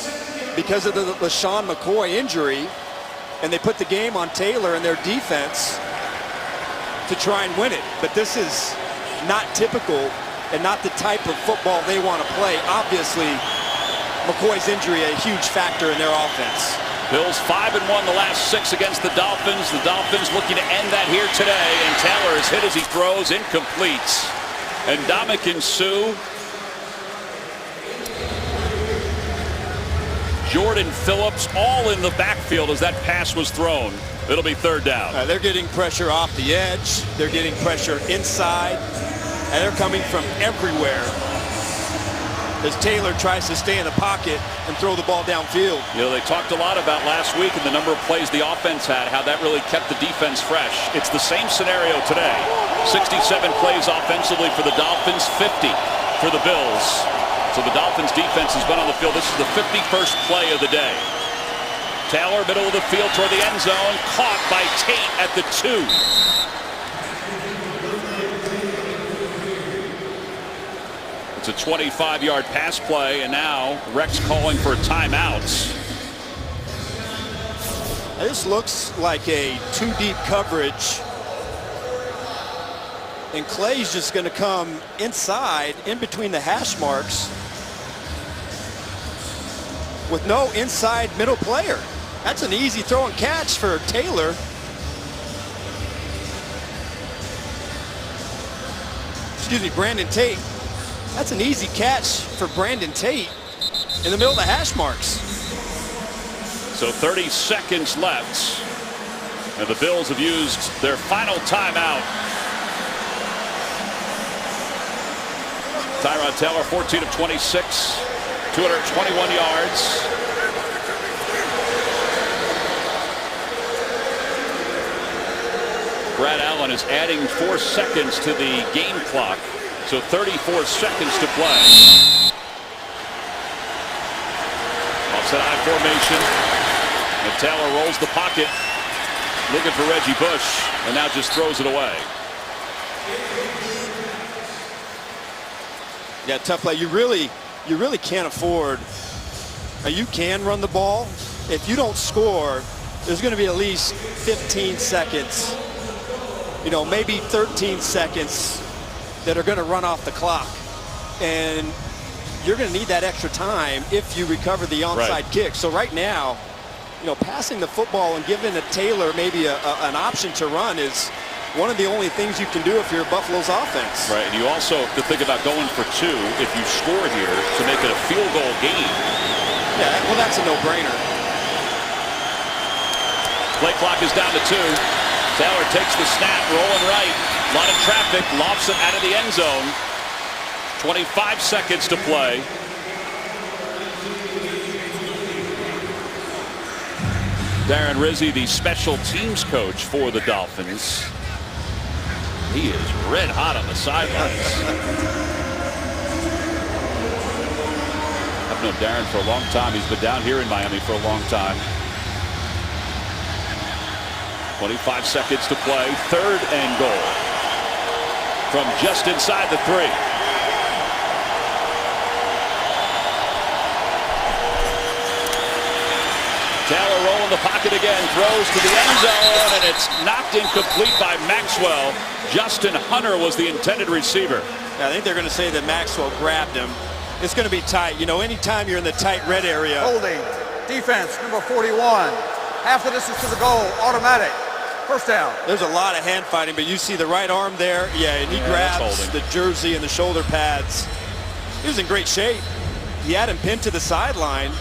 because of the LaShawn McCoy injury. And they put the game on Taylor and their defense to try and win it. But this is not typical and not the type of football they want to play. Obviously, McCoy's injury a huge factor in their offense. Bills 5-1 the last 6 against the Dolphins. The Dolphins looking to end that here today. And Taylor is hit as he throws, incomplete. And Ndamukong Suh, Jordan Phillips, all in the backfield as that pass was thrown. It'll be third down. They're getting pressure off the edge. They're getting pressure inside. And they're coming from everywhere as Taylor tries to stay in the pocket and throw the ball downfield. You know, they talked a lot about last week and the number of plays the offense had, how that really kept the defense fresh. It's the same scenario today. 67 plays offensively for the Dolphins, 50 for the Bills. So the Dolphins defense has been on the field. This is the 51st play of the day. Taylor, middle of the field toward the end zone, caught by Tate at the 2. It's a 25-yard pass play, and now Rex calling for timeouts. This looks like a two-deep coverage. And Clay's just going to come inside, in between the hash marks, with no inside middle player. That's an easy throw and catch for Taylor. Excuse me, Brandon Tate. That's an easy catch for Brandon Tate in the middle of the hash marks. So 30 seconds left. And the Bills have used their final timeout. Tyrod Taylor, 14 of 26, 221 yards. Brad Allen is adding 4 seconds to the game clock. So 34 seconds to play. Offset I formation. And Taylor rolls the pocket, looking for Reggie Bush, and now just throws it away. Yeah, tough play. You really can't afford. You can run the ball. If you don't score, there's going to be at least 15 seconds, maybe 13 seconds that are going to run off the clock. And you're going to need that extra time if you recover the onside kick. So right now, passing the football and giving a Taylor maybe an option to run is one of the only things you can do if you're Buffalo's offense. Right, and you also have to think about going for 2 if you score here to make it a field goal game. Yeah, well, that's a no-brainer. Play clock is down to 2. Taylor takes the snap, rolling right. A lot of traffic, lofts it out of the end zone. 25 seconds to play. Darren Rizzi, the special teams coach for the Dolphins. He is red hot on the sidelines. I've known Darren for a long time. He's been down here in Miami for a long time. 25 seconds to play. 3rd and goal. From just inside the 3. Taylor rolling the pocket again, throws to the end zone, and it's knocked incomplete by Maxwell. Justin Hunter was the intended receiver. Yeah, I think they're going to say that Maxwell grabbed him. It's going to be tight. Anytime you're in the tight red area. Holding. Defense, number 41. Half the distance to the goal, automatic. First down. There's a lot of hand fighting, but you see the right arm there. Yeah, and he grabs the jersey and the shoulder pads. He was in great shape. He had him pinned to the sideline.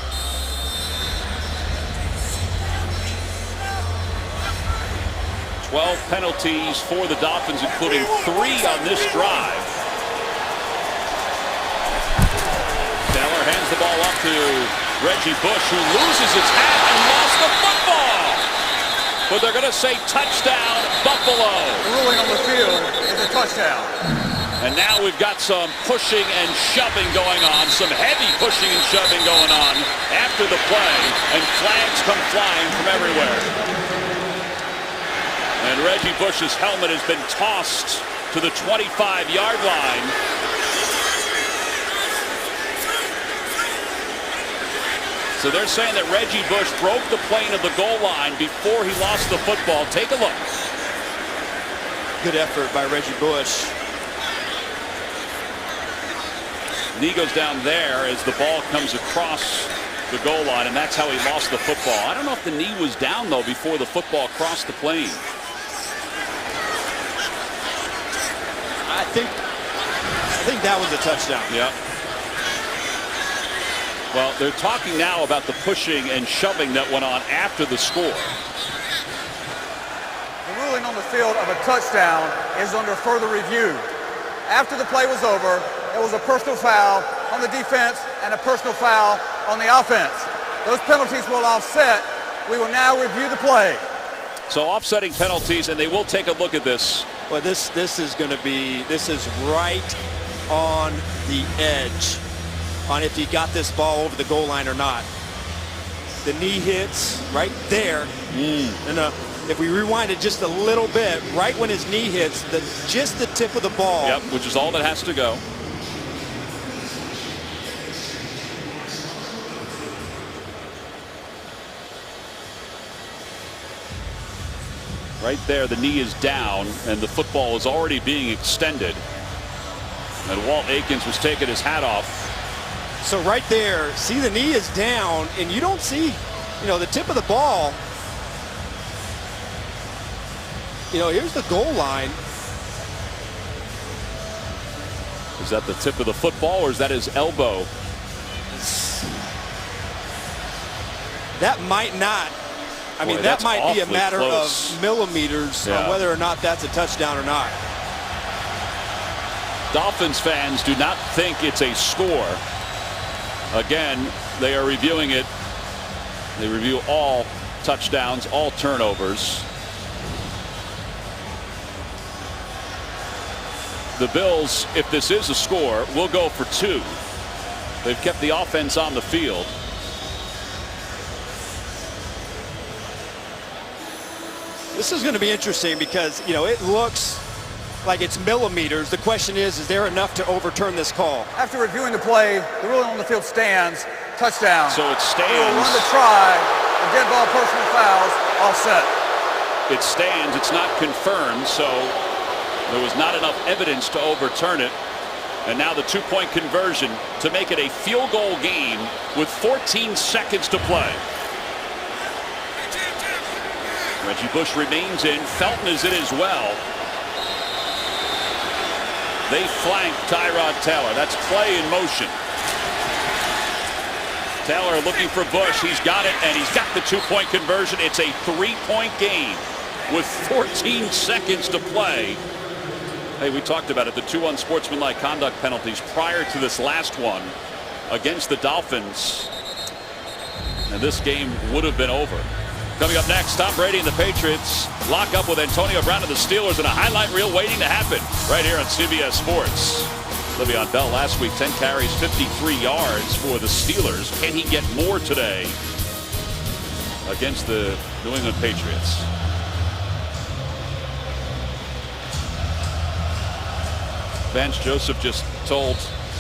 Twelve penalties for the Dolphins, including 3 on this drive. Taylor hands the ball up to Reggie Bush, who loses his hat and lost the football. But they're going to say touchdown, Buffalo. The ruling on the field is a touchdown. And now we've got some pushing and shoving going on, some heavy pushing and shoving going on after the play, and flags come flying from everywhere. And Reggie Bush's helmet has been tossed to the 25-yard line. So they're saying that Reggie Bush broke the plane of the goal line before he lost the football. Take a look. Good effort by Reggie Bush. Knee goes down there as the ball comes across the goal line, and that's how he lost the football. I don't know if the knee was down, though, before the football crossed the plane. I think that was a touchdown. Yeah. Well, they're talking now about the pushing and shoving that went on after the score. The ruling on the field of a touchdown is under further review. After the play was over, it was a personal foul on the defense and a personal foul on the offense. Those penalties will offset. We will now review the play. So offsetting penalties, and they will take a look at this. Well, this is right on the edge on if he got this ball over the goal line or not. The knee hits right there. And if we rewind it just a little bit, right when his knee hits, just the tip of the ball. Yep, which is all that has to go. Right there, the knee is down, and the football is already being extended. And Walt Aikens was taking his hat off. So right there, see, the knee is down, and you don't see, the tip of the ball. Here's the goal line. Is that the tip of the football, or is that his elbow? That might not. That might be a matter of millimeters on whether or not that's a touchdown or not. Dolphins fans do not think it's a score. Again, they are reviewing it. They review all touchdowns, all turnovers. The Bills, if this is a score, will go for 2. They've kept the offense on the field. This is going to be interesting because, it looks like it's millimeters. The question is there enough to overturn this call? After reviewing the play, the ruling on the field stands. Touchdown. So it stands. We will run the try. The dead ball personal fouls offset. It stands. It's not confirmed, so there was not enough evidence to overturn it. And now the 2-point conversion to make it a field goal game with 14 seconds to play. Reggie Bush remains in. Felton is in as well. They flank Tyrod Taylor. That's play in motion. Taylor looking for Bush. He's got it, and he's got the 2-point conversion. It's a 3-point game with 14 seconds to play. Hey, we talked about it, the 2 unsportsmanlike conduct penalties prior to this last one against the Dolphins. And this game would have been over. Coming up next, Tom Brady and the Patriots lock up with Antonio Brown and the Steelers in a highlight reel waiting to happen right here on CBS Sports. Le'Veon Bell last week, 10 carries, 53 yards for the Steelers. Can he get more today against the New England Patriots? Vance Joseph just told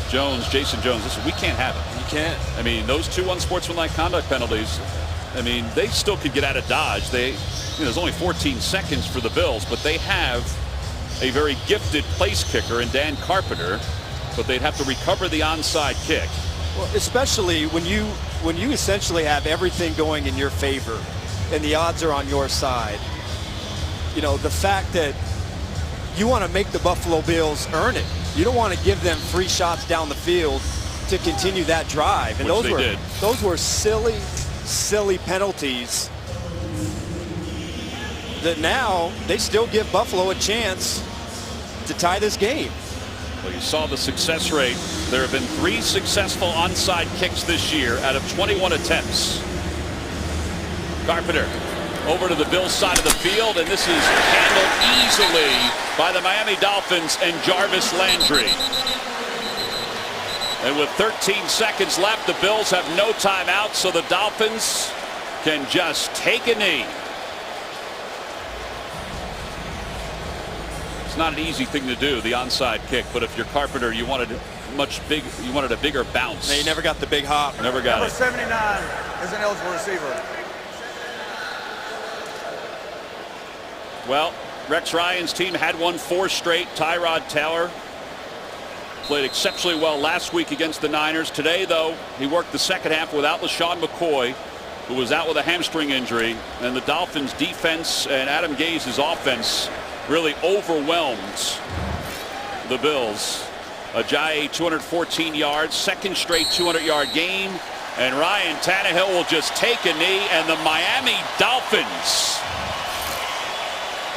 Jason Jones, listen, we can't have it. You can't. Those 2 unsportsmanlike conduct penalties, they still could get out of Dodge. There's only 14 seconds for the Bills, but they have a very gifted place kicker in Dan Carpenter, but they'd have to recover the onside kick. Well, especially when you essentially have everything going in your favor and the odds are on your side. The fact that you want to make the Buffalo Bills earn it. You don't want to give them free shots down the field to continue that drive. And those were silly penalties that now they still give Buffalo a chance to tie this game. Well, you saw the success rate. There have been 3 successful onside kicks this year out of 21 attempts. Carpenter over to the Bills side of the field, and this is handled easily by the Miami Dolphins and Jarvis Landry. And with 13 seconds left, the Bills have no timeout, so the Dolphins can just take a knee. It's not an easy thing to do, the onside kick, but if you're Carpenter, you wanted a bigger bounce. They never got the big hop. Never got Number it. 79 is an eligible receiver. Well, Rex Ryan's team had won 4 straight. Tyrod Taylor played exceptionally well last week against the Niners. Today, though, he worked the second half without LaShawn McCoy, who was out with a hamstring injury. And the Dolphins' defense and Adam Gase's offense really overwhelmed the Bills. Ajayi 214 yards, second straight 200-yard game. And Ryan Tannehill will just take a knee, and the Miami Dolphins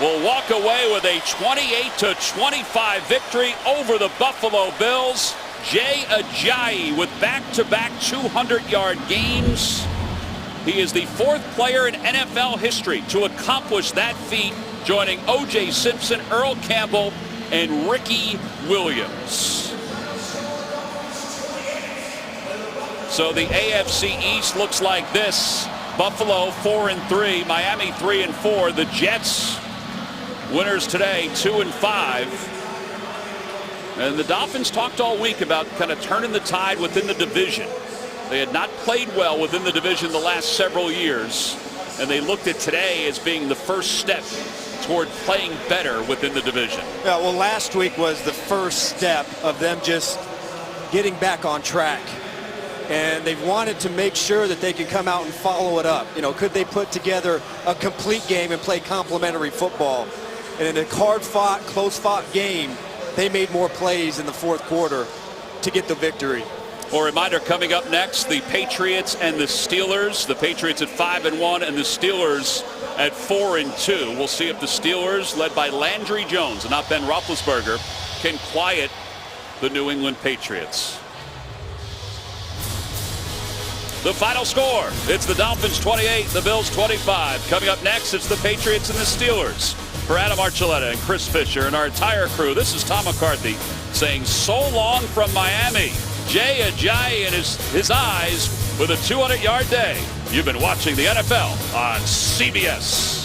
will walk away with a 28-25 victory over the Buffalo Bills. Jay Ajayi with back-to-back 200-yard games. He is the 4th player in NFL history to accomplish that feat, joining O.J. Simpson, Earl Campbell, and Ricky Williams. So the AFC East looks like this. Buffalo 4-3, Miami 3-4. The Jets winners today 2-5. And the Dolphins talked all week about kind of turning the tide within the division. They had not played well within the division the last several years, and they looked at today as being the first step toward playing better within the division. Yeah, well, last week was the first step of them just getting back on track. And they've wanted to make sure that they can come out and follow it up. You know, could they put together a complete game and play complementary football? And in a hard-fought, close-fought game, they made more plays in the fourth quarter to get the victory. Well, reminder coming up next, the Patriots and the Steelers. The Patriots at 5-1 and the Steelers at 4-2. We'll see if the Steelers, led by Landry Jones and not Ben Roethlisberger, can quiet the New England Patriots. The final score, it's the Dolphins 28, the Bills 25. Coming up next, it's the Patriots and the Steelers. For Adam Archuleta and Chris Fisher and our entire crew, this is Tom McCarthy saying so long from Miami. Jay Ajayi and his eyes with a 200-yard day. You've been watching the NFL on CBS.